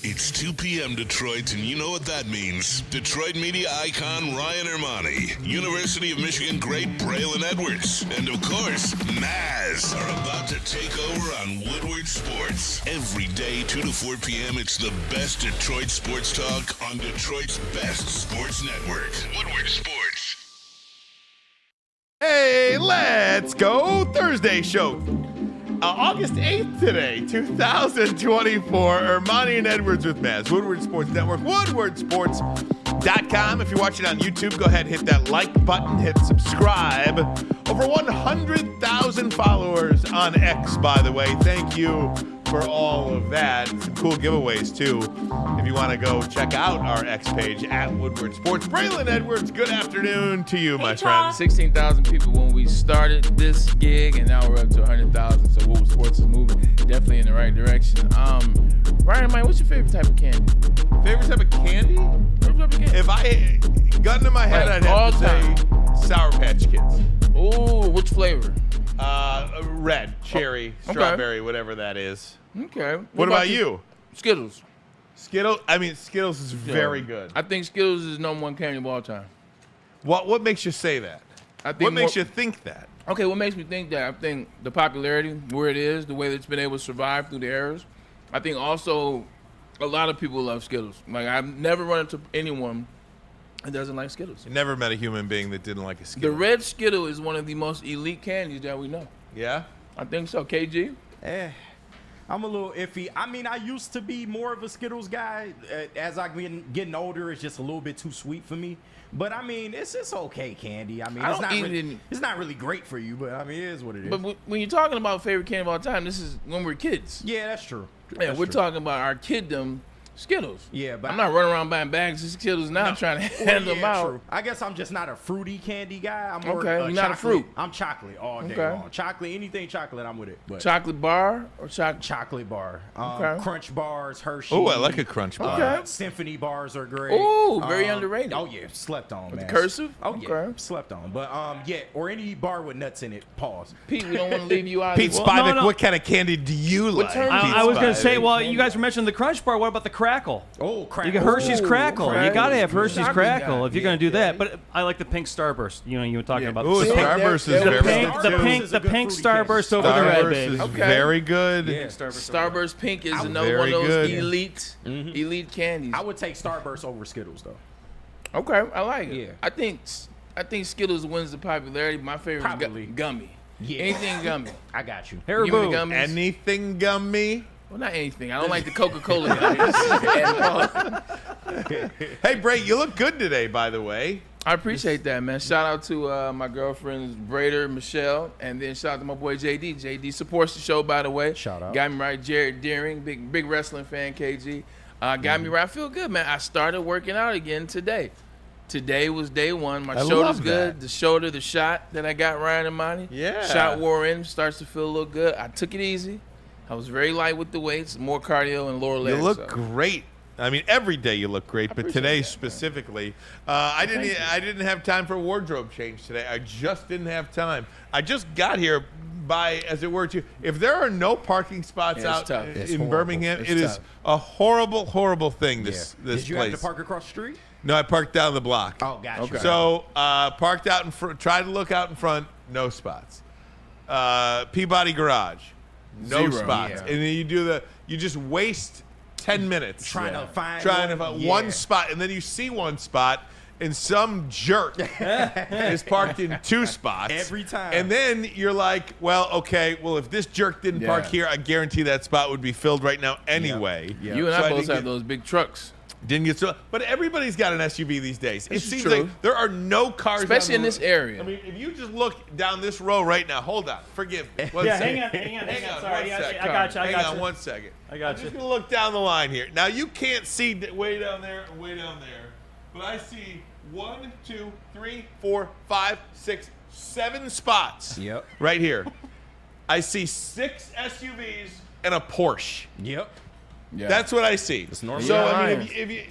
It's 2 p.m. Detroit, and you know what that means. Detroit media icon Ryan Ermanni, University of Michigan great Braylon Edwards, and of course, Maz are about to take over on Woodward Sports. Every day, 2 to 4 p.m., it's the best Detroit sports talk on Detroit's best sports network, Woodward Sports. Hey, let's go Thursday show. August 8th today, 2024. Ermanni and Edwards with Maz. Woodward Sports Network, woodwardsports.com. If you're watching on YouTube, go ahead and hit that like button, hit subscribe. Over 100,000 followers on X, by the way. Thank you for all of that. Some cool giveaways, too. If you want to go check out our X page at Woodward Sports. Braylon Edwards, good afternoon to you, my friend. 16,000 people when we started this gig, and now we're up to 100,000. So Woodward Sports is moving definitely in the right direction. Ryan, Mike, what's your favorite type of candy? Favorite type of candy? Favorite type of candy? If I gun to my head, Like I'd have to all say Sour Patch Kids. Ooh, which flavor? Red, cherry, strawberry, whatever that is. Okay. What about you? Skittles. Skittles? I mean, Skittles is very good. I think Skittles is #1 candy of all time. What makes you say that? What makes you think that? Okay, what makes me think that? I think the popularity, where it is, the way that it's been able to survive through the eras. I think also a lot of people love Skittles. Like, I've never run into anyone that doesn't like Skittles. You never met a human being that didn't like a Skittle. The red Skittle is one of the most elite candies that we know. Yeah? I think so. KG? I'm a little iffy. I mean, I used to be more of a Skittles guy. As I'm getting older, it's just a little bit too sweet for me. But I mean, it's okay candy. I mean, it's not really great for you, but I mean, it is what it is. But when you're talking about favorite candy of all time, this is when we're kids. Yeah, that's true. Yeah, we're talking about our kiddom Skittles. Yeah, but I'm not running around buying bags of Skittles now trying to hand them out. True. I guess I'm just not a fruity candy guy. I'm more you're not a fruit. I'm chocolate all day long. Chocolate, anything chocolate, I'm with it. But chocolate bar or chocolate bar. Crunch bars, Hershey. Oh, I like a crunch bar. Okay. Symphony bars are great. Ooh, very underrated. Oh yeah, slept on, man. The cursive? Oh yeah, slept on. But or any bar with nuts in it. Pause. Pete, we don't want to leave you out. Pete Spivak, what kind of candy do you like? I was going to say, well, you guys were mentioning the crunch bar. What about the crackle? Oh, You get Hershey's Crackle. You got to have Hershey's Crackle if you're going to do that. Yeah. But I like the pink Starburst. You know, you were talking about. Ooh, Starburst is very good. The pink Starburst over the red, baby. Starburst is very good. Yeah. Starburst Pink is another very one of those good. elite candies. I would take Starburst over Skittles though. Okay, I like it. Yeah. I think Skittles wins the popularity. My favorite is gummy. Yeah. Anything gummy. I got you. Give me the gummies. Anything gummy? Well, not anything. I don't like the Coca-Cola gummies. Hey, Bray, you look good today, by the way. I appreciate that, man. Shout out to my girlfriends, Brader, Michelle, and then shout out to my boy JD. JD supports the show, by the way. Shout out. Got me right. Jared Deering, big wrestling fan, KG. Got me right. I feel good, man. I started working out again today. Today was day one. My shoulder's good. The shoulder, the shot that I got, Ryan Ermanni. Yeah. Shot wore in, starts to feel a little good. I took it easy. I was very light with the weights, more cardio and lower legs. You look great. I mean, every day you look great, but today specifically, I didn't have time for a wardrobe change today. I just didn't have time. I just got here by, as it were, if there are no parking spots out in Birmingham, it is a horrible, horrible thing. This Did you place. have to park across the street? No, I parked down the block. Oh, gotcha. Okay. So parked out in front. Tried to look out in front. No spots. Peabody Garage. No Zero. spots. Yeah. And then you just waste 10 minutes Trying to find one spot, and then you see one spot, and some jerk is parked in 2 spots every time. And then you're like, well, okay, if this jerk didn't park here, I guarantee that spot would be filled right now anyway. Yeah. You and I both have those big trucks. Didn't get so, but everybody's got an SUV these days. This It is seems true. like there are no cars, Especially on in the this road. area. I mean, if you just look down this row right now, hold on, forgive me. One second. hang on. One Sorry, second. I got you. Hang on 1 second. I got I'm just you. gonna look down the line here. Now you can't see way down there and way down there, but I see 1, 2, 3, 4, 5, 6, 7 spots. Yep. Right here. I see 6 SUVs and a Porsche. Yep. Yeah. That's what I see. It's normal. So Yeah. I mean, if you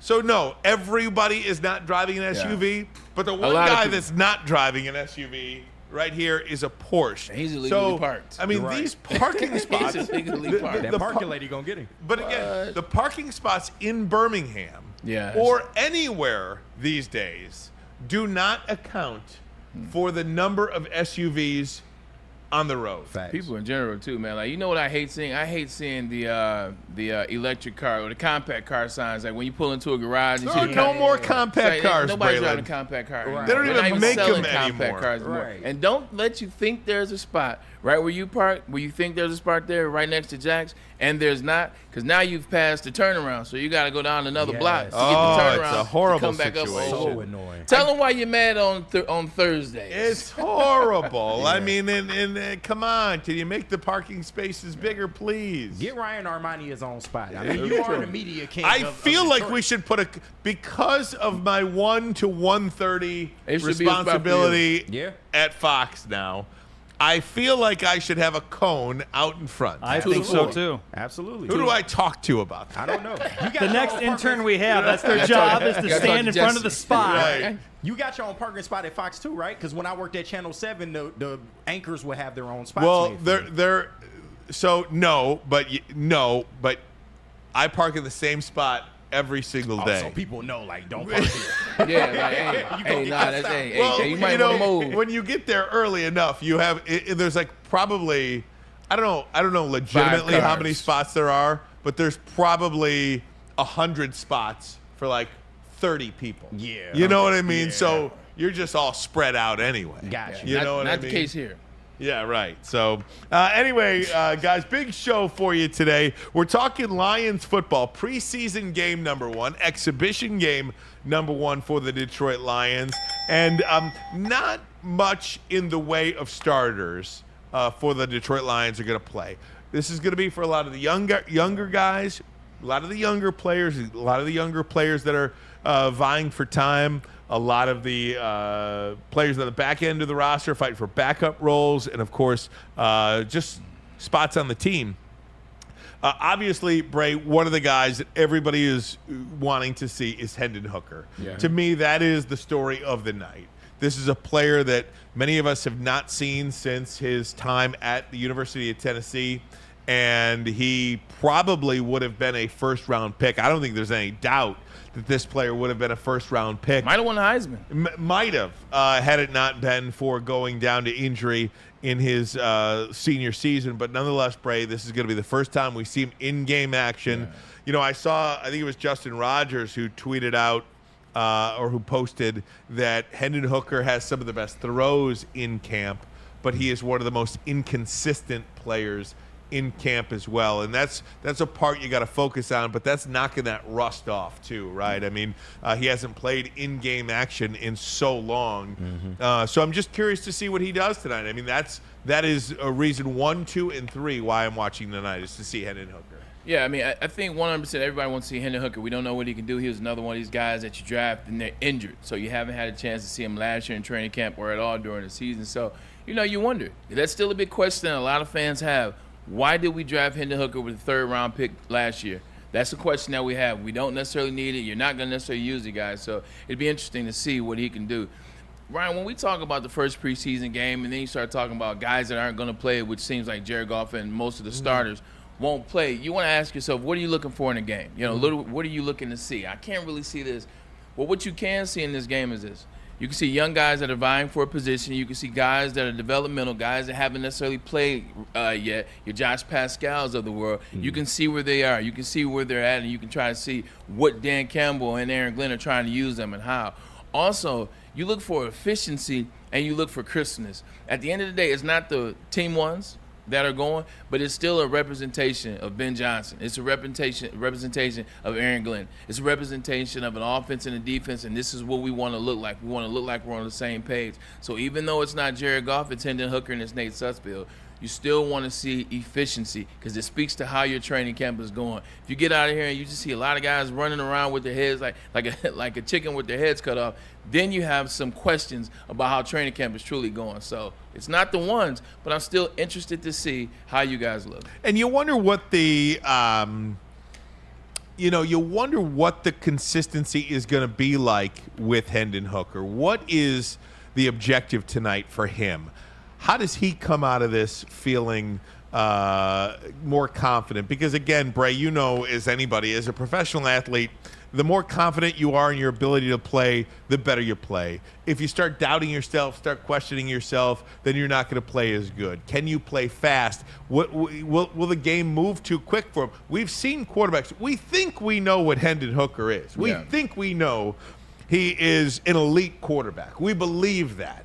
so no, everybody is not driving an SUV, but the one lot of guy people. that's not driving an SUV right here is a Porsche. And he's illegally parked. I mean, these parking spots. He's illegally parked. That parking lady gonna get him. But again, the parking spots in Birmingham or anywhere these days do not account for the number of SUVs on the road. Facts. People in general too, man. Like, you know what I hate seeing? I hate seeing the electric car or the compact car signs. Like when you pull into a garage. There are no more compact cars, Nobody's Braylon. driving a compact car. Right. They don't They're even not make selling them compact anymore. cars anymore. Right. And don't let you think there's a spot right where you park, where you think there's a spot there, right next to Jack's, and there's not, because now you've passed the turnaround, so you got to go down another block to get the turnaround. It's a horrible to come back situation. up. So annoying. Tell them why you're mad on Thursdays. It's horrible. I mean, and come on, can you make the parking spaces bigger, please? Get Ryan Ermanni his own spot. I mean, you are the media king. I of feel like Detroit. we should put because of my 1 to 1:30 It should be a spot for responsibility you. Yeah. at Fox now. I feel like I should have a cone out in front. I think so too. Absolutely. Who do I talk to about that? I don't know. You got The your next own intern parking- we have, that's their job, is to Gotta stand in talk to front of the Jesse. spot. Right. You got your own parking spot at Fox too, right? Because when I worked at Channel 7, the anchors would have their own spots. Well, made for them. they're so no, but I park in the same spot every single day. So people know, like, don't park here. Yeah, like, hey, nah, that's, hey, you might want to move. when you get there early enough, you have there's like probably I don't know legitimately how many cars. spots there are, but there's probably 100 spots for like 30 people. Yeah. You know what I mean? Yeah. So you're just all spread out anyway. Gotcha. You know what I Not mean? the case here. Yeah, right. So, anyway, guys, big show for you today. We're talking Lions football, preseason game number 1, exhibition game number 1 for the Detroit Lions, and not much in the way of starters for the Detroit Lions are going to play. This is going to be for a lot of the younger guys, a lot of the younger players, that are vying for time. A lot of the players on the back end of the roster fighting for backup roles, and of course, just spots on the team. Obviously, Bray, one of the guys that everybody is wanting to see is Hendon Hooker. Yeah. To me, that is the story of the night. This is a player that many of us have not seen since his time at the University of Tennessee, and he probably would have been a first-round pick. I don't think there's any doubt that this player would have been a first-round pick. Might have won the Heisman. Might have, had it not been for going down to injury in his senior season. But nonetheless, Bray, this is going to be the first time we see him in-game action. Yeah. You know, I think it was Justin Rogers who tweeted out or who posted that Hendon Hooker has some of the best throws in camp, but he is one of the most inconsistent players in camp as well, and that's a part you got to focus on, but that's knocking that rust off too, right? I mean, he hasn't played in-game action in so long, so I'm just curious to see what he does tonight. I mean, that is a reason 1, 2, and 3 why I'm watching tonight, is to see Hendon Hooker. Yeah, I mean, I think 100% everybody wants to see Hendon Hooker. We don't know what he can do. He was another one of these guys that you draft and they're injured, so you haven't had a chance to see him last year in training camp or at all during the season. So, you wonder. That's still a big question that a lot of fans have. Why did we draft Hendon Hooker with a third-round pick last year? That's a question that we have. We don't necessarily need it. You're not going to necessarily use it, guys. So it'd be interesting to see what he can do. Ryan, when we talk about the first preseason game and then you start talking about guys that aren't going to play, which seems like Jared Goff and most of the starters won't play, you want to ask yourself, what are you looking for in a game? What are you looking to see? I can't really see this. Well, what you can see in this game is this. You can see young guys that are vying for a position. You can see guys that are developmental, guys that haven't necessarily played yet. Your Josh Pascals of the world. You can see where they are. You can see where they're at, and you can try to see what Dan Campbell and Aaron Glenn are trying to use them and how. Also, you look for efficiency and you look for crispness. At the end of the day, it's not the team ones that are going, but it's still a representation of Ben Johnson. It's a representation of Aaron Glenn. It's a representation of an offense and a defense, and this is what we want to look like. We want to look like we're on the same page. So even though it's not Jared Goff, it's Hendon Hooker, and it's Nate Sussfield, you still want to see efficiency because it speaks to how your training camp is going. If you get out of here and you just see a lot of guys running around with their heads like a chicken with their heads cut off, then you have some questions about how training camp is truly going. So it's not the ones, but I'm still interested to see how you guys look. And you wonder what the consistency is going to be like with Hendon Hooker. What is the objective tonight for him. How does he come out of this feeling more confident? Because again, Bray, you know as anybody, as a professional athlete, the more confident you are in your ability to play, the better you play. If you start doubting yourself, start questioning yourself, then you're not going to play as good. Can you play fast? Will the game move too quick for him? We've seen quarterbacks. We think we know what Hendon Hooker is. We think we know he is an elite quarterback. We believe that.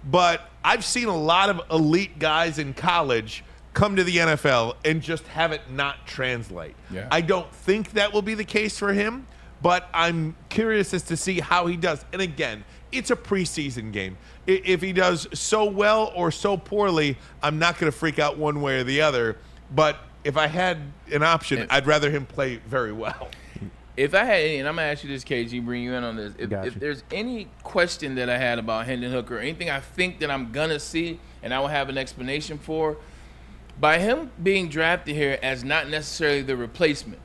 But I've seen a lot of elite guys in college come to the NFL and just have it not translate. Yeah. I don't think that will be the case for him, but I'm curious as to see how he does. And again, it's a preseason game. If he does so well or so poorly, I'm not going to freak out one way or the other. But if I had an option, I'd rather him play very well. If I had any, and I'm going to ask you this, KG, bring you in on this. If there's any question that I had about Hendon Hooker, or anything I think that I'm going to see and I will have an explanation for, by him being drafted here as not necessarily the replacement,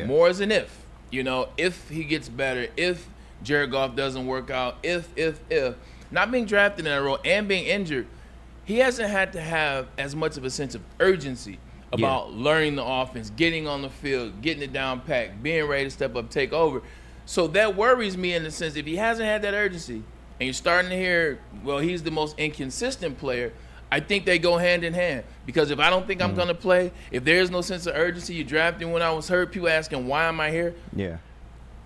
more as an if. You know, if he gets better, if Jared Goff doesn't work out, if. Not being drafted in that role and being injured, he hasn't had to have as much of a sense of urgency about learning the offense, getting on the field, getting it down packed, being ready to step up, take over. So that worries me in the sense if he hasn't had that urgency and you're starting to hear, well, he's the most inconsistent player, I think they go hand in hand. Because if I don't think I'm going to play, if there's no sense of urgency, you drafted when I was hurt, people asking, why am I here? Yeah.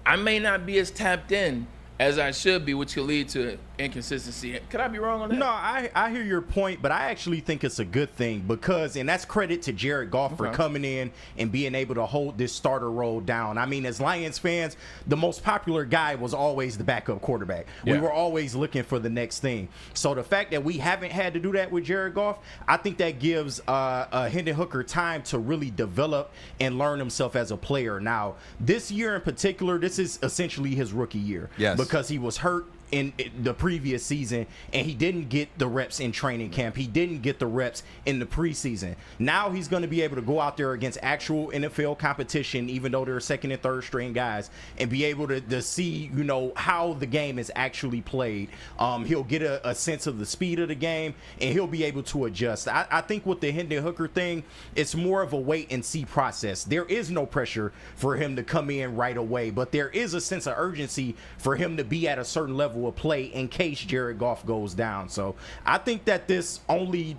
I may not be as tapped in as I should be, which could lead to inconsistency. Could I be wrong on that? No, I hear your point, but I actually think it's a good thing because, and that's credit to Jared Goff for coming in and being able to hold this starter role down. I mean, as Lions fans, the most popular guy was always the backup quarterback. We were always looking for the next thing. So the fact that we haven't had to do that with Jared Goff, I think that gives Hendon Hooker time to really develop and learn himself as a player. Now, this year in particular, this is essentially his rookie year. Yes. Because he was hurt in the previous season and he didn't get the reps in training camp. He didn't get the reps in the preseason. Now he's going to be able to go out there against actual NFL competition, even though they're second and third string guys, and be able to see, you know, how the game is actually played. He'll get a sense of the speed of the game and he'll be able to adjust. I think with the Hendon Hooker thing, it's more of a wait and see process. There is no pressure for him to come in right away, but there is a sense of urgency for him to be at a certain level of play in case Jared Goff goes down. So I think that this only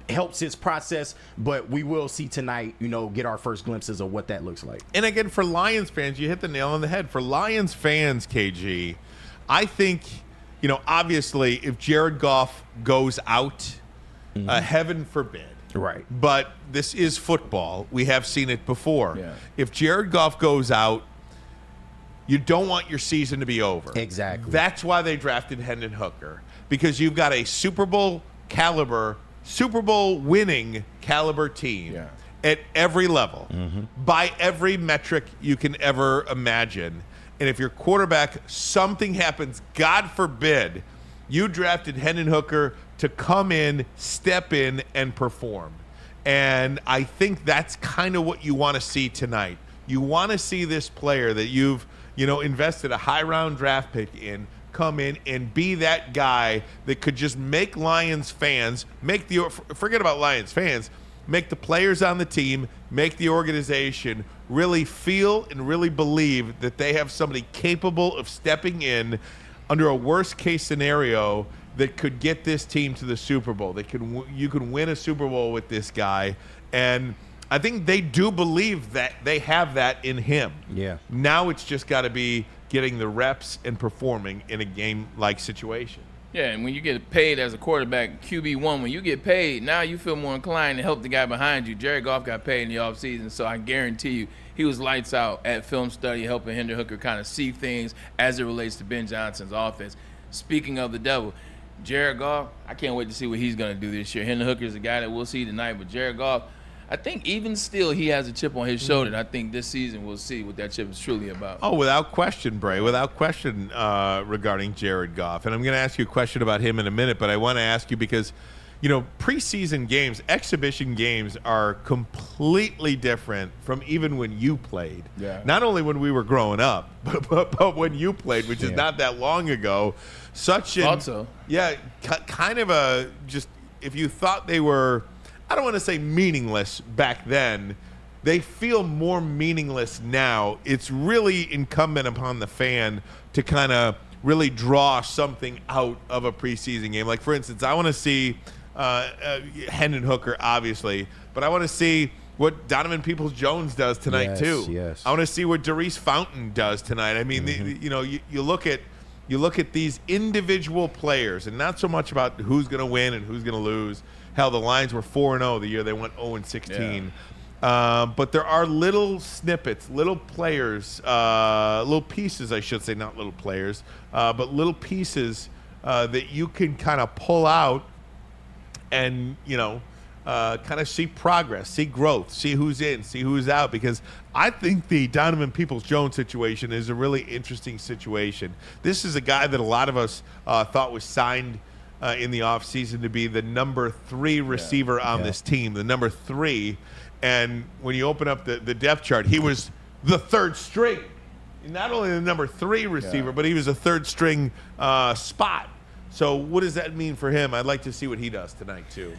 helps his process, but we will see tonight, you know, get our first glimpses of what that looks like. And again, for Lions fans, you hit the nail on the head. For Lions fans, KG, I think, you know, obviously if Jared Goff goes out, heaven forbid. Right. But this is football. We have seen it before. Yeah. If Jared Goff goes out, you don't want your season to be over. Exactly. That's why they drafted Hendon Hooker, because you've got a Super Bowl winning caliber team at every level, by every metric you can ever imagine. And if your quarterback, something happens, God forbid, you drafted Hendon Hooker to come in, step in, and perform. And I think that's kind of what you want to see tonight. You want to see this player that you've invested a high round draft pick in come in and be that guy that could just make Lions fans, forget about Lions fans, make the players on the team, make the organization really feel and really believe that they have somebody capable of stepping in under a worst case scenario that could get this team to the Super Bowl. You can win a Super Bowl with this guy. And I think they do believe that they have that in him. Yeah. Now it's just got to be getting the reps and performing in a game-like situation. Yeah, and when you get paid as a quarterback, QB1, when you get paid, now you feel more inclined to help the guy behind you. Jared Goff got paid in the offseason, so I guarantee you he was lights out at film study, helping Hendon Hooker kind of see things as it relates to Ben Johnson's offense. Speaking of the devil, Jared Goff, I can't wait to see what he's going to do this year. Hendon Hooker is a guy that we'll see tonight, but Jared Goff, I think even still he has a chip on his shoulder, and I think this season we'll see what that chip is truly about. Oh, without question, Bray, without question regarding Jared Goff. And I'm going to ask you a question about him in a minute, but I want to ask you because, preseason games, exhibition games are completely different from even when you played. Yeah. Not only when we were growing up, but when you played, which is not that long ago. Kind of a just if you thought they were, I don't want to say meaningless back then, they feel more meaningless now. It's really incumbent upon the fan to kind of really draw something out of a preseason game. Like, for instance, I want to see Hendon Hooker, obviously, but I want to see what Donovan Peoples-Jones does tonight too. Yes. I want to see what Darius Fountain does tonight. I mean, you look at these individual players, and not so much about who's going to win and who's going to lose. Hell, the Lions were 4-0 the year they went 0-16. But there are little snippets, little players, little pieces, I should say, not little players, but little pieces that you can kind of pull out and, kind of see progress, see growth, see who's in, see who's out. Because I think the Donovan Peoples-Jones situation is a really interesting situation. This is a guy that a lot of us thought was signed in the offseason to be the number 3 receiver on this team, the number 3. And when you open up the depth chart, he was the 3rd string. Not only the number 3 receiver, but he was a 3rd string spot. So what does that mean for him? I'd like to see what he does tonight, too.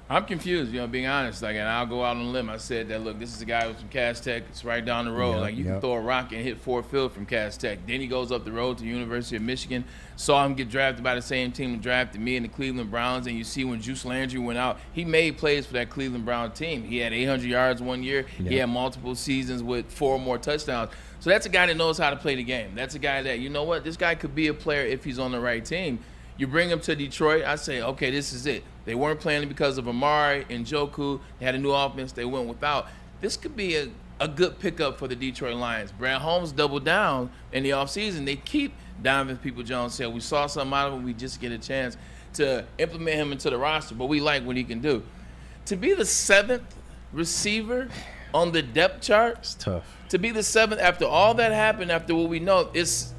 I'm confused, being honest. And I'll go out on a limb. I said that, look, this is a guy from Cass Tech. It's right down the road. You can throw a rock and hit Ford Field from Cass Tech. Then he goes up the road to the University of Michigan. Saw him get drafted by the same team that drafted me and the Cleveland Browns. And you see when Juice Landry went out, he made plays for that Cleveland Brown team. He had 800 yards one year. He had multiple seasons with 4 more touchdowns. So that's a guy that knows how to play the game. That's a guy that, this guy could be a player if he's on the right team. You bring him to Detroit, I say, okay, this is it. They weren't playing because of Amari and Njoku. They had a new offense they went without. This could be a good pickup for the Detroit Lions. Brad Holmes doubled down in the offseason. They keep Donovan Peoples-Jones. Said we saw something out of him. We just get a chance to implement him into the roster, but we like what he can do. To be the 7th receiver on the depth chart, it's tough. To be the 7th after all that happened, after what we know, it's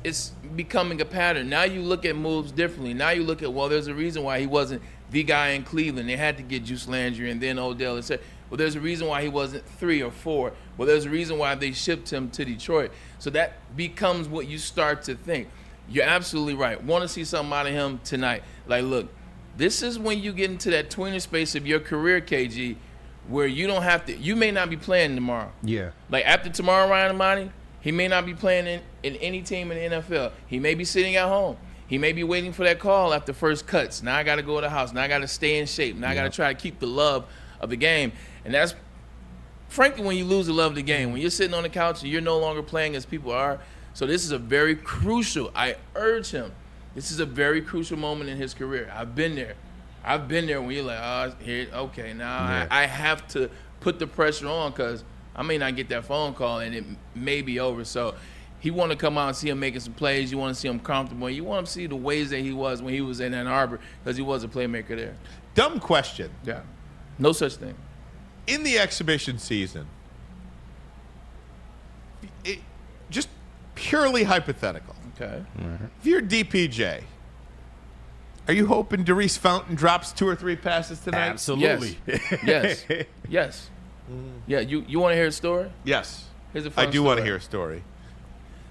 becoming a pattern. Now you look at moves differently. Now you look at, there's a reason why he wasn't the guy in Cleveland. They had to get Juice Landry and then Odell. And said, there's a reason why he wasn't 3 or 4. There's a reason why they shipped him to Detroit. So that becomes what you start to think. You're absolutely right. Want to see something out of him tonight. Like, look, this is when you get into that tweener space of your career, KG, where you don't have to, you may not be playing tomorrow. Yeah. Like after tomorrow, Ryan Ermanni, he may not be playing in any team in the NFL. He may be sitting at home. He may be waiting for that call after first cuts. Now I got to go to the house. Now I got to stay in shape. Now I got to try to keep the love of the game. And that's, frankly, when you lose the love of the game. When you're sitting on the couch and you're no longer playing as people are. So this is a very crucial, I urge him, this is a very crucial moment in his career. I've been there. I've been there when you're like, now I have to put the pressure on because I may not get that phone call and it may be over. So he want to come out and see him making some plays. You want to see him comfortable. You want to see the ways that he was when he was in Ann Arbor because he was a playmaker there. Dumb question. Yeah. No such thing. In the exhibition season, just purely hypothetical. Okay. Mm-hmm. If you're DPJ, are you hoping Darius Fountain drops 2 or 3 passes tonight? Absolutely. Yes. Yes. Yeah. You want to hear a story? Yes. Here's a fun I do want to hear a story.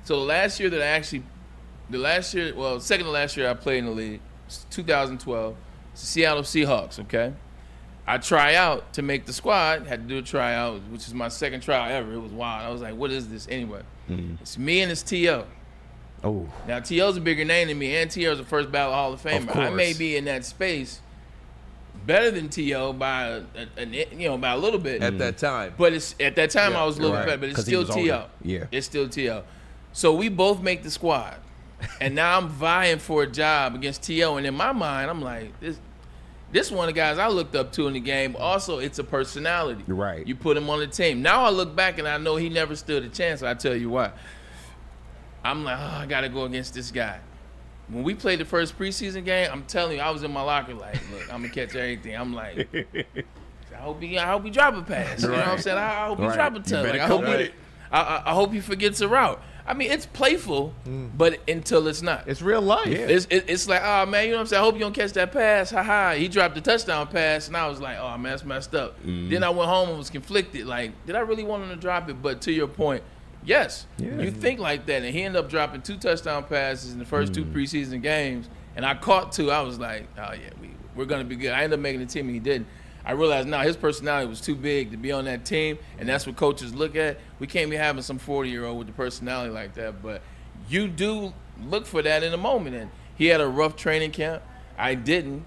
So second to last year I played in the league, 2012, it's the Seattle Seahawks, okay? I try out to make the squad, had to do a tryout, which is my second tryout ever. It was wild. I was like, what is this anyway? It's me and it's T.O. Oh. Now, T.O.'s a bigger name than me, and T.O.'s a first ballot Hall of Famer. I may be in that space better than T.O. by a little bit. At that time. But at that time I was a little bit better, but it's still T.O. Yeah. It's still T.O. So we both make the squad. And now I'm vying for a job against T.O. And in my mind, I'm like, this one of the guys I looked up to in the game. Also, it's a personality. Right. You put him on the team. Now I look back and I know he never stood a chance. I'll tell you why. I'm like, I got to go against this guy. When we played the first preseason game, I'm telling you, I was in my locker like, look, I'm going to catch everything. I'm like, I hope he drop a pass. You know what I'm saying? I hope he drop a touch. Like, I hope he forgets a route. I mean, it's playful, but until it's not. It's real life. Yeah. It's like, oh, man, you know what I'm saying? I hope you don't catch that pass. Ha-ha. He dropped the touchdown pass, and I was like, oh, man, that's messed up. Then I went home and was conflicted. Like, did I really want him to drop it? But to your point, yes. Yeah. You think like that. And he ended up dropping 2 touchdown passes in the first 2 preseason games, and I caught 2. I was like, oh, yeah, we're going to be good. I ended up making the team, and he didn't. I realized now his personality was too big to be on that team, and that's what coaches look at. We can't be having some 40-year-old with the personality like that, but you do look for that in a moment. And he had a rough training camp. I didn't.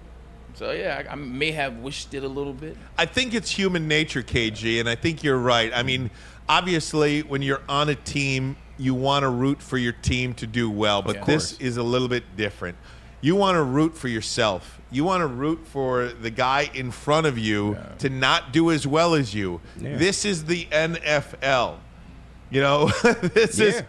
So, yeah, I may have wished it a little bit. I think it's human nature, KG, and I think you're right. I mean, obviously, when you're on a team, you want to root for your team to do well, but this is a little bit different. You want to root for yourself. You want to root for the guy in front of you to not do as well as you. Yeah. This is the NFL. You know, this is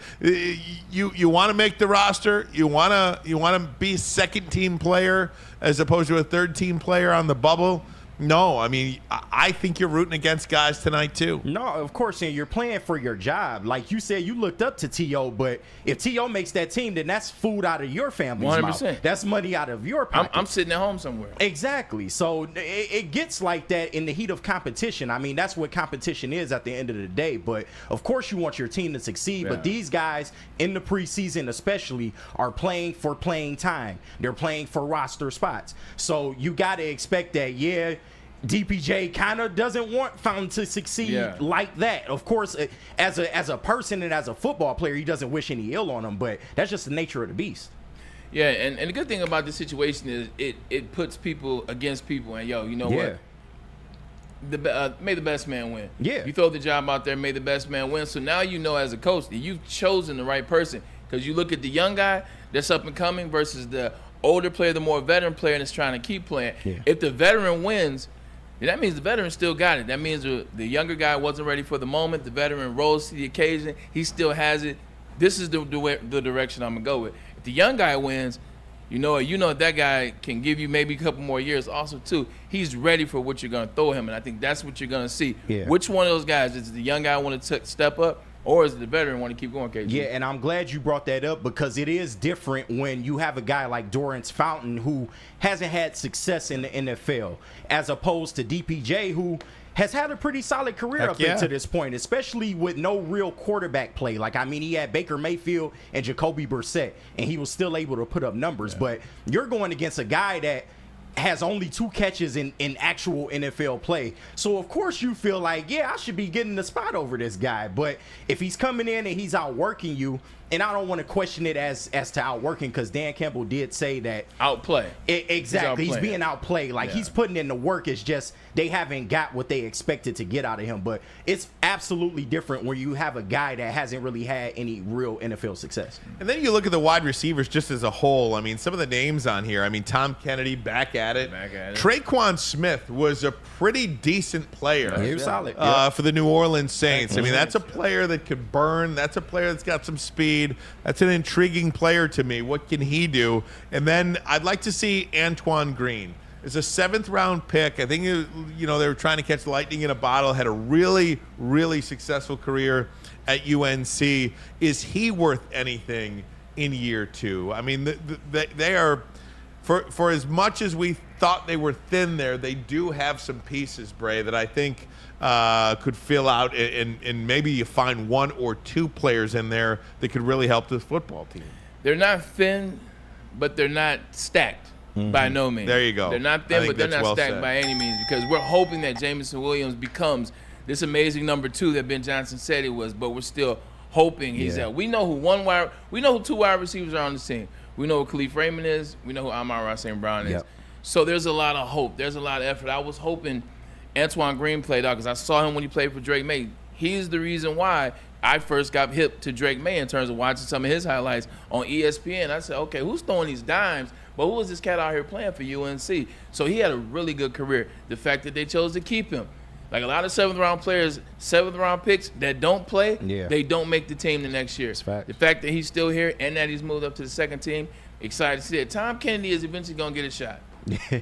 you want to make the roster. You want to be a second team player as opposed to a third team player on the bubble. No, I mean, I think you're rooting against guys tonight, too. No, of course, and you're playing for your job. Like you said, you looked up to T.O., but if T.O. makes that team, then that's food out of your family's 100%. mouth. That's money out of your pocket. I'm sitting at home somewhere. Exactly. So it gets like that in the heat of competition. I mean, that's what competition is at the end of the day. But, of course, you want your team to succeed. But these guys, in the preseason especially, are playing for playing time. They're playing for roster spots. So you got to expect that, DPJ kind of doesn't want Fountain to succeed like that. Of course, as a person and as a football player, he doesn't wish any ill on him, but that's just the nature of the beast. Yeah, and the good thing about this situation is it puts people against people. And, you know what? May the best man win. Yeah. You throw the job out there, may the best man win. So now you know as a coach that you've chosen the right person because you look at the young guy that's up and coming versus the older player, the more veteran player that's trying to keep playing. Yeah. If the veteran wins, that means the veteran still got it. That means the younger guy wasn't ready for the moment. The veteran rose to the occasion. He still has it. This is the direction I'm going to go with. If the young guy wins, you know that guy can give you maybe a couple more years. Also, too, he's ready for what you're going to throw him, and I think that's what you're going to see. Yeah. Which one of those guys, is the young guy want to step up, or is it the veteran want to keep going, KG? Yeah, and I'm glad you brought that up because it is different when you have a guy like Dorrance Fountain who hasn't had success in the NFL as opposed to DPJ who has had a pretty solid career until this point, especially with no real quarterback play. Like, I mean, he had Baker Mayfield and Jacoby Brissett, and he was still able to put up numbers. But you're going against a guy that has only 2 catches in actual NFL play. So, of course, you feel like, I should be getting the spot over this guy. But if he's coming in and he's outworking you, and I don't want to question it as to outworking because Dan Campbell did say that. Outplay. Exactly. He's being outplayed. Like, he's putting in the work. It's just they haven't got what they expected to get out of him. But it's absolutely different when you have a guy that hasn't really had any real NFL success. And then you look at the wide receivers just as a whole. I mean, some of the names on here. I mean, Tom Kennedy back at it. Traquan Smith was a pretty decent player. He was solid. For the New Orleans Saints. I mean, that's a player that could burn. That's a player that's got some speed. That's an intriguing player to me. What can he do? And then I'd like to see Antoine Green. It's a 7th-round pick. I think, they were trying to catch lightning in a bottle. Had a really, really successful career at UNC. Is he worth anything in year 2? I mean, they are, for as much as we thought they were thin there, they do have some pieces, Bray, that I think could fill out, and maybe you find 1 or 2 players in there that could really help this football team. They're not thin, but they're not stacked by no means. There you go. They're not thin, but they're not stacked by any means because we're hoping that Jameson Williams becomes this amazing number 2 that Ben Johnson said he was, but we're still hoping he's at. We know who 2 wide receivers are on the team. We know who Khalif Raymond is. We know who Amon-Ra St. Brown is. Yep. So there's a lot of hope. There's a lot of effort. I was hoping Antoine Green played out because I saw him when he played for Drake May. He's the reason why I first got hip to Drake May in terms of watching some of his highlights on ESPN. I said, okay, who's throwing these dimes? But who is this cat out here playing for UNC? So he had a really good career. The fact that they chose to keep him. Like a lot of 7th-round players, 7th-round picks that don't play, they don't make the team the next year. The fact that he's still here and that he's moved up to the second team, excited to see it. Tom Kennedy is eventually going to get a shot.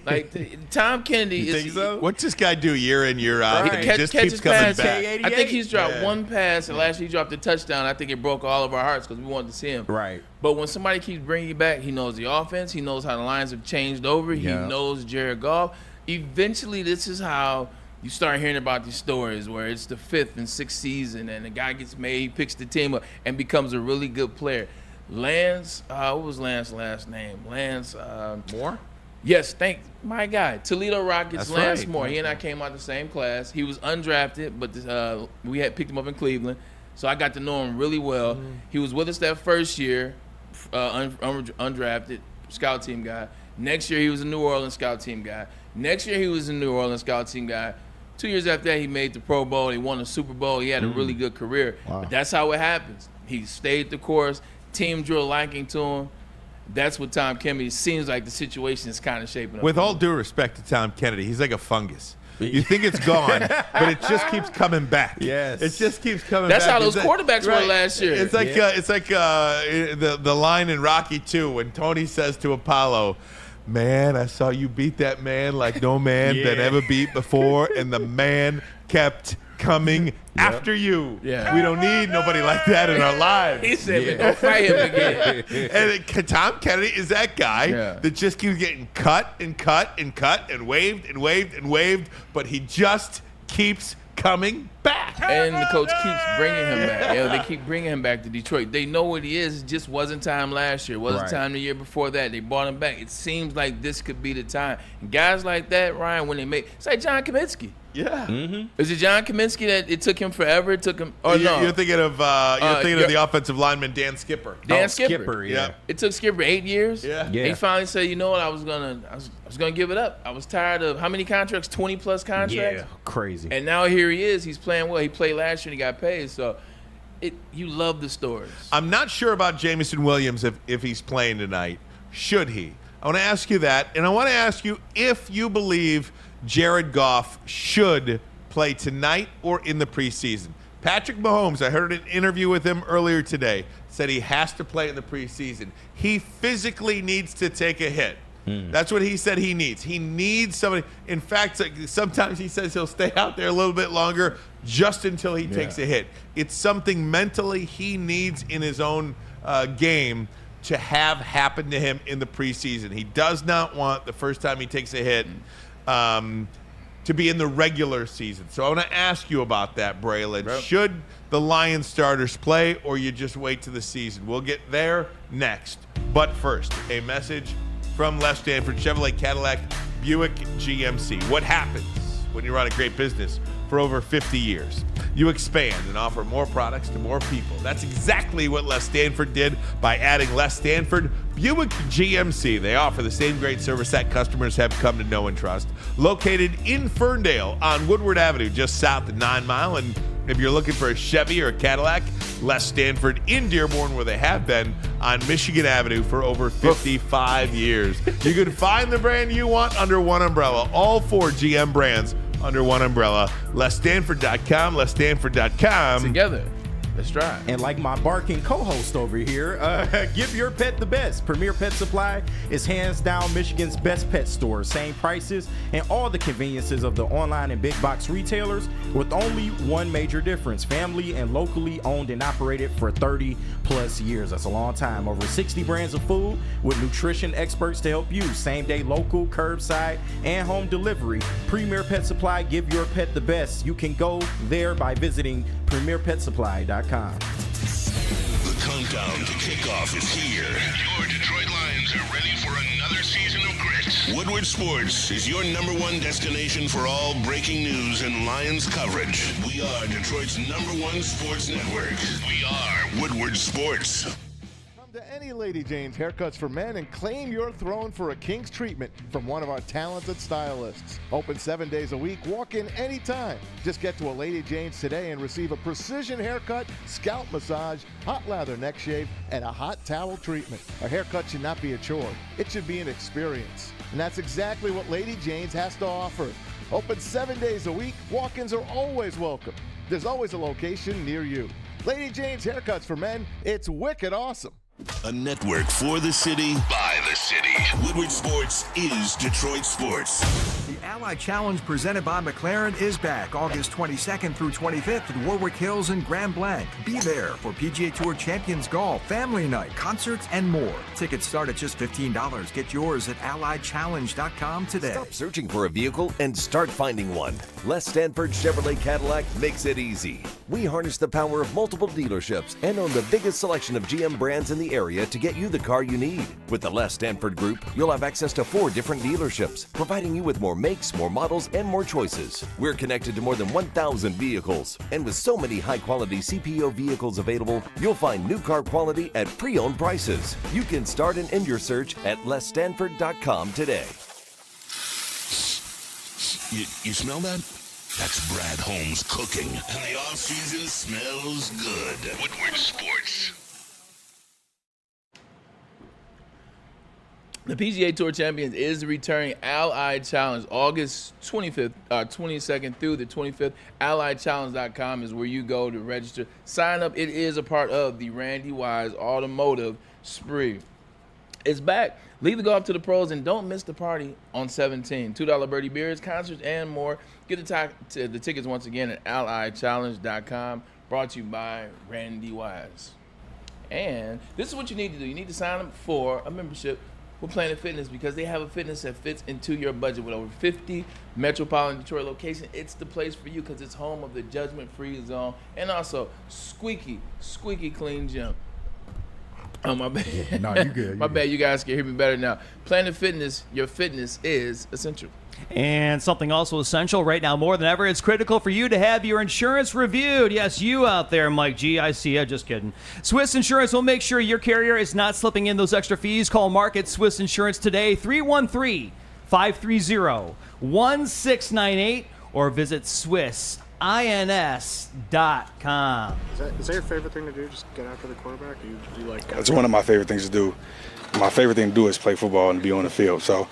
Like Tom Kennedy You is. think so? What's this guy do year in, year out? Right. It just keeps coming back. I think he's dropped one pass, and last year he dropped a touchdown. I think it broke all of our hearts because we wanted to see him. Right. But when somebody keeps bringing you back, he knows the offense. He knows how the lines have changed over. He knows Jared Goff. Eventually, this is how you start hearing about these stories where it's the 5th and 6th season, and the guy gets made, he picks the team up, and becomes a really good player. Lance, what was Lance's last name? Lance Moore? Yes, my guy. Toledo Rockets, That's Lance right. Moore. He and I came out the same class. He was undrafted, but we had picked him up in Cleveland, so I got to know him really well. He was with us that first year, undrafted, scout team guy. Next year, he was a New Orleans scout team guy. Next year, he was a New Orleans scout team guy. 2 years after that, he made the Pro Bowl. He won the Super Bowl. He had a really good career. Wow. But that's how it happens. He stayed the course. Team drew a liking to him. That's what Tom Kennedy seems like the situation is kind of shaping up. With all due respect to Tom Kennedy, he's like a fungus. You think it's gone, but it just keeps coming back. Yes. It just keeps coming That's back. how those quarterbacks were last year. It's like the line in Rocky 2 when Tony says to Apollo, "Man, I saw you beat that man like no man been ever beat before, and the man kept coming after you. Yeah. We don't need nobody like that in our lives." He said, "Don't fight him again." And Tom Kennedy is that guy that just keeps getting cut and cut and cut and waved and waved and waved, but he just keeps coming back. And the coach keeps bringing him back. They keep bringing him back to Detroit. They know what he is. It just wasn't time last year. It wasn't time the year before that. They brought him back. It seems like this could be the time. And guys like that, Ryan, when they make – it's like John Kaminsky. Yeah. Mm-hmm. Is it John Kaminsky that it took him forever? It took him – or no? You're thinking of the offensive lineman Dan Skipper. Dan Skipper. Yeah. It took Skipper 8 years. Yeah. He finally said, "You know what? I was gonna give it up. I was tired of how many contracts? 20+ contracts. Yeah, crazy. And now here he is. He's playing well. He played last year and he got paid. So, you love the stories. I'm not sure about Jameson Williams if he's playing tonight. Should he? I want to ask you that, and I want to ask you if you believe Jared Goff should play tonight or in the preseason. Patrick Mahomes, I heard an interview with him earlier today, said he has to play in the preseason. He physically needs to take a hit. That's what he said he needs. He needs somebody. In fact, sometimes he says he'll stay out there a little bit longer just until he takes a hit. It's something mentally he needs in his own game to have happen to him in the preseason. He does not want the first time he takes a hit to be in the regular season. So I want to ask you about that, Braylon. Should the Lions starters play, or you just wait to the season? We'll get there next. But first, a message from Les Stanford Chevrolet Cadillac Buick GMC. What happens when you run a great business for over 50 years? You expand and offer more products to more people. That's exactly what Les Stanford did by adding Les Stanford Buick GMC. They offer the same great service that customers have come to know and trust. Located in Ferndale on Woodward Avenue, just south of 9 Mile. And if you're looking for a Chevy or a Cadillac, Les Stanford in Dearborn, where they have been on Michigan Avenue for over 55 years. You can find the brand you want under one umbrella. All 4 GM brands under one umbrella. LesStanford.com, LesStanford.com. Together. Let's try. And like my barking co-host over here, give your pet the best. Premier Pet Supply is hands down Michigan's best pet store. Same prices and all the conveniences of the online and big box retailers, with only one major difference: family and locally owned and operated for 30 plus years. That's a long time. Over 60 brands of food with nutrition experts to help you. Same day local, curbside, and home delivery. Premier Pet Supply, give your pet the best. You can go there by visiting premierpetsupply.com. The countdown to kickoff is here. Your Detroit Lions are ready for another season of grit. Woodward Sports is your #1 destination for all breaking news and Lions coverage. We are Detroit's #1 sports network. We are Woodward Sports. Come to any Lady Jane's Haircuts for Men and claim your throne for a king's treatment from one of our talented stylists. Open 7 days a week. Walk in anytime. Just get to a Lady Jane's today and receive a precision haircut, scalp massage, hot lather neck shave, and a hot towel treatment. A haircut should not be a chore. It should be an experience. And that's exactly what Lady Jane's has to offer. Open 7 days a week. Walk-ins are always welcome. There's always a location near you. Lady Jane's Haircuts for Men. It's wicked awesome. A network for the city, by the city. Woodward Sports is Detroit Sports. The Ally Challenge presented by McLaren is back August 22nd through 25th at Warwick Hills and Grand Blanc. Be there for PGA Tour Champions Golf, Family Night, concerts, and more. Tickets start at just $15. Get yours at allychallenge.com today. Stop searching for a vehicle and start finding one. Les Stanford Chevrolet Cadillac makes it easy. We harness the power of multiple dealerships and own the biggest selection of GM brands in the area to get you the car you need. With the Les Stanford Group, you'll have access to 4 different dealerships, providing you with more makes, more models, and more choices. We're connected to more than 1,000 vehicles. And with so many high-quality CPO vehicles available, you'll find new car quality at pre-owned prices. You can start and end your search at lesstanford.com today. You smell that? That's Brad Holmes cooking. And the off-season smells good. Woodward Sports. The PGA Tour Champions is the returning Ally Challenge, August 22nd through the 25th. AllyChallenge.com is where you go to register. Sign up. It is a part of the Randy Wise Automotive Spree. It's back. Leave the golf to the pros and don't miss the party on 17. $2 birdie beers, concerts, and more. Get the tickets once again at AllyChallenge.com. Brought to you by Randy Wise. And this is what you need to do. You need to sign up for a membership with Planet Fitness because they have a fitness that fits into your budget with over 50 metropolitan Detroit locations. It's the place for you because it's home of the judgment-free zone and also squeaky clean gym. Oh, my bad. Yeah, no, you good. My bad. You guys can hear me better now. Planet Fitness, your fitness is essential. And something also essential right now more than ever, it's critical for you to have your insurance reviewed. Yes, you out there, Mike G. I see you. Just kidding. Swiss Insurance will make sure your carrier is not slipping in those extra fees. Call Market Swiss Insurance today, 313-530-1698, or visit SwissINS.com. Is that your favorite thing to do? Just get after the quarterback? Do you like? It's one of my favorite things to do. My favorite thing to do is play football and be on the field. So,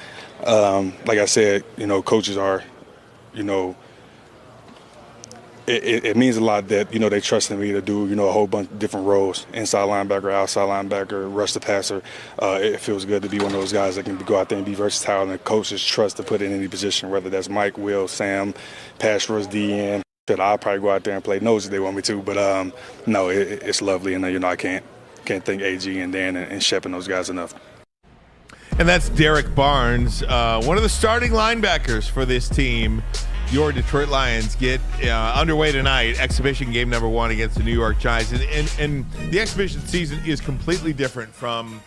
like I said, coaches are, it means a lot that, they trust in me to do, a whole bunch of different roles, inside linebacker, outside linebacker, rush the passer. It feels good to be one of those guys that can go out there and be versatile, and the coaches trust to put in any position, whether that's Mike, Will, Sam, pass rush, DN. I'll probably go out there and play nose if they want me to, but no, it's lovely, and I can't thank AG and Dan and Shep and those guys enough. And that's Derek Barnes, one of the starting linebackers for this team. Your Detroit Lions get underway tonight, exhibition game number 1 against the New York Giants. And the exhibition season is completely different from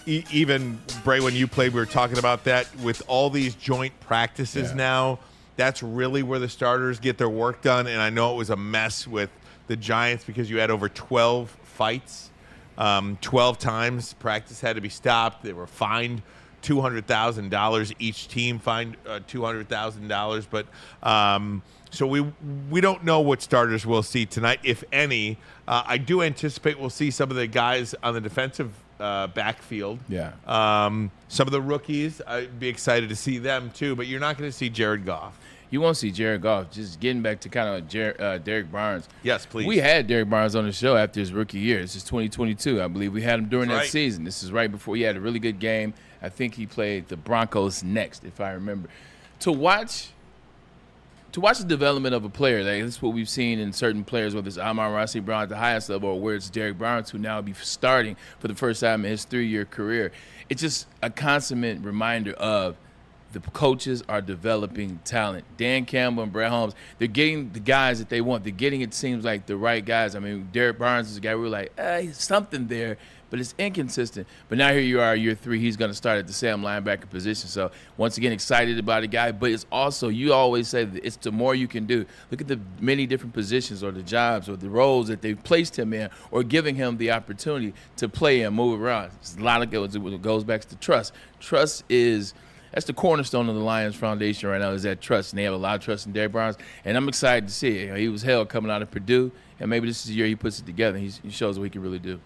even, Bray, when you played, we were talking about that with all these joint practices now. That's really where the starters get their work done. And I know it was a mess with the Giants because you had over 12 fights. 12 times practice had to be stopped. They were fined $200,000. Each team fined $200,000. But so we don't know what starters we'll see tonight, if any. I do anticipate we'll see some of the guys on the defensive backfield. Yeah. Some of the rookies, I'd be excited to see them too. But you're not going to see Jared Goff. You won't see Jared Goff. Just getting back to kind of Derek Barnes. Yes, please. We had Derek Barnes on the show after his rookie year. This is 2022, I believe. We had him during that season. This is right before he had a really good game. I think he played the Broncos next, if I remember. To watch the development of a player, that's what we've seen in certain players, whether it's Amon-Ra Brown at the highest level or where it's Derek Barnes, who now will be starting for the first time in his 3-year career. It's just a consummate reminder of the coaches are developing talent. Dan Campbell and Brad Holmes, they're getting the guys that they want. They're getting, it seems like, the right guys. I mean, Derek Barnes is a guy we were like, he's something there, but it's inconsistent. But now here you are, year 3, he's going to start at the Sam linebacker position. So, once again, excited about a guy. But it's also, you always say that it's the more you can do. Look at the many different positions or the jobs or the roles that they've placed him in or giving him the opportunity to play and move around. It's a lot of it goes back to trust. Trust is... That's the cornerstone of the Lions Foundation right now, is that trust. And they have a lot of trust in Derek Barnes. And I'm excited to see it. He was held coming out of Purdue, and maybe this is the year he puts it together. He shows what he can really do.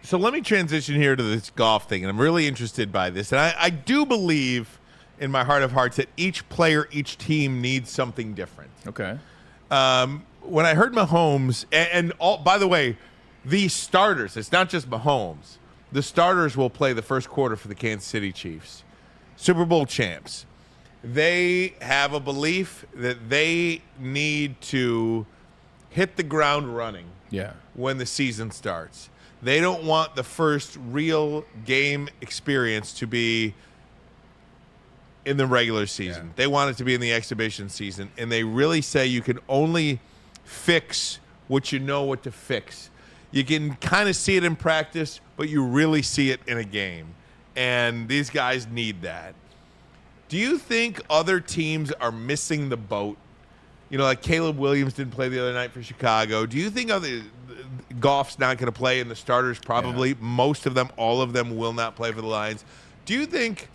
So let me transition here to this golf thing, and I'm really interested by this. And I do believe in my heart of hearts that each player, each team needs something different. Okay. When I heard Mahomes, and all, by the way, the starters, it's not just Mahomes, the starters will play the first quarter for the Kansas City Chiefs, Super Bowl champs. They have a belief that they need to hit the ground running when the season starts. They don't want the first real game experience to be in the regular season. They want it to be in the exhibition season. And they really say you can only fix what you know what to fix. You can kind of see it in practice, but you really see it in a game. And these guys need that. Do you think other teams are missing the boat? You know, like Caleb Williams didn't play the other night for Chicago. Do you think Goff's not going to play, and the starters probably, most of them, all of them will not play for the Lions? Do you think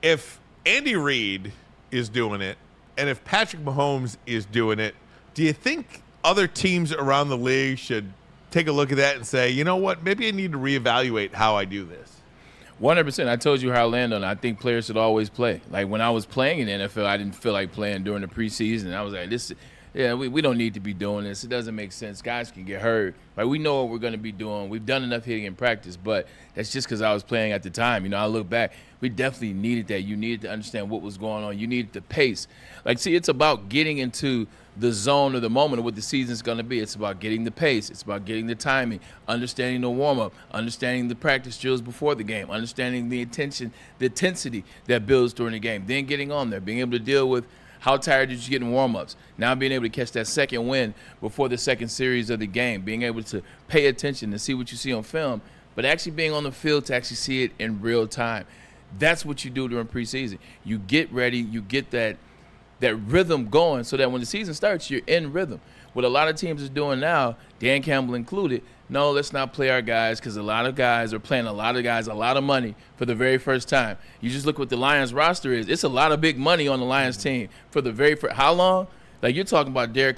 if Andy Reid is doing it and if Patrick Mahomes is doing it, do you think other teams around the league should take a look at that and say, you know what, maybe I need to reevaluate how I do this? 100%. I told you how I land on it. I think players should always play. Like when I was playing in the NFL, I didn't feel like playing during the preseason. I was like, we don't need to be doing this. It doesn't make sense. Guys can get hurt. Like we know what we're going to be doing. We've done enough hitting in practice, but that's just because I was playing at the time. You know, I look back, we definitely needed that. You needed to understand what was going on. You needed the pace. Like, see, it's about getting into the zone of the moment of what the season's going to be. It's about getting the pace. It's about getting the timing, understanding the warm-up, understanding the practice drills before the game, understanding the intensity that builds during the game, then getting on there, being able to deal with how tired did you get in warm-ups, now being able to catch that second win before the second series of the game, being able to pay attention to see what you see on film, but actually being on the field to actually see it in real time. That's what you do during preseason. You get ready, you get that rhythm going so that when the season starts, you're in rhythm. What a lot of teams is doing now, Dan Campbell included, no, let's not play our guys because a lot of guys are playing a lot of guys a lot of money for the very first time. You just look what the Lions roster is. It's a lot of big money on the Lions team for the very first. How long? Like you're talking about Jared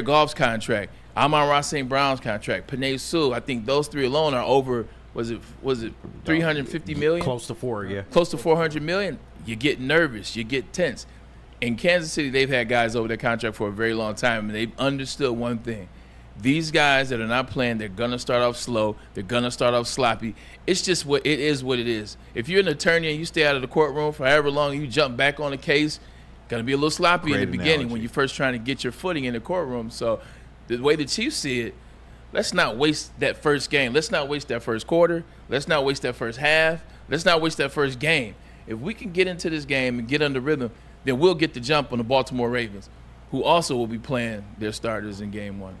Goff's contract, Amon-Ra St. Brown's contract, Penei Sewell. I think those three alone are over, was it $350 million? Close to four, yeah. Close to $400 million. You get nervous. You get tense. In Kansas City, they've had guys over their contract for a very long time, and they've understood one thing. These guys that are not playing, they're going to start off slow. They're going to start off sloppy. It's just what it is. If you're an attorney and you stay out of the courtroom for however long and you jump back on a case, going to be a little sloppy in the beginning when you're first trying to get your footing in the courtroom. So the way the Chiefs see it, let's not waste that first game. Let's not waste that first quarter. Let's not waste that first half. Let's not waste that first game. If we can get into this game and get under rhythm, then we'll get the jump on the Baltimore Ravens, who also will be playing their starters in game one.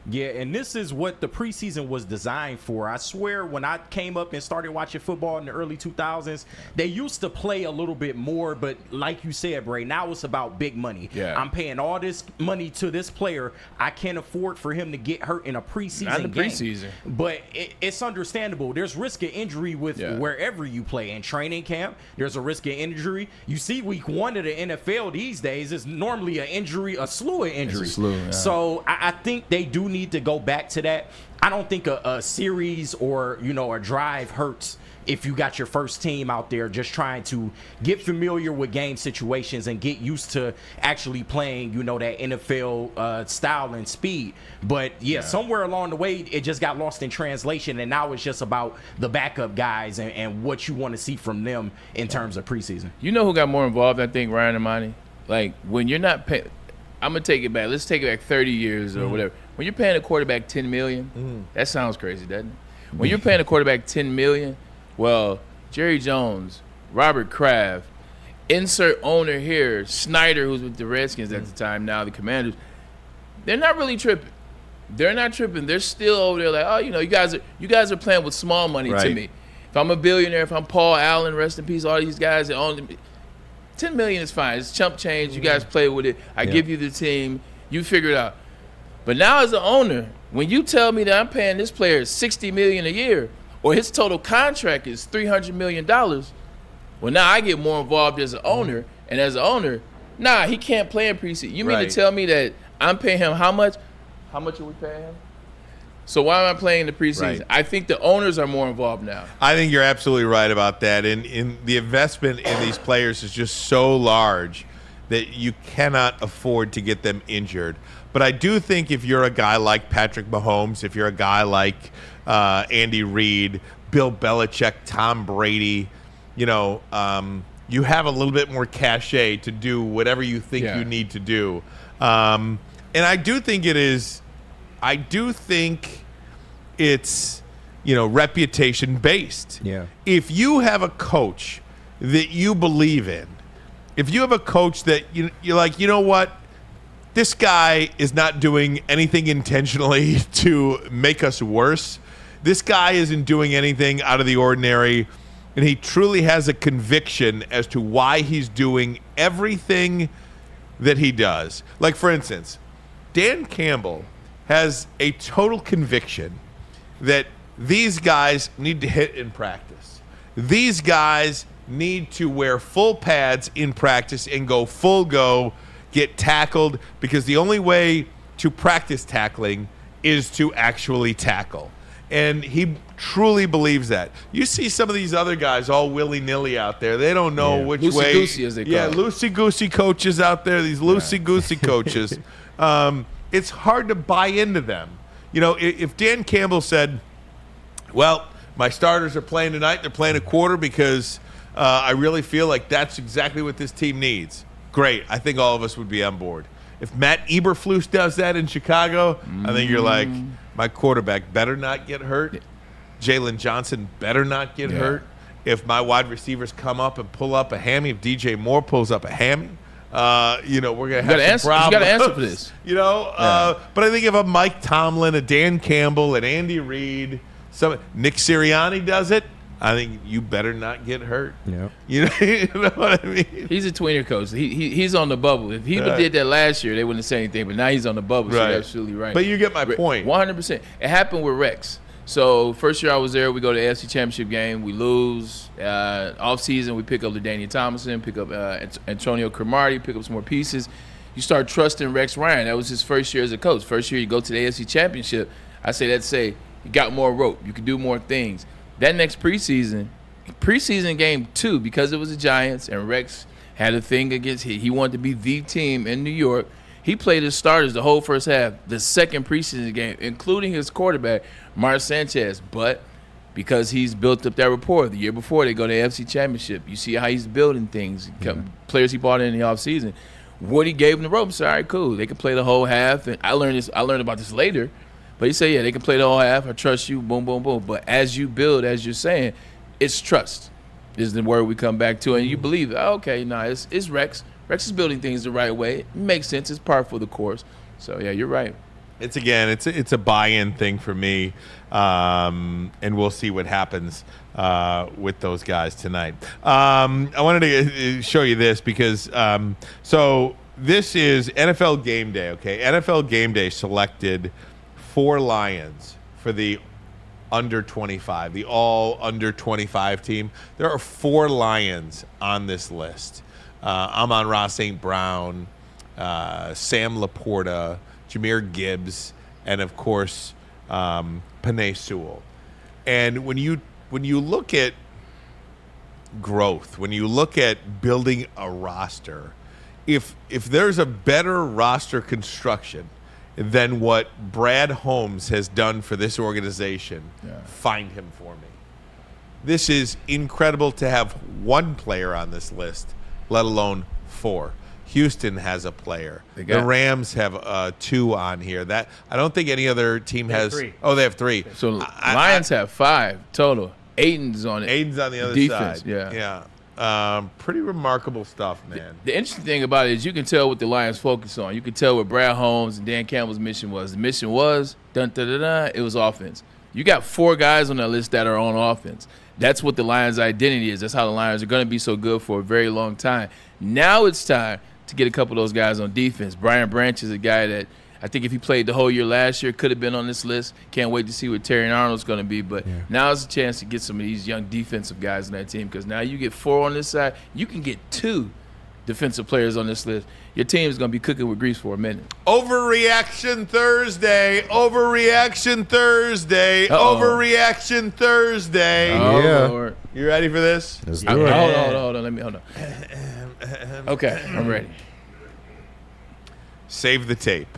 Yeah, and this is what the preseason was designed for. I swear when I came up and started watching football in the early 2000s, they used to play a little bit more, but like you said, Bray, now it's about big money. Yeah. I'm paying all this money to this player. I can't afford for him to get hurt in a preseason Not in the game. preseason. But it's understandable. There's risk of injury with wherever you play. In training camp, there's a risk of injury. You see week one of the NFL these days is normally a slew of injuries. So I think they do need to go back to that. I don't think a series or a drive hurts if you got your first team out there just trying to get familiar with game situations and get used to actually playing that NFL style and speed. But somewhere along the way it just got lost in translation, and now it's just about the backup guys and what you want to see from them in terms of preseason. You know who got more involved? I think Ryan Ermanni. Like when you're not paying, I'm gonna take it back. Let's take it back 30 years or whatever. When you're paying a quarterback $10 million, that sounds crazy, doesn't it? When you're paying a quarterback $10 million, well, Jerry Jones, Robert Kraft, insert owner here, Snyder, who's with the Redskins at the time, now the Commanders, they're not really tripping. They're not tripping. They're still over there like, oh, you guys are playing with small money to me. If I'm a billionaire, if I'm Paul Allen, rest in peace, all these guys that own $10 million is fine. It's chump change. You guys play with it. I give you the team. You figure it out. But now as an owner, when you tell me that I'm paying this player $60 million a year or his total contract is $300 million, well, now I get more involved as an owner. And as an owner, he can't play in preseason. You mean to tell me that I'm paying him how much? How much are we paying him? So why am I playing in the preseason? I think the owners are more involved now. I think you're absolutely right about that. And the investment in these players is just so large that you cannot afford to get them injured. But I do think if you're a guy like Patrick Mahomes, if you're a guy like Andy Reid, Bill Belichick, Tom Brady, you have a little bit more cachet to do whatever you think you need to do. And I do think it's reputation based. Yeah. If you have a coach that you believe in, if you have a coach that you're like, you know what, this guy is not doing anything intentionally to make us worse. This guy isn't doing anything out of the ordinary, and he truly has a conviction as to why he's doing everything that he does. Like, for instance, Dan Campbell has a total conviction that these guys need to hit in practice. These guys need to wear full pads in practice and go full go, get tackled, because the only way to practice tackling is to actually tackle. And he truly believes that. You see some of these other guys all willy-nilly out there. They don't know which way. Loosey-goosey, as they call it. Loosey-goosey coaches out there, these loosey-goosey coaches. It's hard to buy into them. If Dan Campbell said, well, my starters are playing tonight, they're playing a quarter because I really feel like that's exactly what this team needs. Great. I think all of us would be on board. If Matt Eberflus does that in Chicago, I think you're like, my quarterback better not get hurt. Jalen Johnson better not get hurt. If my wide receivers come up and pull up a hammy, if DJ Moore pulls up a hammy, we're going to have some problems. You got to answer for this. But I think if a Mike Tomlin, a Dan Campbell, an Andy Reid, Nick Sirianni does it, I think you better not get hurt. Yeah. You know what I mean? He's a tweener coach. He's on the bubble. If he did that last year, they wouldn't say anything. But now he's on the bubble, so you're absolutely right. But you get my point. 100%. It happened with Rex. So first year I was there, we go to the AFC Championship game. We lose. Off season, we pick up LaDainian Tomlinson, pick up Antonio Cromartie, pick up some more pieces. You start trusting Rex Ryan. That was his first year as a coach. First year you go to the AFC Championship. I say you got more rope. You can do more things. That next preseason game 2, because it was the Giants and Rex had a thing against he wanted to be the team in New York. He played his starters the whole first half, the second preseason game, including his quarterback, Mark Sanchez. But because he's built up that rapport, the year before they go to the AFC Championship, you see how he's building things, players he brought in the offseason. Woody gave him the ropes. All right, cool. They can play the whole half. And I learned about this later. But he said, they can play the whole half. I trust you, boom, boom, boom. But as you build, as you're saying, it's trust is the word we come back to. And you believe, it's Rex. Rex is building things the right way. It makes sense. It's par for the course. So, you're right. It's a buy-in thing for me, and we'll see what happens with those guys tonight. I wanted to show you this because so this is NFL Gameday, okay? NFL Gameday selected 4 Lions for the under 25, the all under 25 team. There are 4 Lions on this list. Amon-Ra St. Brown, Sam Laporta, Jahmyr Gibbs, and of course Penei Sewell. And when you look at growth, when you look at building a roster, if there's a better roster construction than what Brad Holmes has done for this organization, find him for me. This is incredible to have 1 player on this list, let alone 4. Houston has a player. The Rams have 2 on here. That I don't think any other team has. 3. Oh, they have 3. So Lions have 5 total. Aiden's on it. Aiden's on the other defense, side. Yeah. Pretty remarkable stuff, man. The interesting thing about it is you can tell what the Lions focus on. You can tell what Brad Holmes and Dan Campbell's mission was. The mission was, it was offense. You got 4 guys on that list that are on offense. That's what the Lions' identity is. That's how the Lions are going to be so good for a very long time. Now it's time to get a couple of those guys on defense. Brian Branch is a guy that I think if he played the whole year last year, could have been on this list. Can't wait to see what Terry Arnold's going to be. But now is a chance to get some of these young defensive guys on that team, because now you get 4 on this side. You can get 2 defensive players on this list. Your team is going to be cooking with grease for a minute. Overreaction Thursday. Overreaction Thursday. Overreaction Thursday. Oh, Lord. You ready for this? Let's do it. Hold on. Hold on. Okay, I'm ready. save the tape.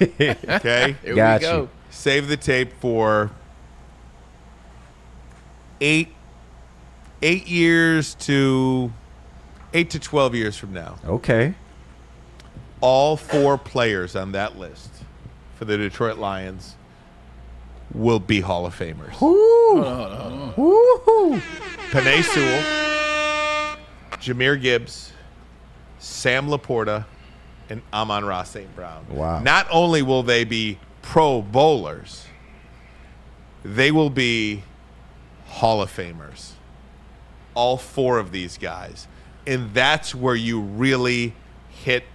Okay? Here Got we go. you. Save the tape for 8 to 12 years from now. Okay. All 4 players on that list for the Detroit Lions will be Hall of Famers. Hold on. Woo-hoo. Penei Sewell, Jahmyr Gibbs, Sam Laporta, and Amon-Ra St. Brown. Wow. Not only will they be Pro Bowlers, they will be Hall of Famers. All 4 of these guys. And that's where you really hit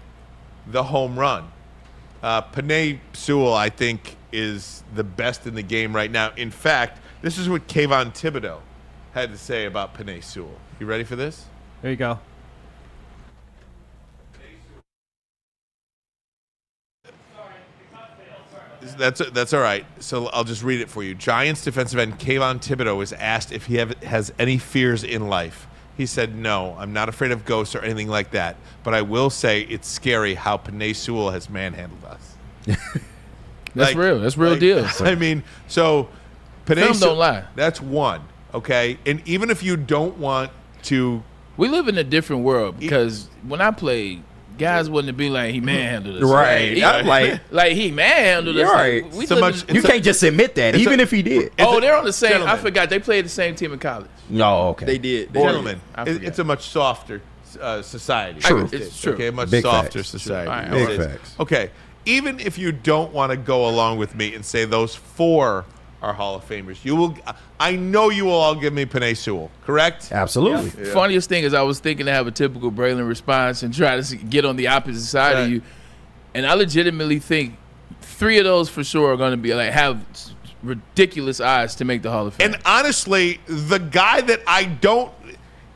the home run. Penei Sewell, I think, is the best in the game right now. In fact, this is what Kayvon Thibodeau had to say about Penei Sewell. You ready for this? There you go. That's all right. So I'll just read it for you. Giants defensive end Kayvon Thibodeau was asked if he has any fears in life. He said, "No, I'm not afraid of ghosts or anything like that. But I will say it's scary how Penei Sewell has manhandled us." That's real. That's real deal. I mean, so Penei Film don't lie. That's one, okay? And even if you don't want to, We live in a different world because when I played, guys wouldn't be like he manhandled us. Right. I'm like he manhandled us. You're right. Like, we So living- much- you can't just admit that, even if he did. Oh, they're on the same. Gentlemen. I forgot they played the same team in college. No, okay. They did. gentlemen, I forget. it's a much softer society. True. It's true. Okay, a much Big softer facts. society. All right, Big It is. facts. Okay, even if you don't want to go along with me and say those 4 are Hall of Famers, you will. I know you will all give me Penei Sewell, correct? Absolutely. Funniest thing is I was thinking to have a typical Braylon response and try to get on the opposite side of you, and I legitimately think 3 of those for sure are going to be like have ridiculous odds to make the Hall of Fame. And honestly, the guy that I don't,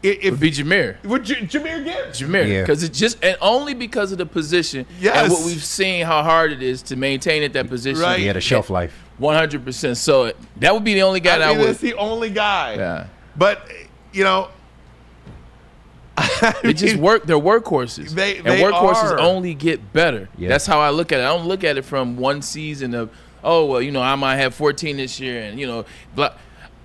if would be Jahmyr. Jahmyr Gibbs. Jahmyr, Yeah. because it's just and only because of the position Yes. and what we've seen how hard it is to maintain at that position. Right. He had a shelf life. 100%. So that would be the only guy that I would. That's the only guy. Yeah. But you know, They just work. They're workhorses. They and workhorses are. only get better. Yeah. That's how I look at it. I don't look at it from one season of, oh well, you know, I might have 14 this year, and you know, blah.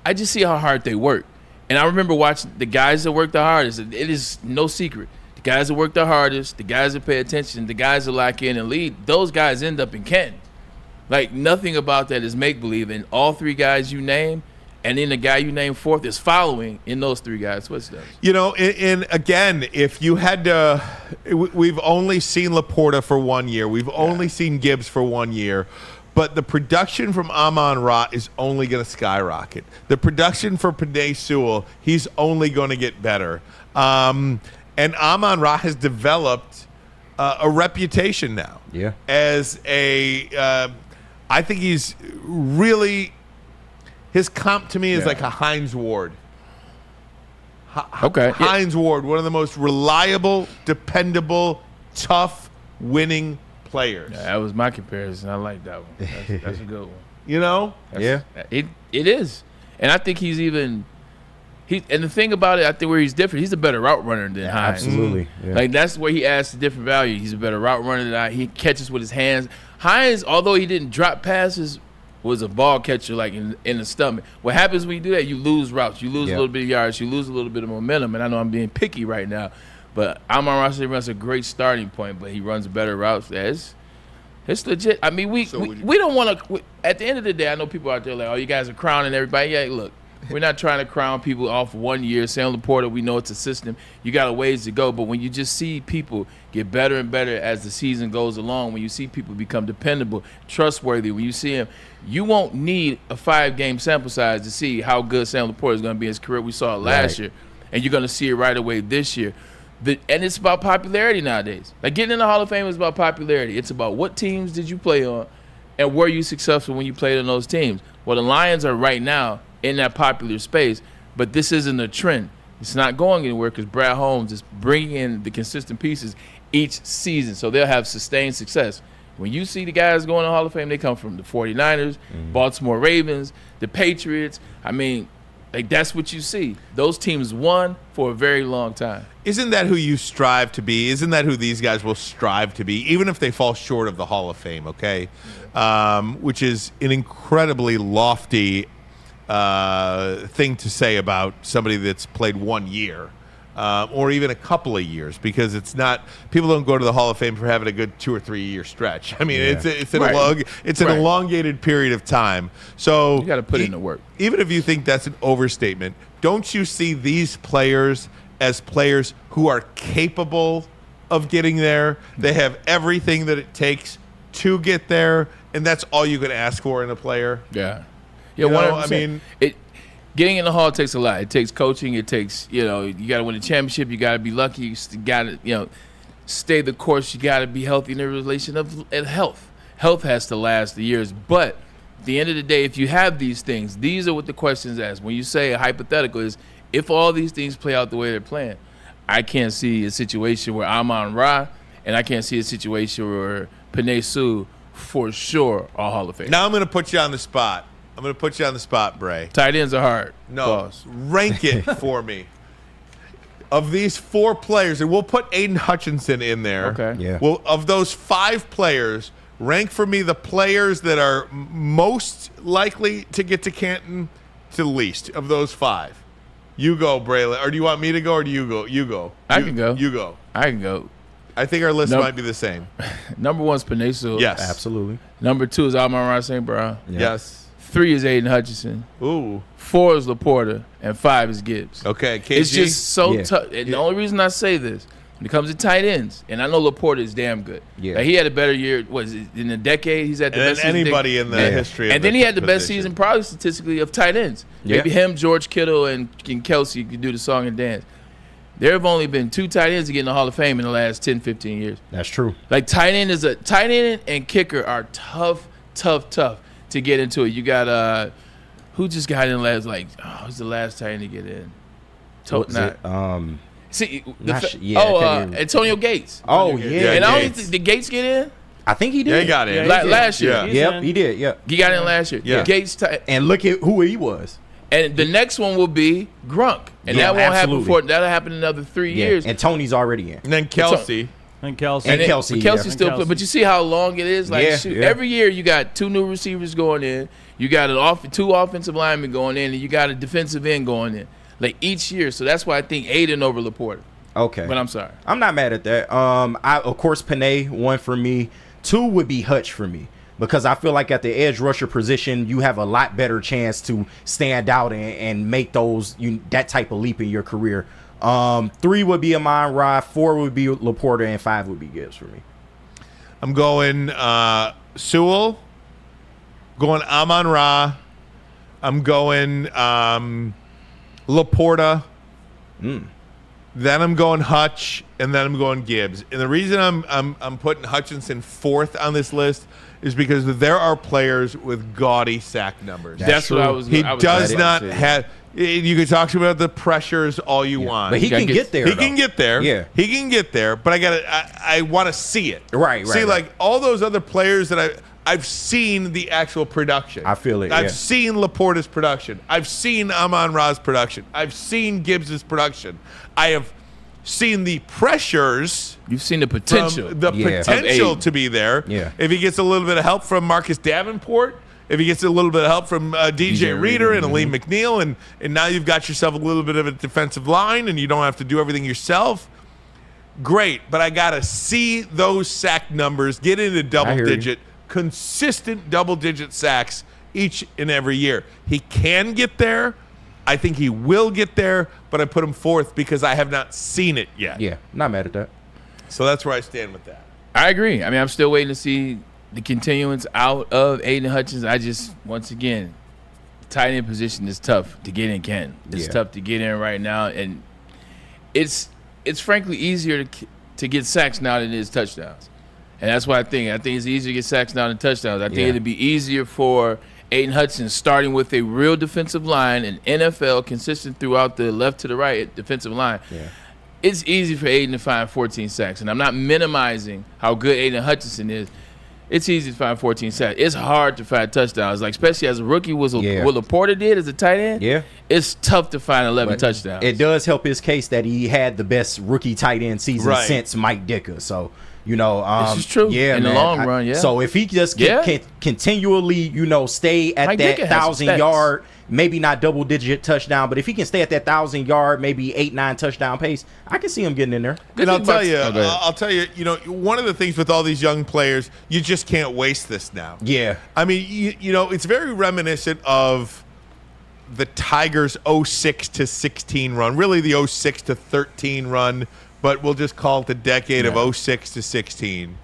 I just see how hard they work. And I remember watching the guys that work the hardest. It is no secret. The guys that work the hardest, the guys that pay attention, the guys that lock in and lead. Those guys end up in Canton. Like nothing about that is make believe. And all 3 guys you name, and then the guy you name fourth is following in those 3 guys' footsteps. you know, and again, if you had to, we've only seen Laporta for 1 year. We've only seen Gibbs for 1 year. But the production from Amon-Ra is only going to skyrocket. The production for Penei Sewell, he's only going to get better. And Amon-Ra has developed a reputation now. Yeah. As a, I think he's really, his comp to me is like a Hines Ward. Okay. Hines Ward, one of the most reliable, dependable, tough, winning players. Yeah, that was my comparison. I like that one. That's a good one. You know? Yeah. It is, and I think he's even. And the thing about it, I think where he's different, he's a better route runner than Hines. Absolutely. Yeah. Like that's where he adds a different value. He's a better route runner than I. He catches with his hands. Hines, although he didn't drop passes, was a ball catcher like in the stomach. What happens when you do that? You lose routes. You lose a little bit of yards. You lose a little bit of momentum. And I know I'm being picky right now, but Amon-Ra runs a great starting point, but he runs better routes. It's legit. I mean, we don't want to. At the end of the day, I know people out there like, oh, you guys are crowning everybody. Yeah, look, we're not trying to crown people off 1 year. Sam Laporta, we know it's a system. You got a ways to go, but when you just see people get better and better as the season goes along, when you see people become dependable, trustworthy, when you see him, you won't need a 5-game sample size to see how good Sam Laporta is going to be in his career. We saw it last year, and you're going to see it right away this year. And it's about popularity nowadays. Like getting in the Hall of Fame is about popularity. It's about what teams did you play on and were you successful when you played on those teams. Well, the Lions are right now in that popular space, but this isn't a trend. It's not going anywhere because Brad Holmes is bringing in the consistent pieces each season, so they'll have sustained success. When you see the guys going to the Hall of Fame, they come from the 49ers, Baltimore Ravens, the Patriots. I mean, Like, that's what you see. Those teams won for a very long time. Isn't that who you strive to be? Isn't that who these guys will strive to be, even if they fall short of the Hall of Fame, okay? Which is an incredibly lofty thing to say about somebody that's played 1 year. Or even a couple of years, because it's not, people don't go to the Hall of Fame for having a good 2 or 3 year stretch. I mean, it's an elongated period of time. So you got to put in the work. Even if you think that's an overstatement, don't you see these players as players who are capable of getting there? They have everything that it takes to get there, and that's all you can ask for in a player. Yeah. You know, 100%. I mean, getting in the Hall takes a lot. It takes coaching. It takes, you got to win a championship. You got to be lucky. You got to, stay the course. You got to be healthy in the relation of health. Health has to last the years. But at the end of the day, if you have these things, these are what the questions ask. When you say a hypothetical is, if all these things play out the way they're playing, I can't see a situation where Amon-Ra, and I can't see a situation where Penei Sewell for sure are Hall of Fame. Now I'm going to put you on the spot. Bray. Tight ends are hard. No, Pause. Rank it for me. Of these 4 players, and we'll put Aiden Hutchinson in there. Okay. Yeah. Well, of those 5 players, rank for me the players that are most likely to get to Canton to least of those 5. You go, Braylon. Or do you want me to go, or do you go? You go. I can go. You go. I can go. I think our list might be the same. Number 1 is Penei Sewell. Yes. Absolutely. Number 2 is Amon-Ra St. Brown. Yeah. Yes. 3 is Aiden Hutchinson. Ooh. 4 is Laporta, and 5 is Gibbs. Okay, KG. It's just so tough. And the only reason I say this, when it comes to tight ends, and I know Laporta is damn good. Yeah. Like, he had a better year, in a decade? He's had the best season. Anybody in the history of And then he had the best position. season probably statistically of tight ends. Yeah. Maybe him, George Kittle, and Kelsey could do the song and dance. There have only been 2 tight ends to get in the Hall of Fame in the last 10, 15 years. That's true. Like, tight end and kicker are tough to get into it. You got who just got in last? Who's the last tight end to get in? Antonio Gates. Oh yeah. And I don't think did Gates get in? I think he did. Yeah, he got in. Last year. Yeah. Yep, he did. Yeah. He got in last year. Yeah. Gates. And look at who he was. And the next one will be Grunk. And Yeah, that won't absolutely. happen before. That'll happen in another 3 years. And Tony's already in. And then Kelsey. And Kelsey. And then Kelsey, Kelsey yeah. still And play. Kelsey. But you see how long it is? Like, Yeah, shoot, yeah. every year you got 2 new receivers going in. You got 2 offensive linemen going in. And you got a defensive end going in. Like, each year. So that's why I think Aiden over Laporta. Okay. But I'm sorry. I'm not mad at that. Of course, Penei, 1 for me. 2 would be Hutch for me. Because I feel like at the edge rusher position, you have a lot better chance to stand out and make that type of leap in your career. 3 would be Amon-Ra, 4 would be Laporta, and 5 would be Gibbs for me. I'm going Sewell. Going Amon-Ra. I'm going Laporta. Then I'm going Hutch, and then I'm going Gibbs. And the reason I'm putting Hutchinson 4th on this list is because there are players with gaudy sack numbers. That's what I was. He does not say. have. You can talk to me about the pressures all you want, But he can get there. He can get there. Yeah. He can get there. But I want to see it. Right. See, right. like all those other players that I've seen the actual production. I feel it, I've yeah. seen Laporta's production. I've seen Amon-Ra's production. I've seen Gibbs's production. I have seen the pressures. You've seen the potential. The potential to be there. Yeah. If he gets a little bit of help from Marcus Davenport, if he gets a little bit of help from DJ Reader and Aleem McNeil, and now you've got yourself a little bit of a defensive line and you don't have to do everything yourself, great. But I got to see those sack numbers get into double-digit, consistent double-digit sacks each and every year. He can get there. I think he will get there, but I put him 4th because I have not seen it yet. Yeah, not mad at that. So that's where I stand with that. I agree. I mean, I'm still waiting to see the continuance out of Aiden Hutchinson. I just, once again, tight end position is tough to get in, Ken. It's tough to get in right now, and it's frankly easier to get sacks now than it is touchdowns. And that's what I think. I think it's easier to get sacks now than touchdowns. I think it'd be easier for Aiden Hutchinson starting with a real defensive line, an NFL consistent throughout the left to the right defensive line. Yeah. It's easy for Aiden to find 14 sacks, and I'm not minimizing how good Aiden Hutchinson is. It's easy to find 14 sacks. It's hard to find touchdowns, like especially as a rookie, what Laporta did as a tight end. Yeah, it's tough to find 11 touchdowns. It does help his case that he had the best rookie tight end season since Mike Dicker. So this is true. Yeah, in the long run. Yeah. So if he just can continually, stay at Mike that Dicker has 1,000-yard, maybe not double-digit touchdown, but if he can stay at that 1,000-yard, maybe 8-9 touchdown pace, I can see him getting in there. And I'll tell you, one of the things with all these young players, you just can't waste this now. Yeah. I mean, it's very reminiscent of the Tigers' 06 to 16 run, really the 06 to 13 run, but we'll just call it the decade of 06 to 16.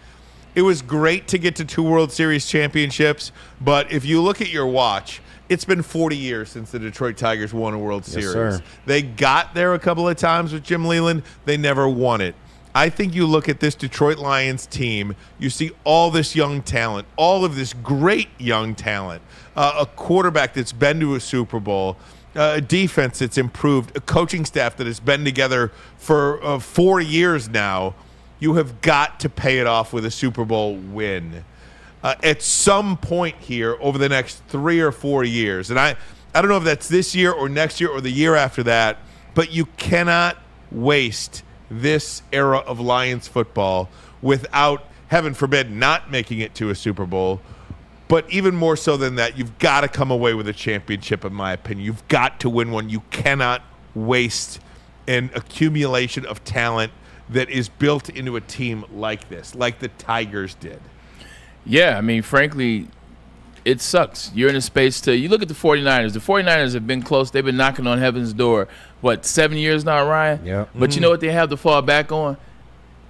It was great to get to 2 World Series championships, but if you look at your watch, it's been 40 years since the Detroit Tigers won a World Series. Sir. They got there a couple of times with Jim Leyland. They never won it. I think you look at this Detroit Lions team, you see all this young talent, all of this great young talent, a quarterback that's been to a Super Bowl, a defense that's improved, a coaching staff that has been together for 4 years now. You have got to pay it off with a Super Bowl win. At some point here over the next 3 or 4 years. And I don't know if that's this year or next year or the year after that, but you cannot waste this era of Lions football without, heaven forbid, not making it to a Super Bowl. But even more so than that, you've got to come away with a championship, in my opinion. You've got to win one. You cannot waste an accumulation of talent that is built into a team like this, like the Tigers did. Yeah, I mean, frankly, it sucks. You're in a space you look at the 49ers. The 49ers have been close. They've been knocking on heaven's door, 7 years now, Ryan? Yeah. But you know what they have to fall back on?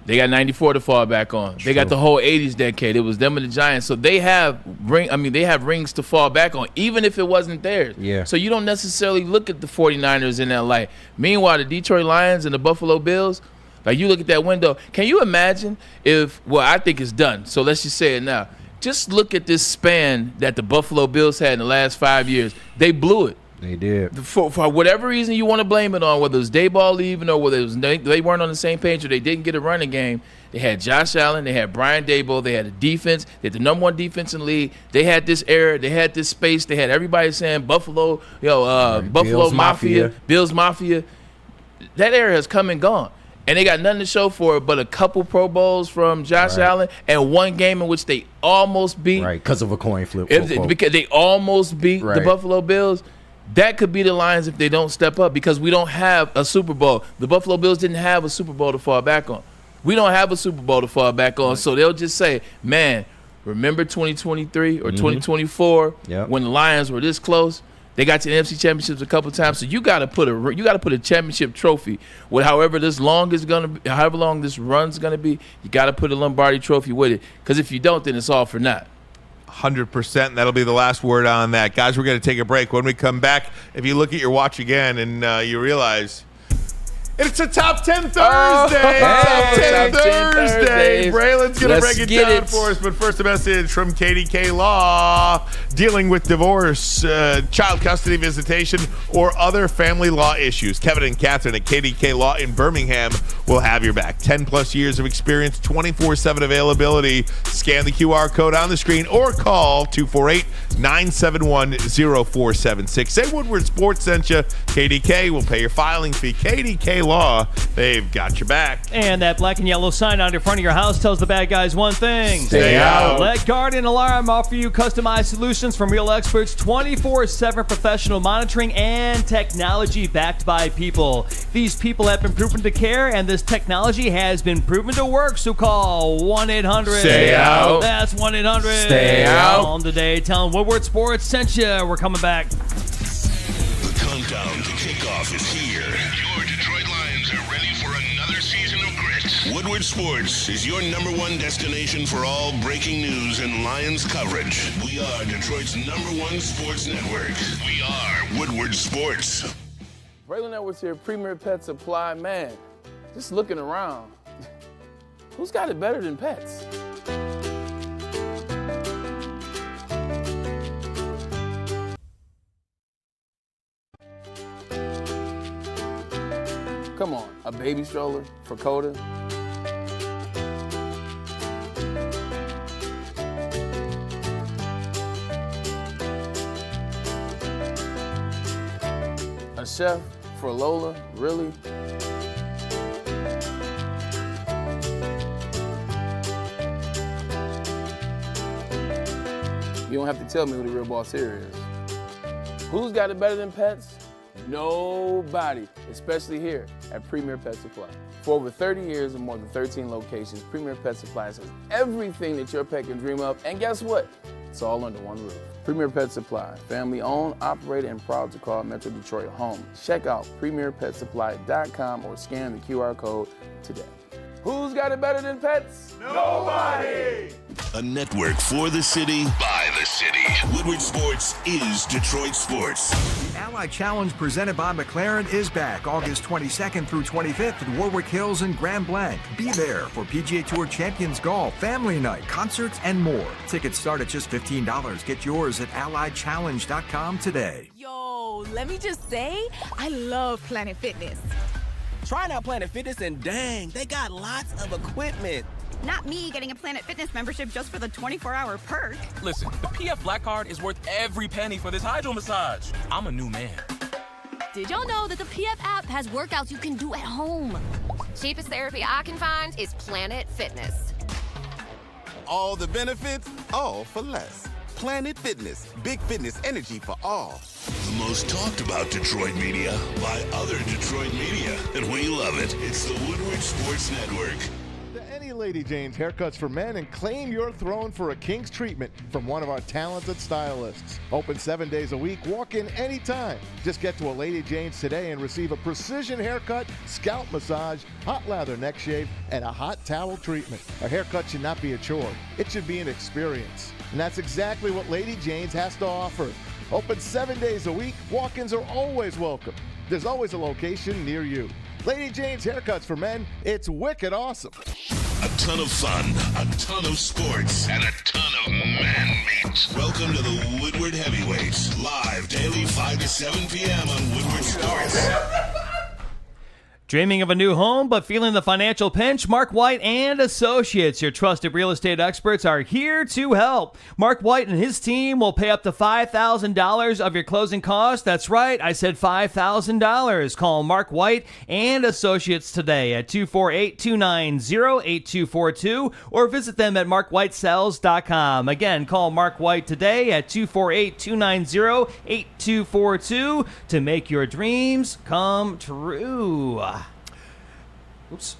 They got 94 to fall back on. They got the whole 80s decade. It was them and the Giants. So they have rings to fall back on, even if it wasn't theirs. Yeah. So you don't necessarily look at the 49ers in that light. Meanwhile, the Detroit Lions and the Buffalo Bills, you look at that window. Can you imagine I think it's done. So let's just say it now. Just look at this span that the Buffalo Bills had in the last 5 years. They blew it. They did. For whatever reason you want to blame it on, whether it was Dayball leaving or whether it was they weren't on the same page or they didn't get a running game, they had Josh Allen, they had Brian Daboll, they had a defense, they had the number 1 defense in the league. They had this era, they had this space, they had everybody saying Buffalo, Buffalo Bills Mafia, Bills Mafia. That era has come and gone. And they got nothing to show for it but a couple Pro Bowls from Josh Allen and 1 game in which they almost beat. Right, because of a coin flip. Because they almost beat the Buffalo Bills. That could be the Lions if they don't step up because we don't have a Super Bowl. The Buffalo Bills didn't have a Super Bowl to fall back on. We don't have a Super Bowl to fall back on. So they'll just say, man, remember 2023 or 2024 when the Lions were this close? They got to the NFC Championships a couple times, so you got to put a championship trophy with however long this run's gonna be. You got to put a Lombardi Trophy with it, because if you don't, then it's all for naught. 100%. That'll be the last word on that, guys. We're going to take a break. When we come back, if you look at your watch again and you realize. It's a Top 10 Thursday! Top 10 Thursday! Braylon's going to break it down for us, but first a message from KDK Law. Dealing with divorce, child custody visitation, or other family law issues. Kevin and Catherine at KDK Law in Birmingham will have your back. 10-plus years of experience, 24/7 availability. Scan the QR code on the screen or call 248-971-0476. Say Woodward Sports sent you. KDK will pay your filing fee. KDK Law, they've got your back. And that black and yellow sign out in front of your house tells the bad guys one thing. Stay out. Let Guardian Alarm offer you customized solutions from real experts, 24/7 professional monitoring, and technology backed by people. These people have been proven to care, and this technology has been proven to work, so call 1-800. Stay out. That's 1-800. Stay out. On today, tell them Woodward Sports sent you. We're coming back. The countdown to kickoff is here. Your Detroit Lions are ready for another season of grit. Woodward Sports is your #1 destination for all breaking news and Lions coverage. We are Detroit's #1 sports network. We are Woodward Sports. Braylon Edwards here, Premier Pet Supply. Man, just looking around, who's got it better than pets? Come on, a baby stroller for Coda? A chef for Lola? Really? You don't have to tell me who the real boss here is. Who's got it better than pets? Nobody, especially here at Premier Pet Supply. For over 30 years and more than 13 locations, Premier Pet Supply has everything that your pet can dream of, and guess what? It's all under one roof. Premier Pet Supply, family owned, operated, and proud to call Metro Detroit home. Check out premierpetsupply.com or scan the QR code today. Who's got it better than pets? Nobody! A network for the city, by the city. Woodward Sports is Detroit Sports. The Ally Challenge presented by McLaren is back August 22nd through 25th at Warwick Hills and Grand Blanc. Be there for PGA Tour Champions Golf, Family Night, concerts, and more. Tickets start at just $15. Get yours at allychallenge.com today. Yo, let me just say, I love Planet Fitness. Trying out Planet Fitness and dang, they got lots of equipment. Not me getting a Planet Fitness membership just for the 24-hour perk. Listen, the PF Black Card is worth every penny for this hydro massage. I'm a new man. Did y'all know that the PF app has workouts you can do at home? Cheapest therapy I can find is Planet Fitness. All the benefits, all for less. Planet Fitness, big fitness energy for all. The most talked about Detroit media by other Detroit media. And we love it. It's the Woodward Sports Network. Any Lady Jane's haircuts for men and claim your throne for a king's treatment from one of our talented stylists. Open 7 days a week. Walk in anytime. Just get to a Lady Jane's today and receive a precision haircut, scalp massage, hot lather neck shave, and a hot towel treatment. A haircut should not be a chore. It should be an experience. And that's exactly what Lady Jane's has to offer. Open 7 days a week. Walk-ins are always welcome. There's always a location near you. Lady Jane's haircuts for men, it's wicked awesome. A ton of fun, a ton of sports, and a ton of man meat. Welcome to the Woodward Heavyweights, live daily 5 to 7 p.m. on Woodward Sports. Dreaming of a new home but feeling the financial pinch? Mark White and Associates, your trusted real estate experts, are here to help. Mark White and his team will pay up to $5,000 of your closing costs. That's right, I said $5,000. Call Mark White and Associates today at 248-290-8242 or visit them at markwhitesells.com. Again, call Mark White today at 248-290-8242 to make your dreams come true. Oops.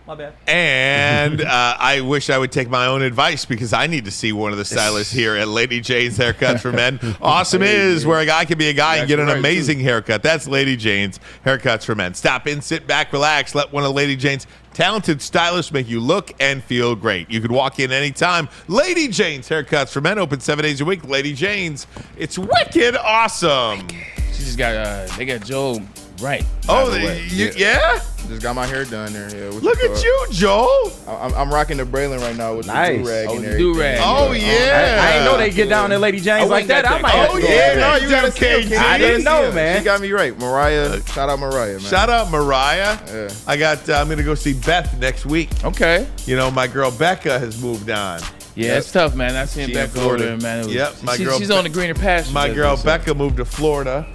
My bad. And I wish I would take my own advice because I need to see one of the stylists here at Lady Jane's Haircuts for Men. Awesome is where a guy can be a guy and get an amazing haircut. That's Lady Jane's Haircuts for Men. Stop in, sit back, relax. Let one of Lady Jane's talented stylists make you look and feel great. You can walk in anytime. Lady Jane's Haircuts for Men, open 7 days a week. Lady Jane's. It's wicked awesome. She just got, they got Joe right. Oh, yeah? Just got my hair done there. Yeah, look at you, Joel. I'm rocking the Braylon right now with the do-rag and everything. Do-rag. Oh, yeah. I didn't know they get down to Lady Jane's like that. I might have to go. No, you got to I didn't know, man. She got me right. Mariah, shout out Mariah, man. Shout out Mariah. Yeah. I'm going to go see Beth next week. Okay. You know, my girl Becca has moved on. Yeah, it's tough, man. I seen Becca over there, man. She's on the greener pastures. My girl Becca moved to Florida.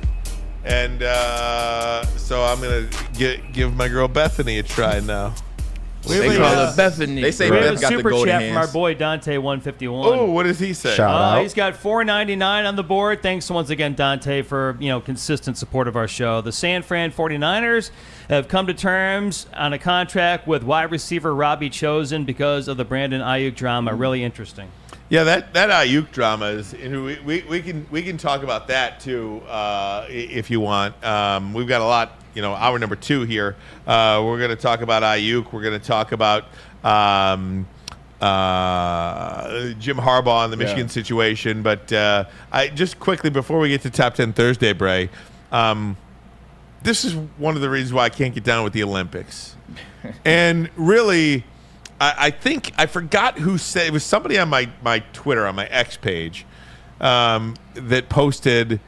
And so I'm going to give my girl Bethany a try now. They call her Bethany. They say we have Beth a got the super golden chat hands. from our boy Dante151. Oh, what does he say? Shout out. He's got $4.99 on the board. Thanks once again, Dante, for consistent support of our show. The San Fran 49ers have come to terms on a contract with wide receiver Robbie Chosen because of the Brandon Ayuk drama. Really interesting. Yeah, that Ayuk drama is. We can talk about that too if you want. We've got a lot. Hour number 2 here. We're going to talk about Ayuk. We're going to talk about Jim Harbaugh and the Michigan situation. But I just quickly before we get to Top 10 Thursday, Bray, this is one of the reasons why I can't get down with the Olympics. And really, I think I forgot who said it was somebody on my Twitter, on my X page, that posted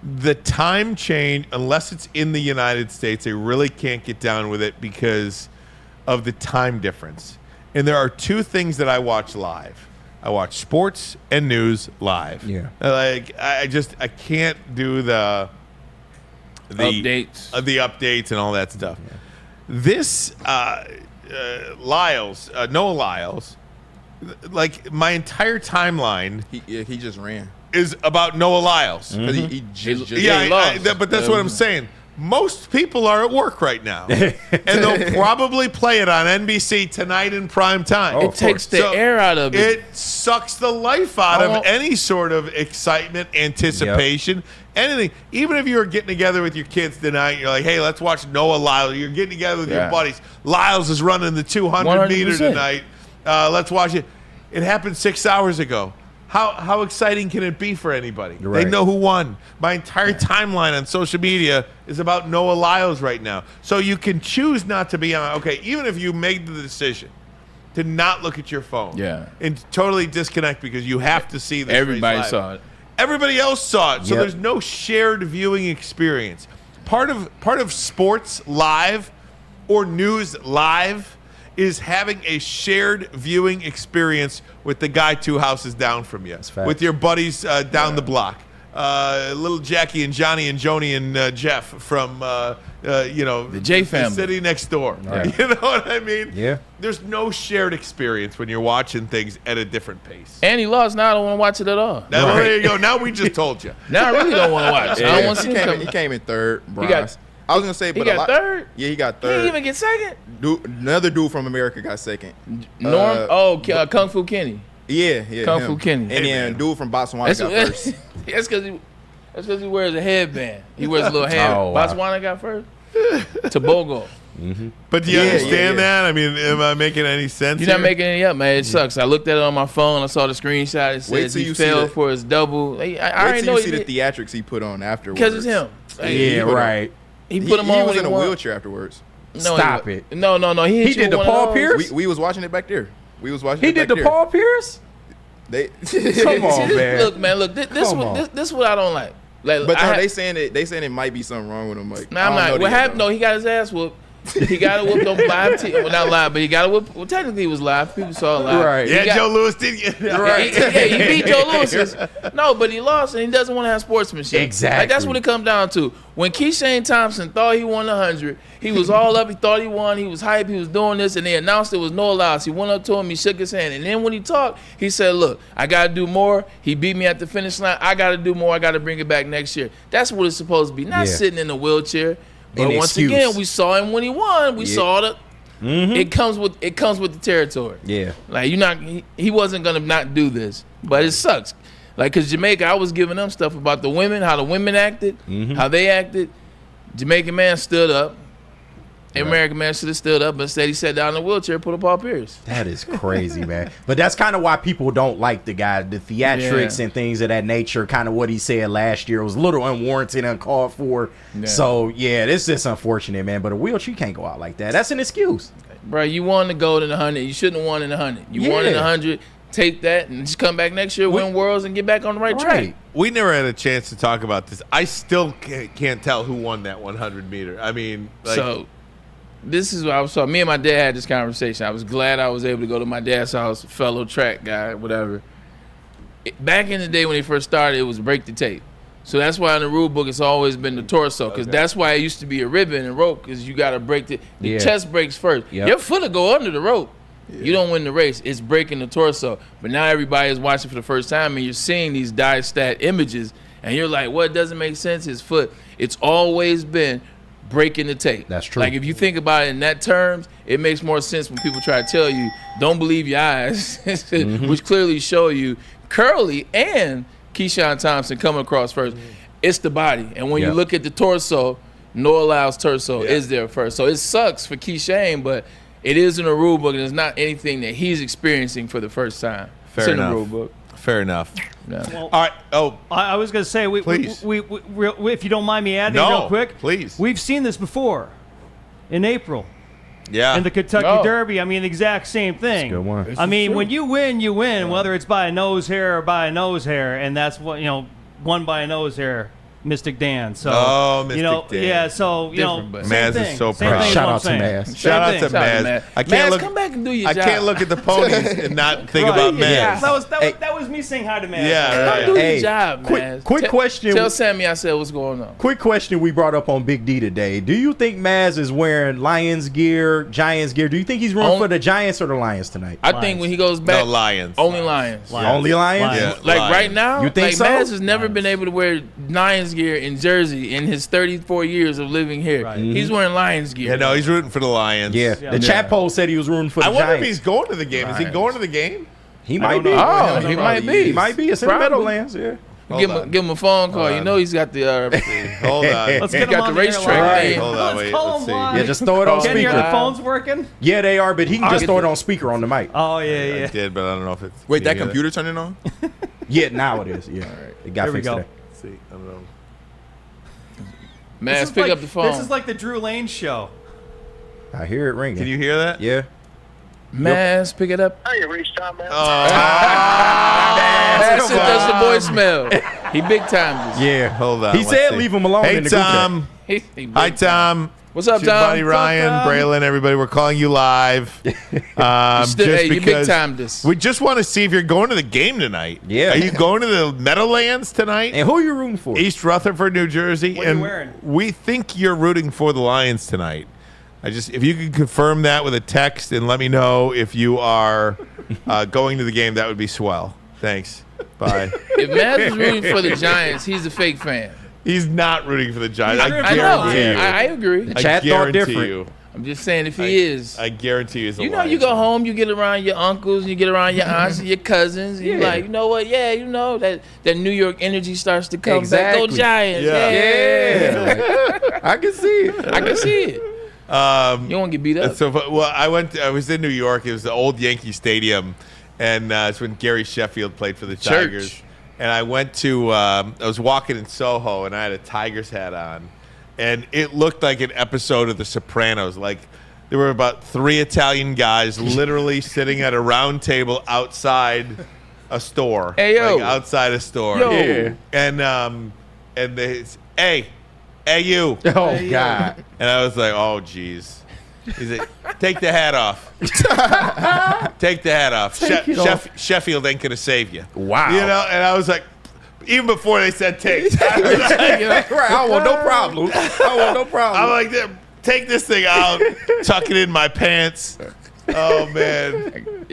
the time change, unless it's in the United States, they really can't get down with it because of the time difference. And there are 2 things that I watch live. I watch sports and news live. Yeah. Like I can't do the updates and all that stuff. Yeah. This Noah Lyles, like my entire timeline, he just ran. Is about Noah Lyles. He just but that's what I'm saying. Most people are at work right now, and they'll probably play it on NBC tonight in prime time. It takes the air out of it. It sucks the life out of any sort of excitement, anticipation, anything. Even if you're getting together with your kids tonight, you're like, hey, let's watch Noah Lyles. You're getting together with your buddies. Lyles is running the 200 meter tonight. Let's watch it. It happened 6 hours ago. How exciting can it be for anybody? Right. They know who won. My entire timeline on social media is about Noah Lyles right now. So you can choose not to be on. Okay, even if you made the decision to not look at your phone, and totally disconnect because you have to see this. Everybody saw it. Everybody else saw it. So there's no shared viewing experience. Part of sports live or news live is having a shared viewing experience with the guy 2 houses down from you, with your buddies down the block, little Jackie and Johnny and Joni and Jeff from the J family, the city next door. Right. You know what I mean? Yeah. There's no shared experience when you're watching things at a different pace. And he lost. Now I don't want to watch it at all. Now, well, there you go. Now we just told you. Now I really don't want to watch. I don't want to see him. He came in third. I was gonna say, but he got third. Yeah, he got third. He didn't even get second. Another dude from America got second. Kung Fu Kenny. Yeah, Kung Fu Kenny. And then dude from Botswana got first. That's because he wears a headband. He wears a little headband. Botswana got first. Tobago. But do you understand that? I mean, am I making any sense? You're not making any up, man. It sucks. I looked at it on my phone. I saw the screenshot. It says he fell for his double. I already know you see the theatrics he put on afterwards. Because it's him. Right. He put him on. He was in a wheelchair afterwards. No, Stop it. No. He did the Paul Pierce? We was watching it back there. We was watching it back there. He did the Paul Pierce? Come on, man. Look. This is what I don't like. But they saying it might be something wrong with him. Like, I'm not. What happened? No, he got his ass whooped. He got it whooped on live TV. Well, not live, but he got it whooped. Well, technically, it was live. People saw it live. Right. Joe Louis did get it. Right. He beat Joe Louis. No, but he lost, and he doesn't want to have sportsmanship. Exactly. Like, that's what it comes down to. When Keyshawn Thompson thought he won 100, he was all up. He thought he won. He was hyped. He was doing this, and they announced it was Noah Lyles. He went up to him. He shook his hand. And then when he talked, he said, look, I got to do more. He beat me at the finish line. I got to do more. I got to bring it back next year. That's what it's supposed to be, not sitting in a wheelchair. But once again, we saw him when he won. We saw it. It comes with the territory. Yeah, like he wasn't gonna not do this, but it sucks. Like, cause Jamaica, I was giving them stuff about the women, how the women acted, how they acted. Jamaican man stood up. American man should have stood up, but instead he sat down in a wheelchair, put up Paul Pierce. That is crazy, man. But that's kind of why people don't like the guy. The theatrics and things of that nature, kind of what he said last year was a little unwarranted, uncalled for. Yeah. So, this is unfortunate, man. But a wheelchair, you can't go out like that. That's an excuse. Bro, you won the gold in the 100. You shouldn't have won in the 100. You won in the 100. Take that and just come back next year, win worlds, and get back on the right track. We never had a chance to talk about this. I still can't tell who won that 100 meter. I mean, this is what I was talking. Me and my dad had this conversation. I was glad I was able to go to my dad's house, fellow track guy, whatever. Back in the day when he first started, it was break the tape. So that's why in the rule book it's always been the torso, because that's why it used to be a ribbon and rope, because you got to break the chest breaks first. Your foot will go under the rope. You don't win the race. It's breaking the torso. But now everybody is watching for the first time, and you're seeing these die-stat images, and you're like, what doesn't make sense? His foot. It's always been breaking the tape. That's true. Like, if you think about it in that terms, it makes more sense when people try to tell you, don't believe your eyes, which clearly show you Curly and Keyshawn Thompson coming across first. It's the body. And when you look at the torso, Noah Lyles' torso is there first. So it sucks for Keyshawn, but it is in the rule book, and it's not anything that he's experiencing for the first time. Fair it's enough. in the rule book. Fair enough. Yeah. Well, all right. Oh, I was going to say, please. We, if you don't mind me adding real quick, please. We've seen this before in April. Yeah. In the Kentucky Derby, I mean, the exact same thing. That's a good one. I mean, when you win, whether it's by a nose hair or by a nose hair, and that's what, won by a nose hair. Mystic Dan. So, Mystic Dan. yeah. So Different, but- Maz is so proud. Shout out to Maz. Shout out to Maz. I can't look. Come back and do your I job. can't look at the ponies and not think about Maz. Yeah. That was me saying hi to Maz. Yeah, right. Do Hey, your job, man. quick question. Tell Sammy I said what's going on. Quick question we brought up on Big D today. Do you think Maz is wearing Lions gear, Giants gear? Do you think he's rooting for the Giants or the Lions tonight? I think when he goes back, No, Lions. only Lions. Only Lions? Yeah, Like Lions. right now, You think like so? Maz has never been able to wear Lions gear in Jersey in his 34 years of living here. He's wearing Lions gear. Yeah, no, he's rooting for the Lions. Yeah. The chat poll said he was rooting for the I wonder Giants. if he's going to the game. Is he going to the game? He might be. Oh, he might be. He might be. It's in the Probably. Meadowlands, yeah. Give him a phone call. Hold You on. know he's got the Hold on. Let's he get him got on the the racetrack. air line. thing. Hold on, wait. Call Let's him see. live. Yeah, just throw it on Ken, your speaker. phone's working? Yeah, they are, but he can just throw it on speaker on the mic. Oh, yeah, I yeah. did, but I don't know if it's. Wait, that you hear computer turning on? Yeah, now it is. Yeah. All right. It got There we fixed go. today. Let's see. I don't know. Maz, pick up the phone. This is like the Drew Lane show. I hear it ringing. Can you hear that? Yeah. Maz, pick it up. Hey, you reached out, man. Maz sent us the voicemail. He big timed us. Yeah. Hold on. He let's said see. leave him alone Hey, in the group chat. Tom. He big Hi, Tom. What's up, It's your Tom? buddy Ryan, Braylon, everybody. We're calling you live. Just hey, you big because timed this. we just want to see if you're going to the game tonight. Yeah. Are you going to the Meadowlands tonight? And who are you rooting for? East Rutherford, New Jersey. What are you and wearing? we think you're rooting for the Lions tonight. If you could confirm that with a text and let me know if you are going to the game, that would be swell. Thanks. Bye. If Maz is rooting for the Giants, he's a fake fan. He's not rooting for the Giants. I know. I agree. The chat thought different. You. I'm just saying if he is. I guarantee he's a You know, Lions you go fan. home, you get around your uncles, you get around your aunts and your cousins, and you're like, you know what? Yeah, you know that New York energy starts to come back. Go Giants! Yeah. I can see it. I can see it. You don't get beat up. So, well, I was in New York. It was the old Yankee Stadium, and it's when Gary Sheffield played for the Tigers. And I went to, I was walking in Soho, and I had a Tigers hat on, and it looked like an episode of The Sopranos. Like there were about 3 Italian guys literally sitting at a round table outside a store. Hey, yo. Like outside a store. Yo. Yeah. And they, hey, you. Oh, God. And I was like, oh, geez. He's like, take the hat off. Take the hat off. Sheffield ain't going to save you. Wow. You know, and I was like, even before they said take. I was like, Right. I don't want no problem. I'm like, take this thing out, tuck it in my pants. Oh, man.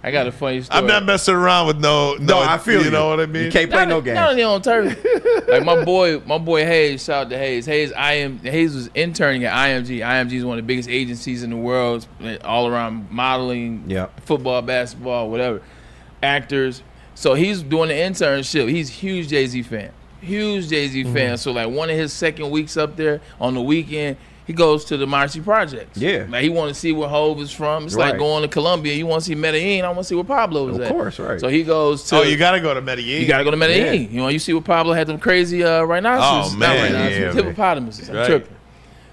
I got a funny story. I'm not messing around with no. I feel you know what I mean? You can't play no games. Not only on turf. Like my boy Hayes, shout out to Hayes. Hayes was interning at IMG. IMG is one of the biggest agencies in the world, all around modeling, football, basketball, whatever, actors. So he's doing the internship. He's a huge Jay-Z fan. fan. So like one of his second weeks up there on the weekend, he goes to the Marcy Projects. Yeah. Like he want to see where Hov is from. It's like going to Colombia. You want to see Medellin. I want to see where Pablo is at. Of course, right. So he goes to. Oh, you got to go to Medellin. You got to go to Medellin. Yeah. You know, you see where Pablo had them crazy rhinoceroses. Oh, man. Not rhinoceroses, hippopotamuses. I'm tripping.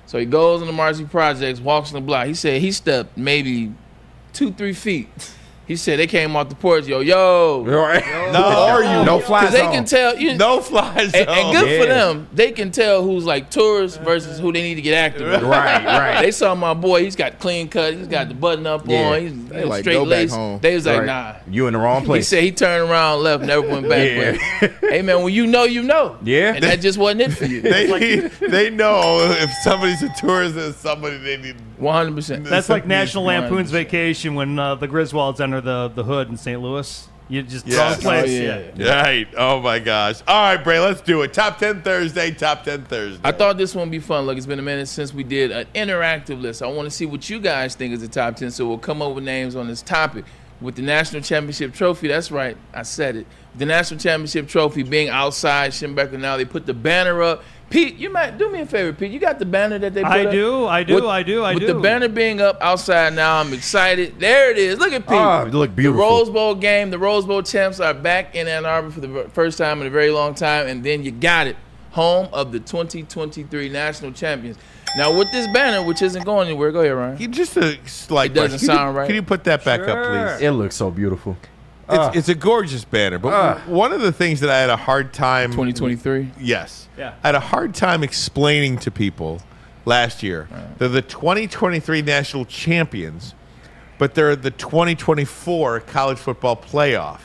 So he goes in the Marcy Projects, walks on the block. He said he stepped maybe 2-3 feet. He said they came off the porch, yo. Right. No fly Because they zone. can tell. No fly zone. And good for them. They can tell who's like tourists versus who they need to get active with. Right. They saw my boy. He's got clean cut. He's got the button up on. He's like, straight go back laced. home. They was like, Right. nah. You in the wrong He place. said he turned around, left, never went back. Yeah. But, hey man, when you know, you know. Yeah. And that just wasn't it for you. They know if somebody's a tourist and somebody they need. 100%. That's like National 100%. Lampoon's Vacation when the Griswolds enter the hood in St. Louis. You just Yes. wrong place. Oh, yeah. Right. Oh my gosh. All right, Bray, let's do it. Top 10 Thursday. Top 10 Thursday. I thought this one would be fun. Look, it's been a minute since we did an interactive list. I want to see what you guys think is the top 10. So we'll come up with names on this topic. With the National Championship Trophy, that's right, I said it. The National Championship Trophy being outside Schembecker now, they put the banner up. Pete, you might do me a favor, Pete. You got the banner that they put up? I do. With the banner being up outside now, I'm excited. There it is. Look at Pete. Oh, you look beautiful. The Rose Bowl game, the Rose Bowl champs are back in Ann Arbor for the first time in a very long time, and then you got it. Home of the 2023 National Champions. Now, with this banner, which isn't going anywhere, go ahead, Ryan. You just a slight It doesn't question. sound right. Can you put that back up, please? It looks so beautiful. It's a gorgeous banner, but one of the things that I had a hard time 2023. Yes. Yeah. I had a hard time explaining to people last year. They're the 2023 national champions, but they're the 2024 college football playoff.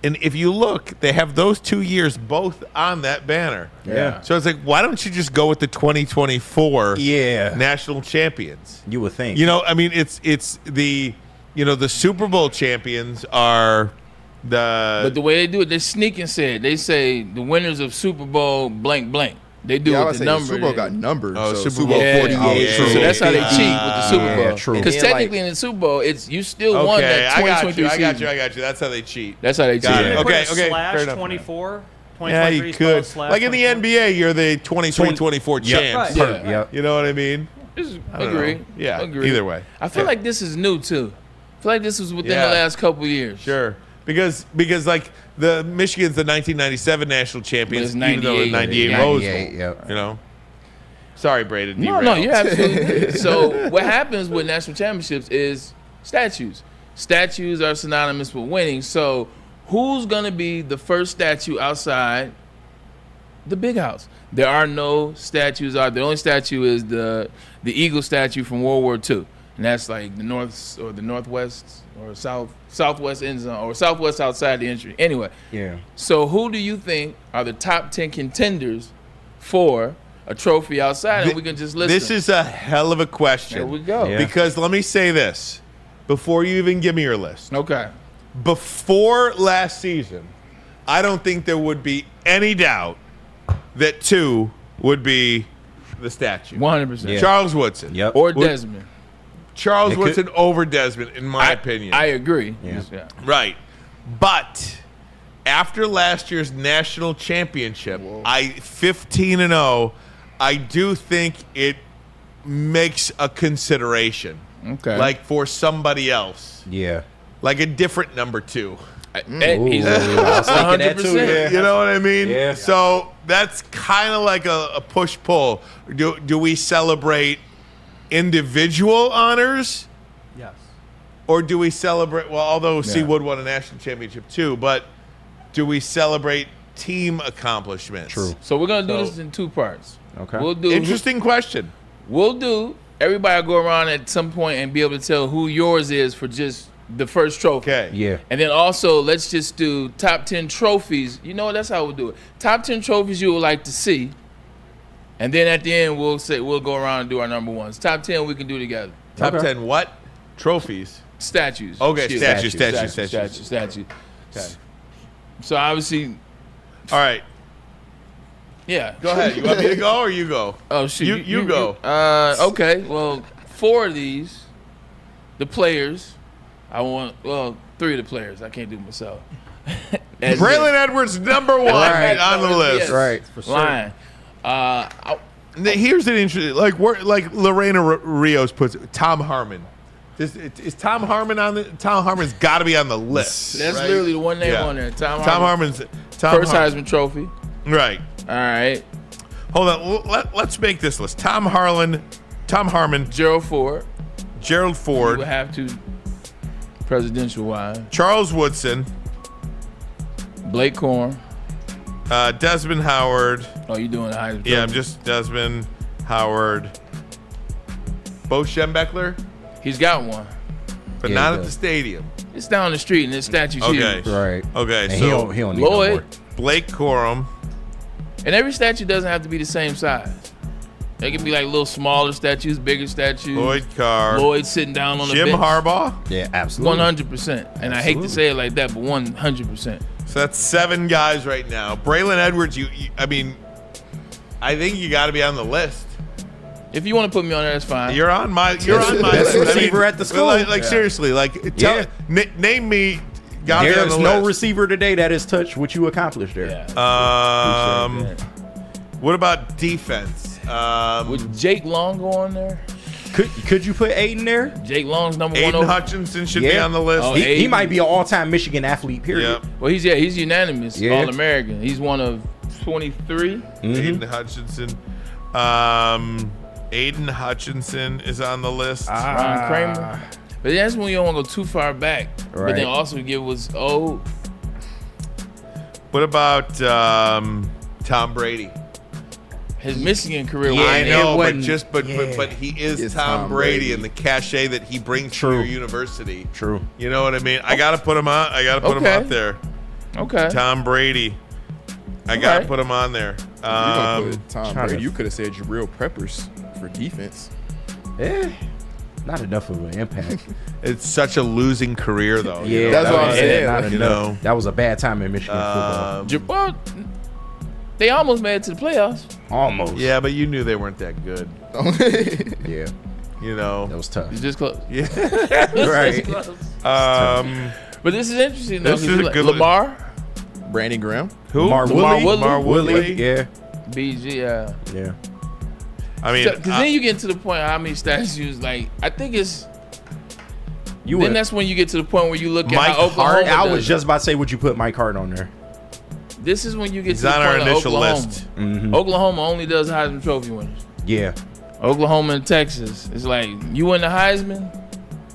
And if you look, they have those 2 years both on that banner. Yeah. So it's like, why don't you just go with the 2024 Yeah. national champions? You would think. You know, I mean, it's the, you know, the Super Bowl champions are But the way they do it, they sneak and say it. They say the winners of Super Bowl blank blank. They do I it would with say the number. Super Bowl got numbers. Oh, so Super Bowl 48. true. So that's how they cheat with the Super Bowl. true. Because And then, technically in the Super Bowl, it's you still won Okay, that I got 2023 you. season. I got you. That's how they cheat. That's how they cheat. Got it. Put Okay, a okay, slash fair enough. 24. Yeah, you 2023 could. slash Like in the 24. NBA, you're the 23-24 champs. Right. Yeah. Yep. You know what I mean? I don't Agree. know. Yeah. Agree. Either way. I feel like this is new too. I feel like this was within Yeah. the last couple of years. Sure. Because like the Michigan's the 1997 national champions, But it's even though it's 98 98, Rose Bowl. yep. You know. Sorry, Braden. No, derailed. you're absolutely. So what happens with national championships is statues. Statues are synonymous with winning. So who's gonna be the first statue outside the big house? There are no statues out. The only statue is the eagle statue from World War II, and that's like the north or the northwest or southwest end zone or southwest outside the entry. Anyway, Yeah. so who do you think are the top 10 contenders for a trophy outside? And we can just list This them. is a hell of a question. There we go. Yeah. Because let me say this before you even give me your list. Okay. Before last season, I don't think there would be any doubt that 2 would be the statue. 100%. Charles Woodson. Yep. Or Desmond. Charles It could- Woodson over Desmond, in my opinion. I agree. Yeah. Right. But after last year's national championship, 15-0, I do think it makes a consideration. Okay. Like for somebody else. Yeah. Like a different number 2. He's I was thinking that too, 100%. yeah. You know what I mean? Yeah. So that's kind of like a push-pull. Do we celebrate individual honors? Yes. Or do we celebrate, well, although C. Yeah. Wood won a national championship too, but do we celebrate team accomplishments? True. So we're gonna do this in 2 parts. Okay. We'll do Interesting question. Everybody will go around at some point and be able to tell who yours is for just the first trophy. Okay. Yeah. And then also let's just do top 10 trophies. You know what? That's how we'll do it. Top 10 trophies you would like to see. And then at the end we'll go around and do our number ones. Top 10 we can do together. Top Okay. 10 what? Trophies. Statues. Okay, Excuse me. statues. Okay. So obviously, All right. yeah. Go ahead. You want me to go or you go? Oh shoot. You go. Okay. Well, 4 of these, the players. I want 3 of the players. I can't do myself. Braylon Edwards, number 1 on the list. Yes. Right. For sure. Line. Here's an interesting, like Lorena Rios puts it, Tom Harmon. Is Tom Harmon on the? Tom Harmon's got to be on the list. That's right? literally the one name Yeah. on there. Tom Harmon's first Heisman Trophy. Right. All right. Hold on. Let's make this list. Tom Harmon, Gerald Ford. Gerald You Ford, would have to presidential wise. Charles Woodson, Blake Corn. Desmond Howard. Oh, you doing the Heisman? Yeah, I'm Trophy. just Desmond Howard. Bo Schembechler, He's got one. but Yeah, not he at the does. stadium. It's down the street and this statue's Okay. huge. Right. Okay, And so he don't need no Lloyd. more. Blake Corum. And every statue doesn't have to be the same size. They can be like little smaller statues, bigger statues. Lloyd Carr. Lloyd sitting down on the Jim bench. Harbaugh. Yeah, absolutely. 100%. And I hate to say it like that, but 100%. So that's 7 guys right now. Braylon Edwards, I mean, I think you got to be on the list. If you want to put me on there, that's fine. You're on my Best list. receiver at the school. Like seriously, name me. Got me on There's the no list. receiver today that has touched what you accomplished there. Yeah. Um, what about defense? Would Jake Long go on there? Could you put Aiden there? Jake Long's number Aiden 1 Hutchinson should be on the list. Oh, He Aiden. might be an all-time Michigan athlete, period. Yep. Well, he's unanimous, Yeah. All-American. He's one of 23. Aiden Hutchinson. Aiden Hutchinson is on the list. Ron Kramer. But that's when you don't want to go too far back. Right. But then also give was old. What about Tom Brady? His Michigan career. I know, but wasn't- but he is It's Tom Tom Brady Brady. and the cachet that he brings to your university. True. You know what I mean? I gotta put him on. I gotta put him Okay. out there. Okay. Tom Brady. I gotta Alright. put him on there. You gonna put Tom trying Brady. to- You could have said Jabril Peppers for defense. Not enough of an impact. It's such a losing career, though. Yeah, you know? That's what I'm saying. Not You enough. know. That was a bad time in Michigan football. Well, they almost made it to the playoffs. Almost. Yeah, but you knew they weren't that good. Yeah. You know. That was tough. It's just close. Yeah. Right. But this is interesting, though. This is a good Lamar, Brandon Graham. Who? Lamar Woodley? Woodley. Yeah. BG. Yeah. Yeah. I mean, Because then you get to the point how many stats you use. Like, I think it's. You Then would. that's when you get to the point where you look at Mike how Oklahoma I does was it. just about to say, would you put Mike Hart on there? This is when you get he's to the on point our of initial Oklahoma. list. Mm-hmm. Oklahoma only does Heisman Trophy winners. Yeah. Oklahoma and Texas. It's like, you win the Heisman,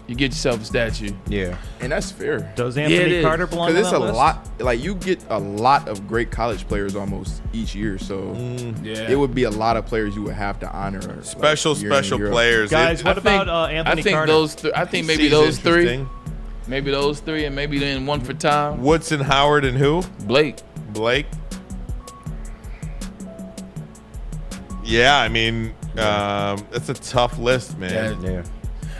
you get yourself a statue. Yeah. And that's fair. Does it Anthony is. Carter belong on Because that it's a list? lot. Like, you get a lot of great college players almost each year. So Yeah. it would be a lot of players you would have to honor. Special like, year in and year out. players. Guys, what I think- about Anthony I think Carter? I think maybe Seems those three. interesting. Maybe those three, and maybe then one for Tom. Woodson, Howard, and who? Blake. Blake. Yeah, I mean, it's a tough list, man. Yeah. Yeah.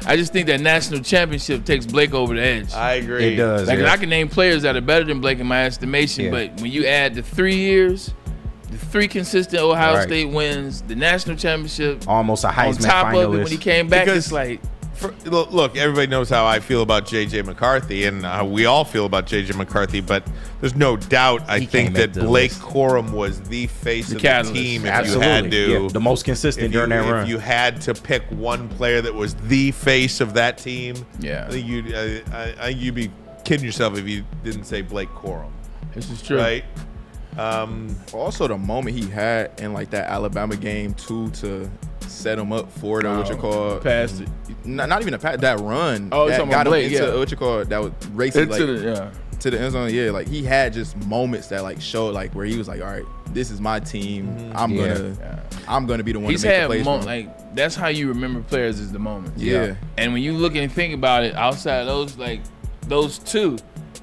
I just think that national championship takes Blake over the edge. I agree. It does. Like, yeah. I can name players that are better than Blake in my estimation, Yeah. but when you add the 3 years, the 3 consistent Ohio Right. State wins, the national championship, Almost a on Heisman top of it, when finalist. he came back, Because- it's like, Look, everybody knows how I feel about J.J. McCarthy, and we all feel about J.J. McCarthy, but there's no doubt I He think can't that make the Blake list. Corum was the face of catalyst. the team if Absolutely. you had to. Yeah, the most consistent during that run. If you had to pick one player that was the face of that team, Yeah. I think you'd be kidding yourself if you didn't say Blake Corum, this is true. right? Also, the moment he had in like that Alabama game too to set him up for the what you call Passed it. not even a pass, that run Oh, you're that talking got about him Blake, into yeah. what you call that was racing like Yeah. to the end zone. Yeah, like he had just moments that like showed like where he was like, all right, this is my team. I'm gonna be the one He's to make the had plays. for him. like, that's how you remember players is the moments. Yeah. And when you look and think about it, outside of those, like those two,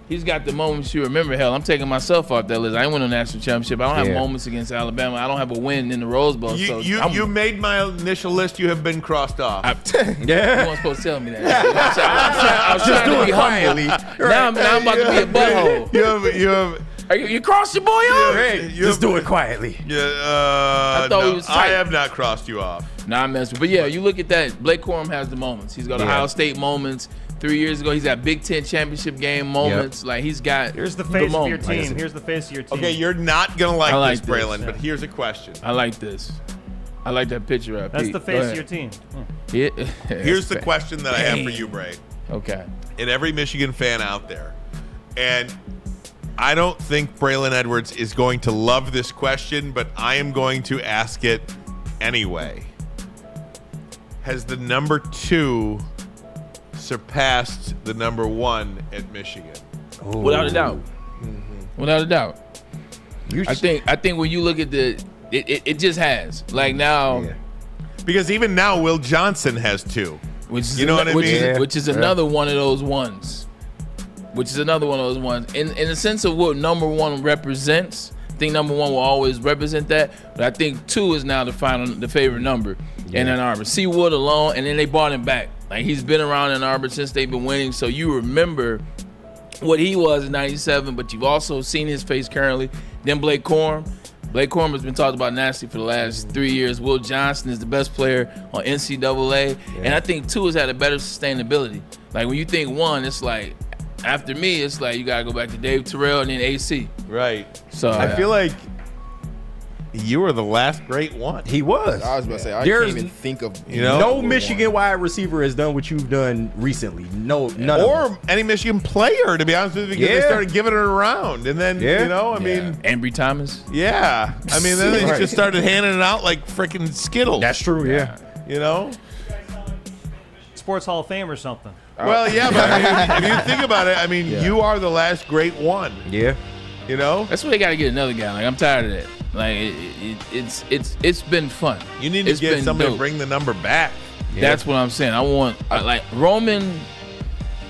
he's got the moments you remember. Hell, I'm taking myself off that list. I ain't win a national championship. I don't have Yeah. moments against Alabama. I don't have a win in the Rose Bowl. so You made my initial list. You have been crossed off. You weren't supposed to tell me that. I was trying to be quietly. Now I'm about to be a butthole. You have. You crossed your boy off? Just do it quietly. Yeah, I thought we was I tight. have not crossed you off. Nah, I'm messing. But yeah, you look at that. Blake Corum has the moments. He's got Ohio State moments. 3 years ago, he's got Big Ten championship game moments. Like, he's got. Here's the face of your moments. team. Here's the face of your team. Okay, you're not gonna like, I like this, this, Braylon, but here's a question. I like this. I like that picture up. That's the face of your team. Yeah. Yeah. Here's the question that I have for you, Bray. Okay. And every Michigan fan out there. And I don't think Braylon Edwards is going to love this question, but I am going to ask it anyway. Has the number 2 surpassed the number 1 at Michigan? Without a doubt. Without a doubt. I think when you look at it just has. Like now. Because even now, Will Johnson has 2. Which is you know what I mean? Which is another one of those ones. Which is another one of those ones. In the sense of what number 1 represents, I think number 1 will always represent that. But I think 2 is now the favorite number in Ann Arbor. C. Wood alone, and then they brought him back. Like, he's been around Ann Arbor since they've been winning. So you remember what he was in '97, but you've also seen his face currently. Then Blake Corum. Blake Corum has been talked about nasty for the last 3 years. Will Johnson is the best player on NCAA. And I think 2 has had a better sustainability. Like, when you think 1, it's like, after me, it's like you got to go back to Dave Terrell and then AC. Right. So I feel like you were the last great one. He was. I was about to say I There's can't even think of no Michigan wide receiver has done what you've done recently. No, none of them. Or any Michigan player, to be honest with you, because they started giving it around. And then, you know, I mean. Ambry Thomas. Yeah. I mean, then they just started handing it out like freaking Skittles. That's true, yeah. You know? Sports Hall of Fame or something. Well, yeah, but I mean, if you think about it, I mean, you are the last great one. Yeah. You know? That's why they got to get another guy. Like, I'm tired of that. Like, it's been fun. You need to get somebody to bring the number back. That's what I'm saying. I want, like, Roman,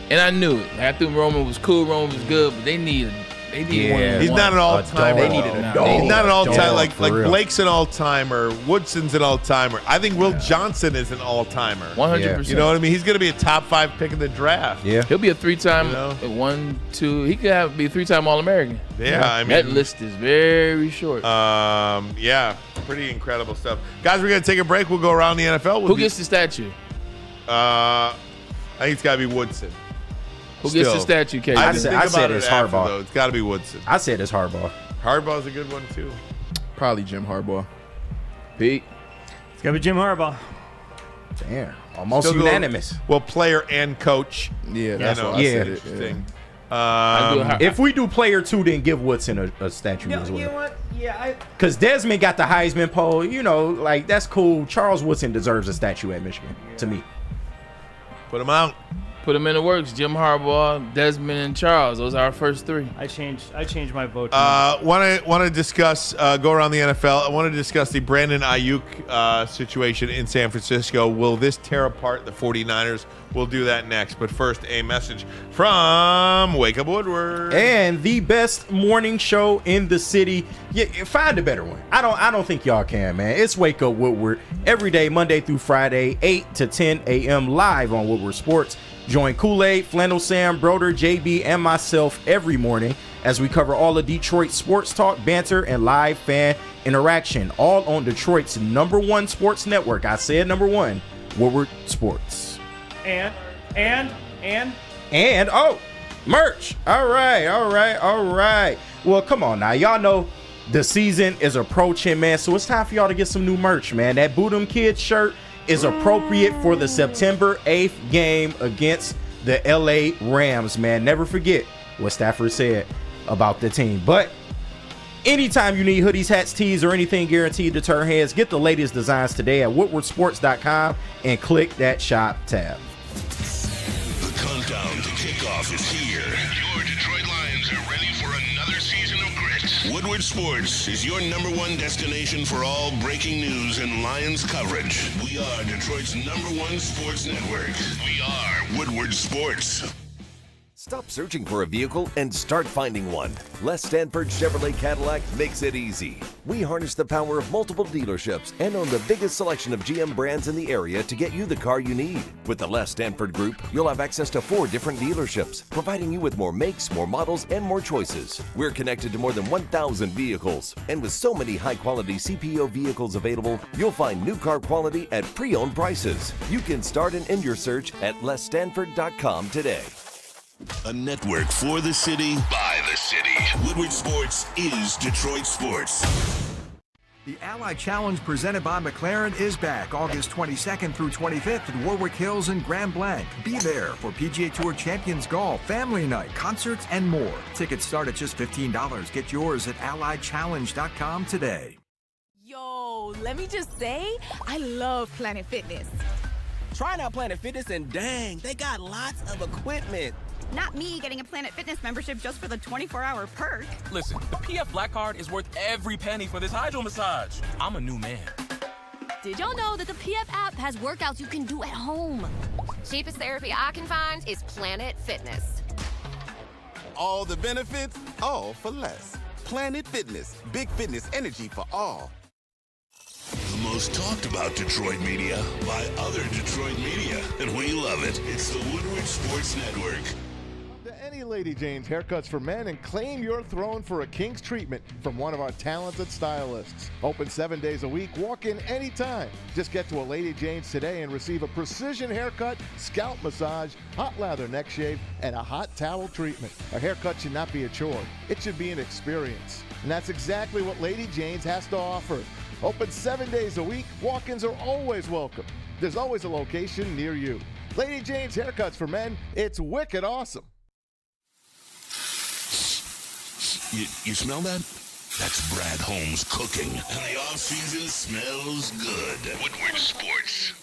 and I knew it. I thought Roman was cool, Roman was good, but they need one. He's not an all-timer. They needed a dog. He's not an all-timer. Like real. Blake's an all-timer. Woodson's an all-timer. I think Will Johnson is an all-timer. 100%. You know what I mean? He's going to be a top 5 pick in the draft. Yeah. He'll be a 3-time, he could be a 3-time All-American. Yeah, I mean. That list is very short. Yeah, pretty incredible stuff. Guys, we're going to take a break. We'll go around the NFL. Who gets the statue? I think it's got to be Woodson. Who gets the statue, Casey? I said it's Harbaugh. Though. It's got to be Woodson. I said it's Harbaugh. Harbaugh's a good one, too. Probably Jim Harbaugh. Pete? It's got to be Jim Harbaugh. Damn. Almost Still unanimous. Well, player and coach. Yeah, that's what I said. Interesting. If we do player 2, then give Woodson a statue as well. You know what? Yeah, Because Desmond got the Heisman poll. You know, like, that's cool. Charles Woodson deserves a statue at Michigan, to me. Put him out. Put them in the works. Jim Harbaugh, Desmond, and Charles. Those are our first 3. I changed my vote. Want to discuss, go around the NFL. I want to discuss the Brandon Ayuk situation in San Francisco. Will this tear apart the 49ers? We'll do that next. But first, a message from Wake Up Woodward. And the best morning show in the city. Yeah, find a better one. I don't think y'all can, man. It's Wake Up Woodward every day, Monday through Friday, 8 to 10 a.m. live on Woodward Sports. Join Kool-Aid, Flannel Sam, Broder, JB, and myself every morning as we cover all of Detroit sports talk, banter, and live fan interaction, all on Detroit's #1 sports network. I said #1, Woodward Sports. And merch. All right. Well, come on now. Y'all know the season is approaching, man, so it's time for y'all to get some new merch, man. That Boodum Kids shirt is appropriate for the September 8th game against the LA Rams, man. Never forget what Stafford said about the team. But anytime you need hoodies, hats, tees, or anything guaranteed to turn heads, get the latest designs today at woodwardsports.com and click that shop tab. The countdown to kickoff is here. Your Detroit Lions are ready for another season of grit. Woodward Sports is your #1 destination for all breaking news and Lions coverage. We are Detroit's #1 sports network. We are Woodward Sports. Stop searching for a vehicle and start finding one. Les Stanford Chevrolet Cadillac makes it easy. We harness the power of multiple dealerships and own the biggest selection of GM brands in the area to get you the car you need. With the Les Stanford Group, you'll have access to 4 different dealerships, providing you with more makes, more models, and more choices. We're connected to more than 1,000 vehicles. And with so many high-quality CPO vehicles available, you'll find new car quality at pre-owned prices. You can start and end your search at lesstanford.com today. A network for the city, by the city. Woodward Sports is Detroit sports. The Ally Challenge presented by McLaren is back August 22nd through 25th at Warwick Hills and Grand Blanc. Be there for PGA Tour Champions Golf, Family Night, concerts, and more. Tickets start at just $15. Get yours at allychallenge.com today. Yo, let me just say, I love Planet Fitness. Trying out Planet Fitness and dang, they got lots of equipment. Not me getting a Planet Fitness membership just for the 24-hour perk. Listen, the PF Black Card is worth every penny for this hydro massage. I'm a new man. Did y'all know that the PF app has workouts you can do at home? Cheapest therapy I can find is Planet Fitness. All the benefits, all for less. Planet Fitness, big fitness energy for all. The most talked about Detroit media by other Detroit media, and we love it. It's the Woodward Sports Network. To any Lady Jane's haircuts for men and claim your throne for a king's treatment from one of our talented stylists. Open 7 days a week. Walk in anytime. Just get to a Lady Jane's today and receive a precision haircut, scalp massage, hot lather neck shave, and a hot towel treatment. A haircut should not be a chore. It should be an experience. And that's exactly what Lady Jane's has to offer. Open 7 days a week. Walk-ins are always welcome. There's always a location near you. Lady Jane's haircuts for men. It's wicked awesome. You smell that? That's Brad Holmes cooking. And the off-season smells good. Woodward Sports.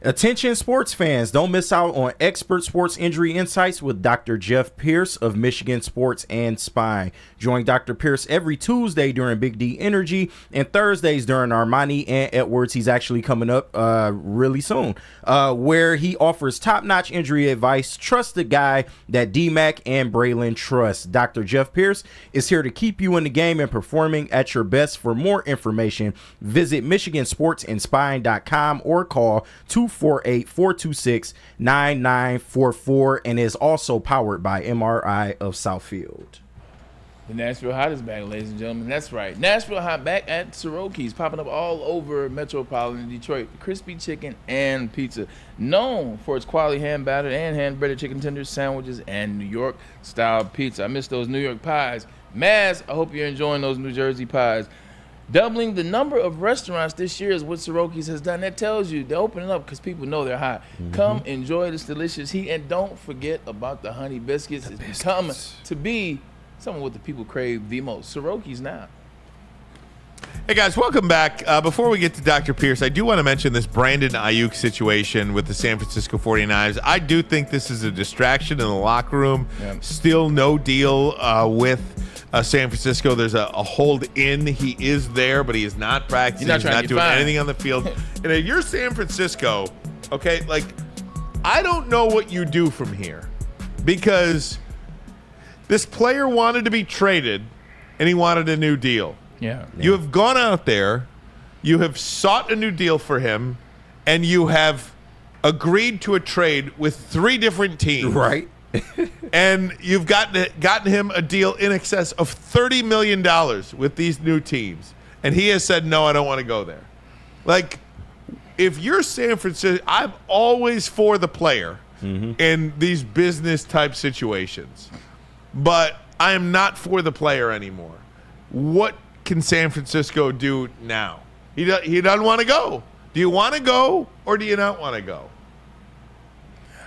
Attention sports fans, don't miss out on expert sports injury insights with Dr. Jeff Pierce of Michigan Sports and Spine. Join Dr. Pierce every Tuesday during Big D Energy and Thursdays during Ermanni and Edwards. He's actually coming up really soon, where he offers top-notch injury advice. Trust the guy that D-Mac and Braylon trust. Dr. Jeff Pierce is here to keep you in the game and performing at your best. For more information, visit MichiganSportsAndSpine.com or call 248-426-9944, and is also powered by MRI of Southfield. The Nashville Hot is back, ladies and gentlemen. That's right. Nashville Hot back at Soroki's, popping up all over metropolitan Detroit. Crispy chicken and pizza. Known for its quality hand-battered and hand-breaded chicken tenders, sandwiches, and New York-style pizza. I miss those New York pies. Maz, I hope you're enjoying those New Jersey pies. Doubling the number of restaurants this year is what Soroki's has done. That tells you they're opening up because people know they're hot. Come enjoy this delicious heat, and don't forget about the honey biscuits. It's become to be something what the people crave the most. Soroki's now. Hey guys, welcome back. Before we get to Dr. Pierce, I do want to mention this Brandon Ayuk situation with the San Francisco 49ers. I do think this is a distraction in the locker room. Yep. Still no deal with San Francisco. There's a hold in. He is there, but he is not practicing. He's not doing anything on the field. And if you're San Francisco, okay, like, I don't know what you do from here, because this player wanted to be traded and he wanted a new deal. Yeah. You have gone out there, you have sought a new deal for him, and you have agreed to a trade with 3 different teams. Right. And you've gotten him a deal in excess of $30 million with these new teams. And he has said, no, I don't want to go there. Like, if you're San Francisco, I'm always for the player in these business type situations. But I am not for the player anymore. What can San Francisco do now? He doesn't want to go. Do you want to go or do you not want to go?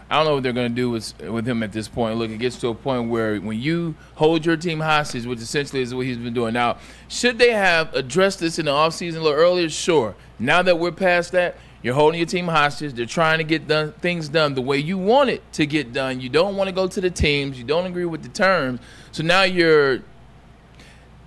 I don't know what they're going to do with him at this point. Look, it gets to a point where when you hold your team hostage, which essentially is what he's been doing. Now, should they have addressed this in the offseason a little earlier? Sure. Now that we're past that, you're holding your team hostage. They're trying to get things done the way you want it to get done. You don't want to go to the teams. You don't agree with the terms. So now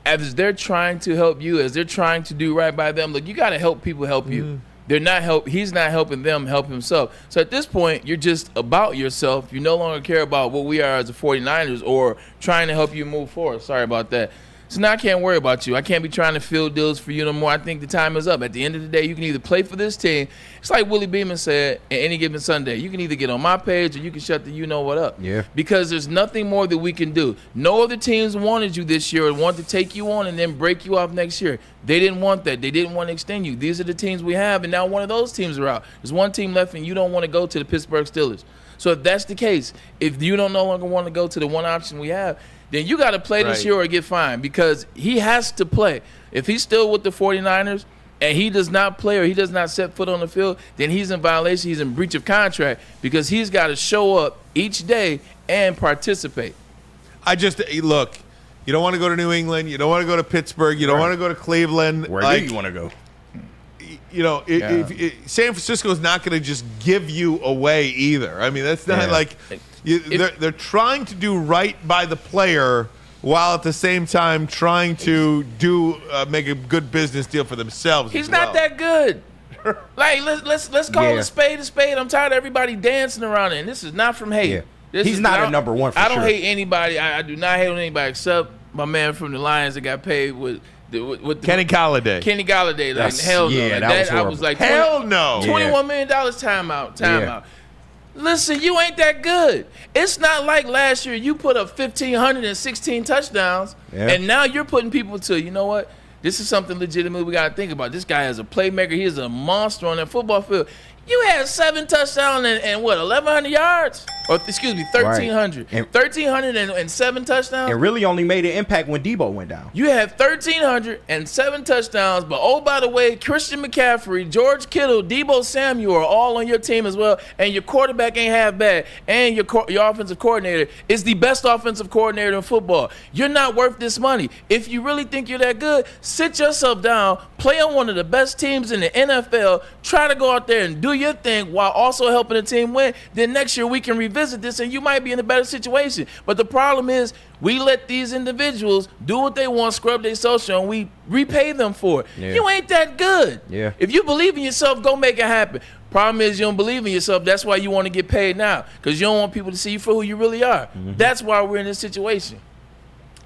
as they're trying to help you, as they're trying to do right by them, look, you got to help people help you. He's not helping them help himself. So at this point, you're just about yourself. You no longer care about what we are as the 49ers or trying to help you move forward. Sorry about that. So now I can't worry about you. I can't be trying to fill deals for you no more. I think the time is up. At the end of the day, you can either play for this team. It's like Willie Beeman said, at any given Sunday, you can either get on my page or you can shut the you-know-what up. Yeah. Because there's nothing more that we can do. No other teams wanted you this year and wanted to take you on and then break you off next year. They didn't want that. They didn't want to extend you. These are the teams we have, and now one of those teams are out. There's one team left, and you don't want to go to the Pittsburgh Steelers. So if that's the case, if you don't no longer want to go to the one option we have, then you got to play this year or get fined, because he has to play. If he's still with the 49ers and he does not play or he does not set foot on the field, then he's in violation. He's in breach of contract, because he's got to show up each day and participate. Look, you don't want to go to New England. You don't want to go to Pittsburgh. You don't want to go to Cleveland. Where do you want to go? You know, San Francisco is not going to just give you away either. I mean, that's not they're trying to do right by the player while at the same time trying to make a good business deal for themselves. He's not that good. Like, let's call a spade a spade. I'm tired of everybody dancing around it. And this is not from hate. Yeah. He's not a number one for sure. I don't hate anybody. I do not hate on anybody except my man from the Lions that got paid with Kenny Golladay. Kenny Golladay, like, hell no. Yeah, like, that was like, hell no. $21 million timeout. Listen, you ain't that good. It's not like last year you put up 1,516 touchdowns, and now you're putting people to, you know what? This is something legitimate we got to think about. This guy is a playmaker. He is a monster on that football field. You had 7 touchdowns and what, 1,100 yards? Or, excuse me, 1,300. Right. 1,307 touchdowns? And really only made an impact when Debo went down. You had 1,307 touchdowns, but oh, by the way, Christian McCaffrey, George Kittle, Debo Samuel are all on your team as well, and your quarterback ain't half bad, and your offensive coordinator is the best offensive coordinator in football. You're not worth this money. If you really think you're that good, sit yourself down, play on one of the best teams in the NFL, try to go out there and do your thing while also helping the team win, then next year we can revisit this and you might be in a better situation. But the problem is we let these individuals do what they want, scrub their social, and we repay them for it. Yeah. You ain't that good. Yeah. If you believe in yourself, go make it happen. Problem is you don't believe in yourself. That's why you want to get paid now, because you don't want people to see you for who you really are. Mm-hmm. That's why we're in this situation.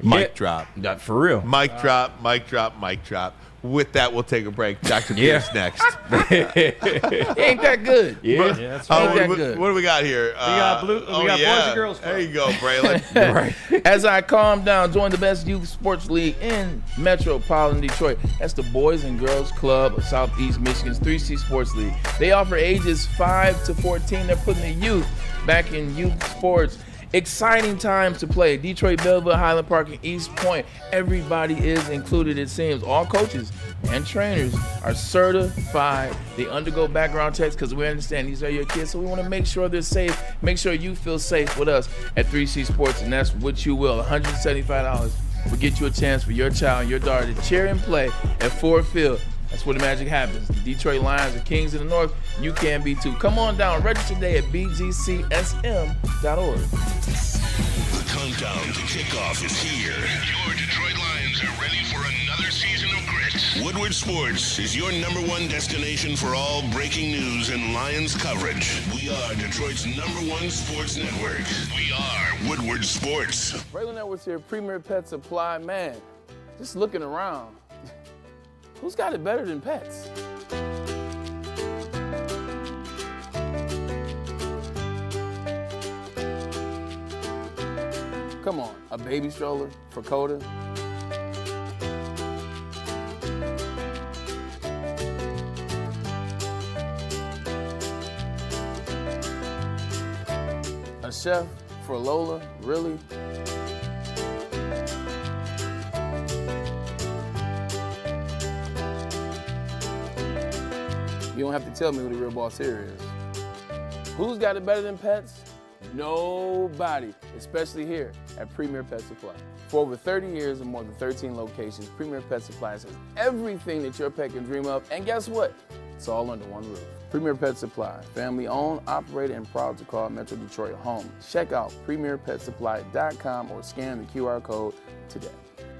Mic drop. For real. Mic drop, mic drop, mic drop. With that, we'll take a break. Dr. Pierce next. He ain't that good. Yeah. Ain't that good. What do we got here? We got boys and girls. There you go, Braylon. Right. As I calm down, join the best youth sports league in metropolitan Detroit. That's the Boys and Girls Club of Southeast Michigan's 3C Sports League. They offer ages 5 to 14. They're putting the youth back in youth sports. Exciting times to play. Detroit, Belleville, Highland Park, and East Point. Everybody is included, it seems. All coaches and trainers are certified. They undergo background checks because we understand these are your kids, so we want to make sure they're safe. Make sure you feel safe with us at 3C Sports, and that's what you will. $175 will get you a chance for your child and your daughter to cheer and play at Ford Field. That's where the magic happens. The Detroit Lions are kings in the north. You can be too. Come on down. Register today at bgcsm.org. The countdown to kickoff is here. Your Detroit Lions are ready for another season of grit. Woodward Sports is your #1 destination for all breaking news and Lions coverage. We are Detroit's #1 sports network. We are Woodward Sports. Braylon Edwards here, Premier Pet Supply. Man, just looking around. Who's got it better than pets? Come on, a baby stroller for Coda? A chef for Lola? Really? You don't have to tell me who the real boss here is. Who's got it better than pets? Nobody, especially here at Premier Pet Supply. For over 30 years and more than 13 locations, Premier Pet Supply has everything that your pet can dream of, and guess what? It's all under one roof. Premier Pet Supply, family owned, operated, and proud to call Metro Detroit home. Check out premierpetsupply.com or scan the QR code today.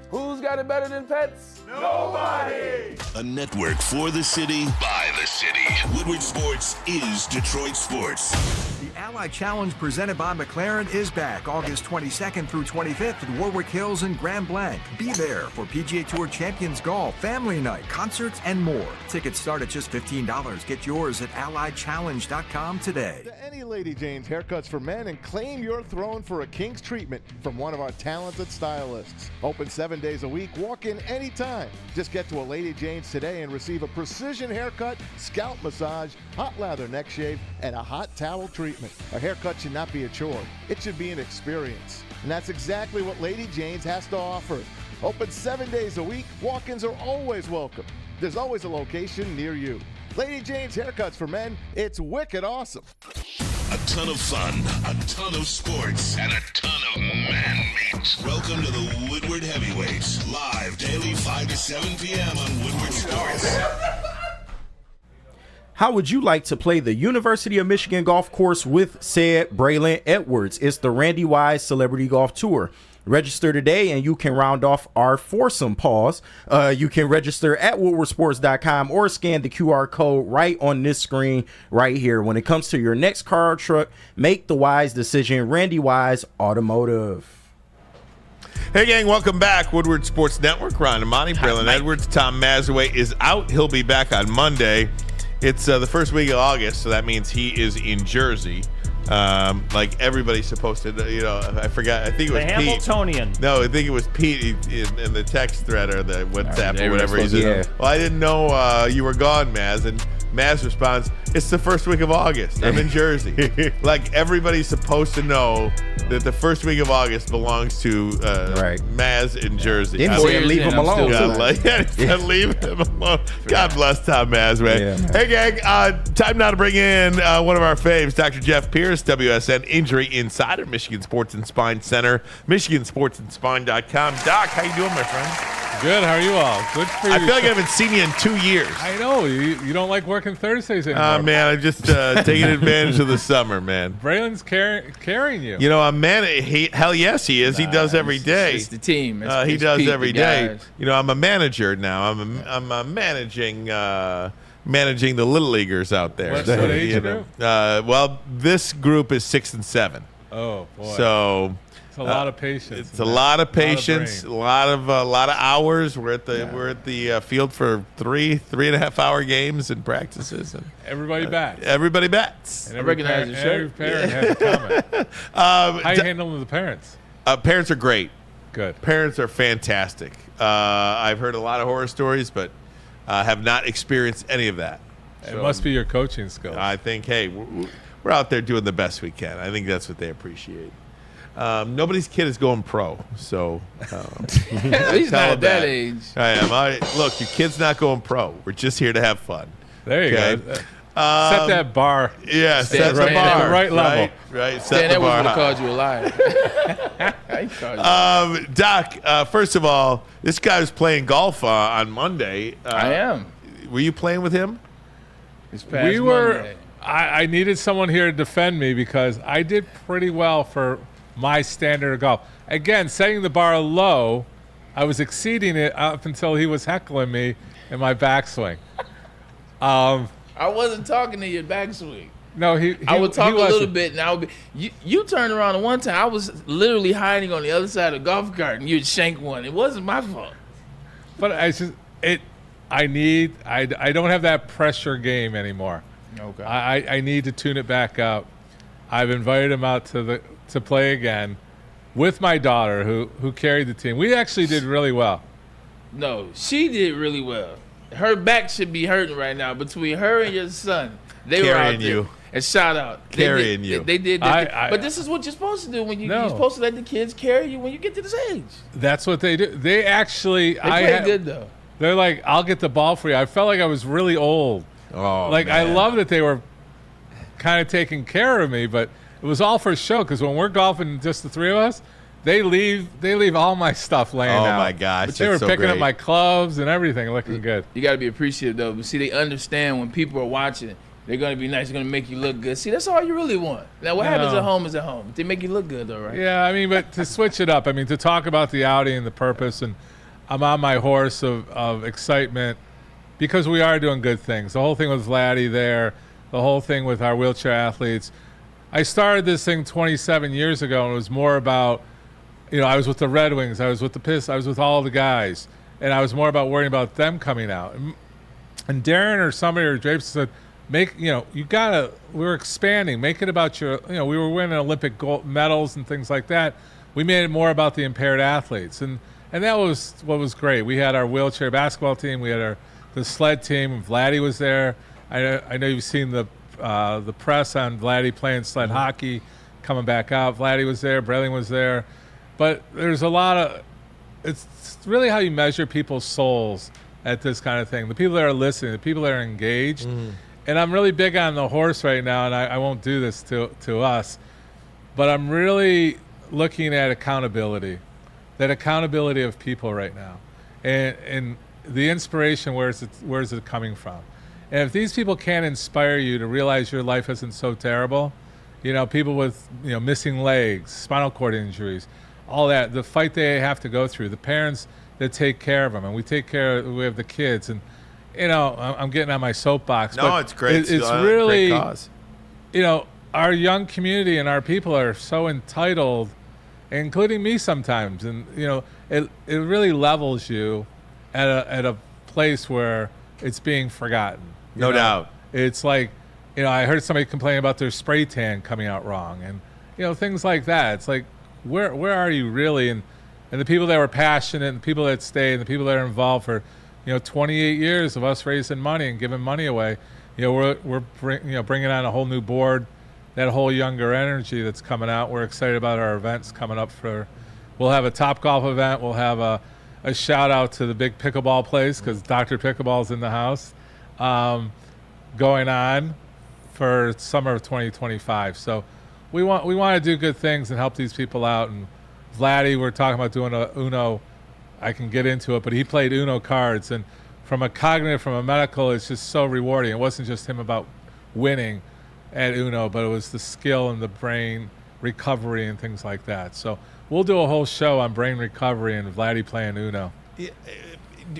Who's got it better than pets? Nobody! A network for the city, by the city. Woodward Sports is Detroit Sports. The Ally Challenge presented by McLaren is back August 22nd through 25th at Warwick Hills and Grand Blanc. Be there for PGA Tour Champions Golf, Family Night, concerts, and more. Tickets start at just $15. Get yours at allychallenge.com today. To any Lady Jane's haircuts for men and claim your throne for a king's treatment from one of our talented stylists. Open 7 days a week. Walk in anytime. Just get to a Lady Jane's today and receive a precision haircut, scalp massage, hot lather neck shave, and a hot towel treatment. A haircut should not be a chore. It should be an experience. And that's exactly what Lady Jane's has to offer. Open 7 days a week. Walk-ins are always welcome. There's always a location near you. Lady Jane's haircuts for men. It's wicked awesome. A ton of fun, a ton of sports, and a ton of man meat. Welcome to the Woodward Heavyweights, live daily 5 to 7 p.m. on Woodward Sports. How would you like to play the University of Michigan golf course with said Braylon Edwards? It's the Randy Wise Celebrity Golf Tour. Register today and you can round off our foursome pause. You can register at woodwardsports.com or scan the QR code right on this screen right here. When it comes to your next car or truck, make the wise decision. Randy Wise Automotive. Hey, gang, welcome back. Woodward Sports Network. Ron Ermanni, Braylon Edwards. Tom Mazaway is out. He'll be back on Monday. It's the first week of August, so that means he is in Jersey. Like everybody's supposed to, I forgot. I think it was the Pete. Hamiltonian. No, I think it was Pete in the text thread or the WhatsApp or whatever. He said, yeah. well, I didn't know you were gone, Maz. And Maz responds, it's the first week of August. I'm in Jersey. Like everybody's supposed to know that the first week of August belongs to Maz in Jersey. Didn't say leave him alone. Leave him alone. God bless Tom Mazaway. Yeah, hey, gang, time now to bring in one of our faves, Dr. Jeff Pierce, WSN Injury Insider, Michigan Sports and Spine Center, MichiganSportsandSpine.com. Doc, how you doing, my friend? Good. How are you all? Good for you. I feel like I haven't seen you in 2 years. I know. You don't like working Thursdays anymore. Man, I'm just taking advantage of the summer, man. Braylon's carrying you. You know, I'm hell yes, he is. He does every day. It's the team. He does Pete, every the day. guys. You know, I'm a manager now. I'm managing the little leaguers out there. What age group? Well, this group is 6 and 7. Oh boy. So it's a lot of patience. It's a lot of patience, a lot of hours. We're at the field for 3.5 hour games and practices. And everybody bats. Everybody bats. And I recognize your shirt. Every parent has a comment. How you handling the parents? Parents are great. Good. Parents are fantastic. I've heard a lot of horror stories, but have not experienced any of that. It must be your coaching skills. I think, hey, we're out there doing the best we can. I think that's what they appreciate. Nobody's kid is going pro, so he's not at that age. I am. Look, your kid's not going pro. We're just here to have fun. There you go. Set that bar. Yeah, set the bar at the right level. Right. Set the bar. Would have called you a liar. Doc, first of all, this guy was playing golf on Monday. I am. Were you playing with him? We were. I needed someone here to defend me because I did pretty well for my standard of golf. Again, setting the bar low, I was exceeding it up until he was heckling me in my backswing. I wasn't talking to your backswing. No, I would talk a little bit, and I would be. You turned around, and one time I was literally hiding on the other side of the golf cart, and you'd shank one. It wasn't my fault. But I don't have that pressure game anymore. Okay. I need to tune it back up. I've invited him out to play again with my daughter who carried the team. We actually did really well. No, she did really well. Her back should be hurting right now. Between her and your son, they were out there. And shout out. Carrying you. They did. But this is what you're supposed to do when you're supposed to let the kids carry you when you get to this age. That's what they do. They actually. They play good though. They're like, I'll get the ball for you. I felt like I was really old. Oh, like man. I love that they were kind of taking care of me, but it was all for show because when we're golfing, just the three of us, they leave all my stuff laying out. Oh my gosh, but they were picking up my clubs and everything, looking good. You got to be appreciative though. But see, they understand when people are watching. They're going to be nice. They're going to make you look good. See, that's all you really want. Now, what happens at home is at home. They make you look good, though, right? Yeah, I mean, but to switch it up, I mean, to talk about the outing and the purpose, and I'm on my horse of excitement because we are doing good things. The whole thing with Vladdy there, the whole thing with our wheelchair athletes. I started this thing 27 years ago, and it was more about, I was with the Red Wings, I was with the Piss, I was with all the guys, and I was more about worrying about them coming out. And Darren or somebody or Drapes said, we're expanding, make it about we were winning Olympic gold medals and things like that. We made it more about the impaired athletes. And that was what was great. We had our wheelchair basketball team, we had the sled team, and Vladdy was there. I know you've seen the press on Vladdy playing sled hockey, coming back out. Vladdy was there, Braylon was there. But there's a lot of, it's really how you measure people's souls at this kind of thing. The people that are listening, the people that are engaged. And I'm really big on the horse right now, and I won't do this to us, but I'm really looking at accountability, that accountability of people right now, and the inspiration, where is it coming from? And if these people can't inspire you to realize your life isn't so terrible, people with missing legs, spinal cord injuries, all that, the fight they have to go through, the parents that take care of them, and we have the kids, and I'm getting on my soapbox. No, but it's great. It's really, great cause. Our young community and our people are so entitled, including me sometimes, and it really levels you at a place where it's being forgotten. No doubt. It's like, I heard somebody complain about their spray tan coming out wrong, and things like that. It's like, where are you really? And the people that were passionate, and the people that stay, and the people that are involved for 28 years of us raising money and giving money away. We're bringing on a whole new board, that whole younger energy that's coming out. We're excited about our events coming up. We'll have a Top Golf event. We'll have a shout out to the big pickleball place because Dr. Pickleball's in the house, going on for summer of 2025. So we want to do good things and help these people out. And Vladdy, we're talking about doing a Uno I can get into it, but he played Uno cards, and from a cognitive, from a medical, it's just so rewarding. It wasn't just him about winning at Uno, but it was the skill and the brain recovery and things like that. So we'll do a whole show on brain recovery and Vladdy playing Uno. Yeah,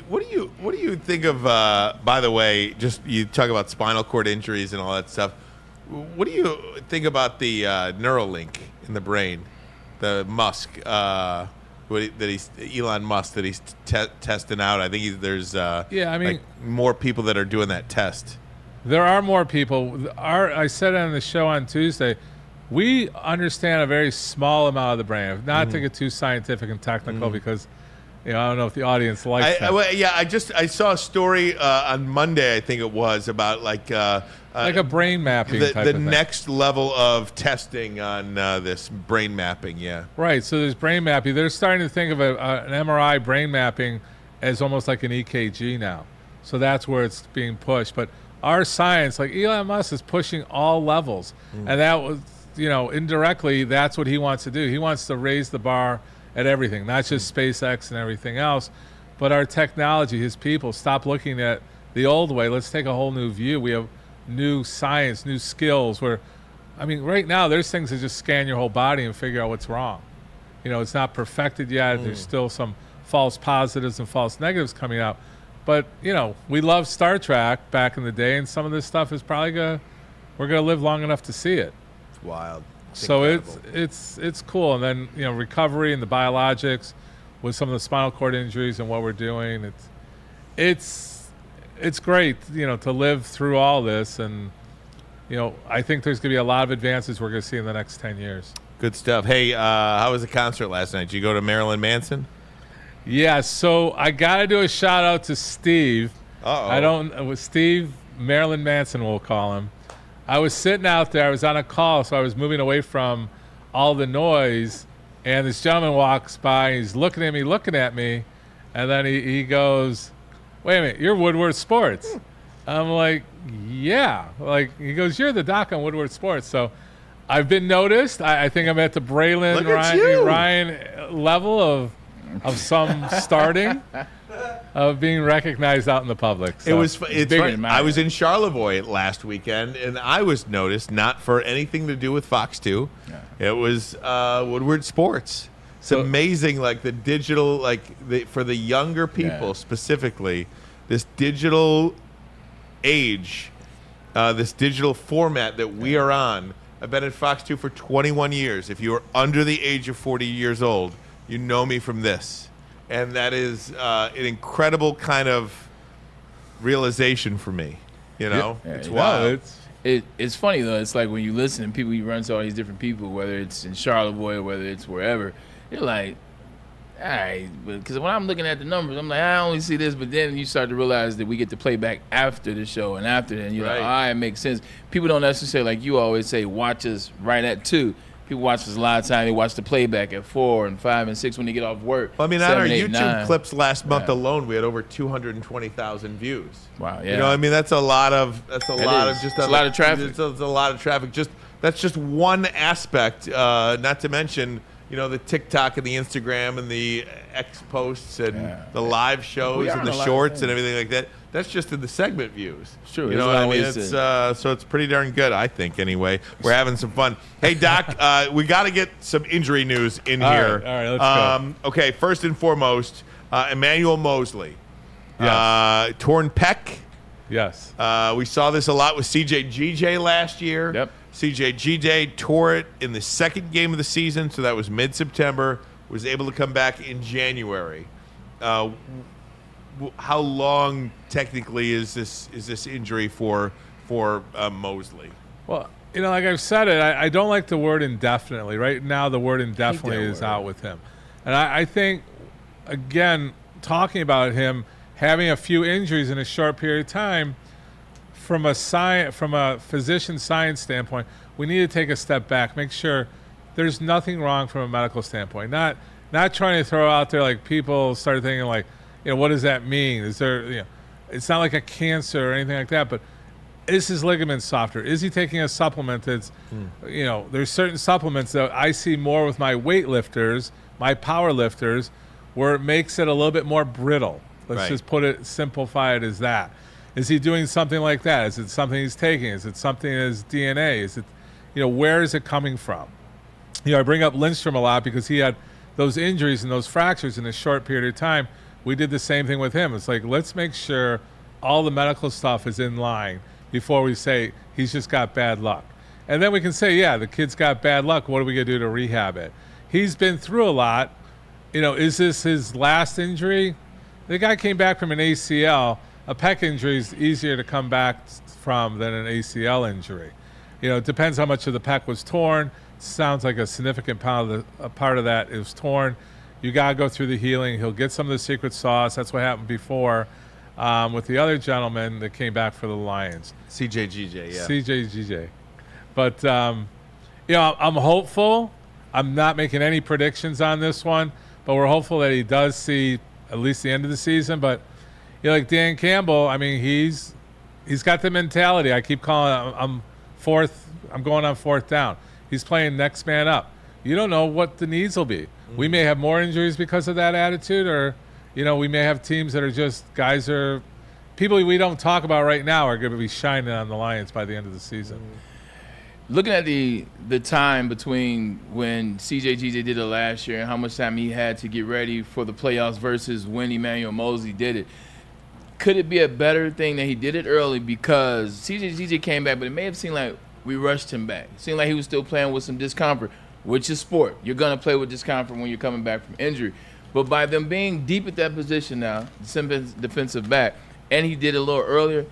what do you think of? By the way, just you talk about spinal cord injuries and all that stuff. What do you think about the Neuralink in the brain, the Musk? Elon Musk that he's testing out. I think there's more people that are doing that test. There are more people. I said on the show on Tuesday, we understand a very small amount of the brain. Not to get too scientific and technical because I don't know if the audience likes that. I saw a story on Monday, I think it was, about like a brain mapping type of thing. Next level of testing on this brain mapping, Right, so there's brain mapping. They're starting to think of an MRI brain mapping as almost like an EKG now. So that's where it's being pushed. But our science, like Elon Musk, is pushing all levels. And that was, indirectly, that's what he wants to do. He wants to raise the bar at everything, not just SpaceX and everything else, but our technology, his people. Stop looking at the old way. Let's take a whole new view. We have new science, new skills where, right now there's things that just scan your whole body and figure out what's wrong. It's not perfected yet. There's still some false positives and false negatives coming out. But, we loved Star Trek back in the day, and some of this stuff is probably we're going to live long enough to see it. It's wild. So it's cool. And then, recovery and the biologics with some of the spinal cord injuries and what we're doing, it's great, to live through all this. And, I think there's going to be a lot of advances we're going to see in the next 10 years. Good stuff. Hey, how was the concert last night? Did you go to Marilyn Manson? Yeah, so I got to do a shout out to Steve. Steve, Marilyn Manson, we'll call him. I was sitting out there. I was on a call, so I was moving away from all the noise. And this gentleman walks by. He's looking at me. And then he goes, "Wait a minute, you're Woodward Sports." I'm like, "Yeah." He goes, "You're the doc on Woodward Sports." So I've been noticed. I think I'm at the Braylon Ryan level of some starting. Of being recognized out in the public. So. It's funny. I was in Charlevoix last weekend, and I was noticed, not for anything to do with Fox 2. Yeah. It was Woodward Sports. It's amazing, the digital, for the younger people specifically, this digital age, this digital format that we are on. I've been at Fox 2 for 21 years. If you are under the age of 40 years old, you know me from this. And that is an incredible kind of realization for me. It's wild. It's funny though. It's like when you listen and people, you run to all these different people, whether it's in Charlevoix, whether it's wherever. You're like, all right, because when I'm looking at the numbers, I'm like, I only see this. But then you start to realize that we get to play back after the show, and after that, and you're like, all right, it makes sense. People don't necessarily, like you always say, watch us right at 2. People watch us a lot of time. They watch the playback at 4 and 5 and 6 when they get off work. Well, on our YouTube clips last month alone, we had over 220,000 views. Wow, yeah. That's a lot of it's a lot of traffic. It's a lot of traffic. That's just one aspect. Not to mention, the TikTok and the Instagram and the X posts and the live shows and the shorts and everything like that. That's just in the segment views. Sure. You know what I mean? So it's pretty darn good, I think, anyway. We're having some fun. Hey, Doc, we got to get some injury news in here. All right, let's go. Okay, first and foremost, Emmanuel Mosley. Yes. Torn pec. Yes. We saw this a lot with C.J. GJ last year. Yep. C.J. GJ tore it in the second game of the season, so that was mid-September. Was able to come back in January. How long technically is this injury for Mosley? Well, like I've said it, I don't like the word indefinitely. Right now, the word indefinitely is out with him, and I think, again, talking about him having a few injuries in a short period of time, from a physician science standpoint, we need to take a step back, make sure there's nothing wrong from a medical standpoint. Not trying to throw out there like people start thinking like, what does that mean? Is there, it's not like a cancer or anything like that, but is his ligament softer? Is he taking a supplement that's, there's certain supplements that I see more with my weightlifters, my power lifters, where it makes it a little bit more brittle. Let's Right. just simplify it as that. Is he doing something like that? Is it something he's taking? Is it something in his DNA? Is it, where is it coming from? I bring up Lindstrom a lot because he had those injuries and those fractures in a short period of time. We did the same thing with him. It's like, let's make sure all the medical stuff is in line before we say he's just got bad luck. And then we can say, yeah, the kid's got bad luck. What are we going to do to rehab it? He's been through a lot. Is this his last injury? The guy came back from an ACL. A pec injury is easier to come back from than an ACL injury. It depends how much of the pec was torn. Sounds like a significant part of that is torn. You got to go through the healing. He'll get some of the secret sauce. That's what happened before with the other gentleman that came back for the Lions. CJGJ, yeah. CJGJ. But, I'm hopeful. I'm not making any predictions on this one, but we're hopeful that he does see at least the end of the season. But, like Dan Campbell, I mean, he's got the mentality. I keep calling I'm going on fourth down. He's playing next man up. You don't know what the needs will be. We may have more injuries because of that attitude, or, we may have teams that are just people we don't talk about right now are going to be shining on the Lions by the end of the season. Looking at the time between when CJGJ did it last year and how much time he had to get ready for the playoffs versus when Emmanuel Mosley did it, could it be a better thing that he did it early because CJGJ came back, but it may have seemed like we rushed him back. It seemed like he was still playing with some discomfort, which is sport. You're going to play with discomfort when you're coming back from injury. But by them being deep at that position now, defensive back, and he did it a little earlier,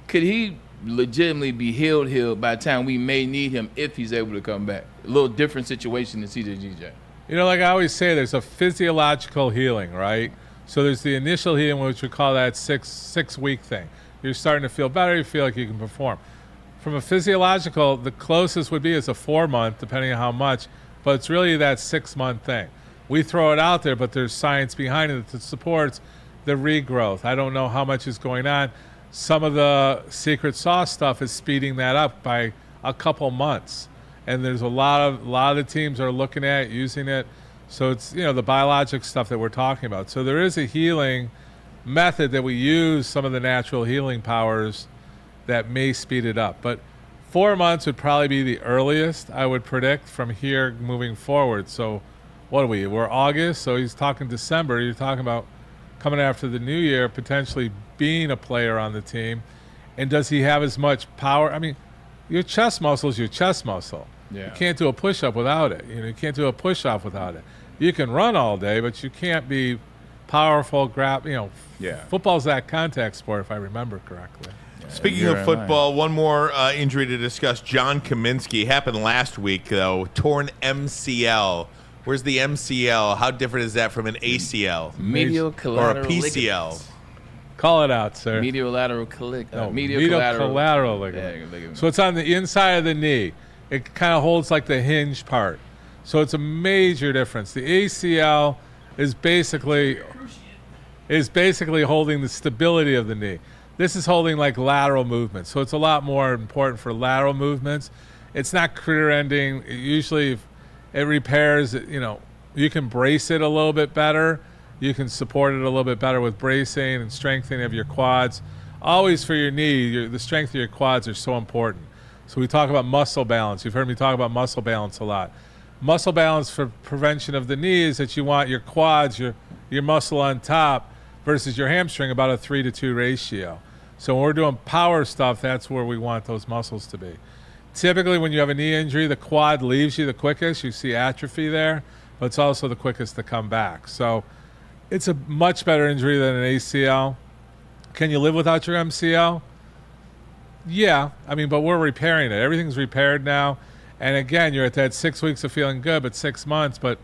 could he legitimately be healed by the time we may need him if he's able to come back? A little different situation than CJGJ. Like I always say, there's a physiological healing, right? So there's the initial healing, which we call that six-week thing. You're starting to feel better. You feel like you can perform. From a physiological, the closest would be is a 4-month, depending on how much, but it's really that 6-month thing. We throw it out there, but there's science behind it that supports the regrowth. I don't know how much is going on. Some of the secret sauce stuff is speeding that up by a couple months, and there's a lot of the teams are looking at it, using it. So it's the biologic stuff that we're talking about. So there is a healing method that we use, some of the natural healing powers that may speed it up. But 4 months would probably be the earliest I would predict from here moving forward. So what are we? We're August, so he's talking December. You're talking about coming after the new year, potentially being a player on the team. And does he have as much power? I mean, your chest muscle is your chest muscle. Yeah. You can't do a push-up without it. You can't do a push-off without it. You can run all day, but you can't be powerful, Football's that contact sport, if I remember correctly. Speaking of football, one more injury to discuss. John Kaminsky happened last week, though. Torn MCL. Where's the MCL? How different is that from an ACL? Medial collateral or a PCL? ligaments. Call it out, sir. Medial lateral ligament. Medial collateral ligament. So it's on the inside of the knee. It kind of holds like the hinge part. So it's a major difference. The ACL is basically holding the stability of the knee. This is holding like lateral movements. So it's a lot more important for lateral movements. It's not career-ending. Usually it repairs, you can brace it a little bit better. You can support it a little bit better with bracing and strengthening of your quads. Always for your knee, the strength of your quads are so important. So we talk about muscle balance. You've heard me talk about muscle balance a lot. Muscle balance for prevention of the knee is that you want your quads, your muscle on top versus your hamstring about a 3-to-2 ratio. So when we're doing power stuff, that's where we want those muscles to be. Typically when you have a knee injury, the quad leaves you the quickest. You see atrophy there, but it's also the quickest to come back. So it's a much better injury than an ACL. Can you live without your MCL? Yeah, but we're repairing it. Everything's repaired now. And again, you're at that 6 weeks of feeling good, but 6 months. But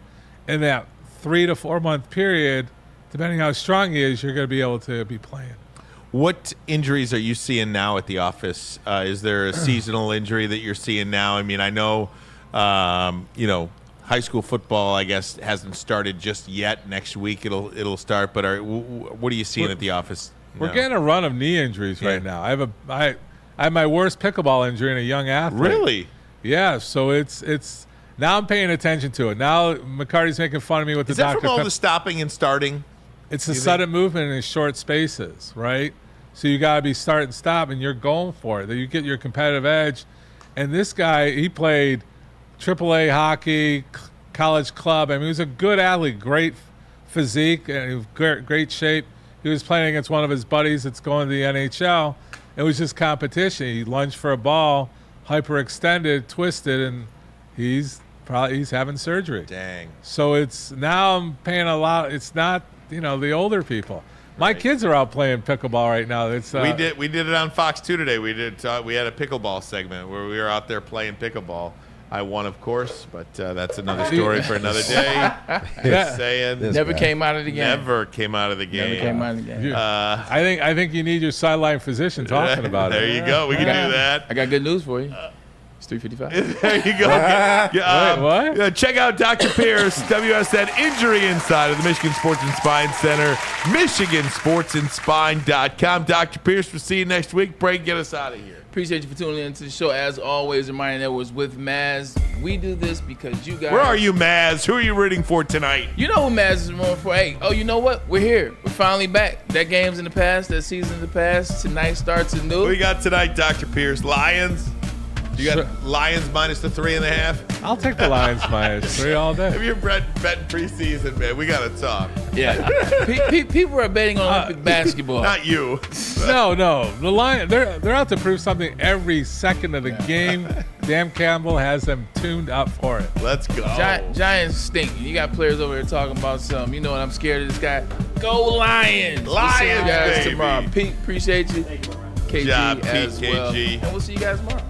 in that 3 to 4 month period, depending how strong he is, you're going to be able to be playing. What injuries are you seeing now at the office? Is there a seasonal injury that you're seeing now? I know, high school football, I guess, hasn't started just yet. Next week it'll start. But what are you seeing at the office? We're getting a run of knee injuries right now. I have my worst pickleball injury in a young athlete. Really? Yeah. So it's Now I'm paying attention to it. Now McCarty's making fun of me with Is the that Dr. from all Pepper. the stopping and starting? It's a sudden movement in short spaces, right? So you got to be start and stop, and you're going for it. You get your competitive edge. And this guy, he played AAA hockey, college club. I mean, he was a good athlete, great physique, and great shape. He was playing against one of his buddies that's going to the NHL. It was just competition. He lunged for a ball, hyperextended, twisted, and he's having surgery. Dang. So now I'm paying a lot. It's not, the older people. My kids are out playing pickleball right now. We did it on Fox 2 today. We had a pickleball segment where we were out there playing pickleball. I won, of course, but that's another story for another day. Just saying. Never came out of the game. Never came out of the game. Never came out of the game. I think you need your sideline physician talking about it. There you go. We can do that. I got good news for you. It's 3:55. There you go. Wait, what? Check out Dr. Pierce, WSN Injury Insider, the Michigan Sports and Spine Center, MichiganSportsAndSpine.com. Dr. Pierce, we'll see you next week. Break, get us out of here. Appreciate you for tuning in to the show. As always, Ermanni Edwards with Maz. We do this because you guys. Where are you, Maz? Who are you rooting for tonight? You know who Maz is rooting for. Hey, you know what? We're here. We're finally back. That game's in the past. That season's in the past. Tonight starts anew. What we got tonight, Dr. Pierce? Lions? You got Lions minus the 3.5? I'll take the Lions minus 3 all day. If you're betting preseason, man, we got to talk. Yeah. People are betting on Olympic basketball. Not you. No. The Lions, they're out to prove something every second of the game. Dan Campbell has them tuned up for it. Let's go. Giants stink. You got players over here talking about something. You know what? I'm scared of this guy. Go Lions. Lions, we'll see you guys baby. tomorrow. Pete, appreciate you. KG Good job, Pete, as well. KG. And we'll see you guys tomorrow.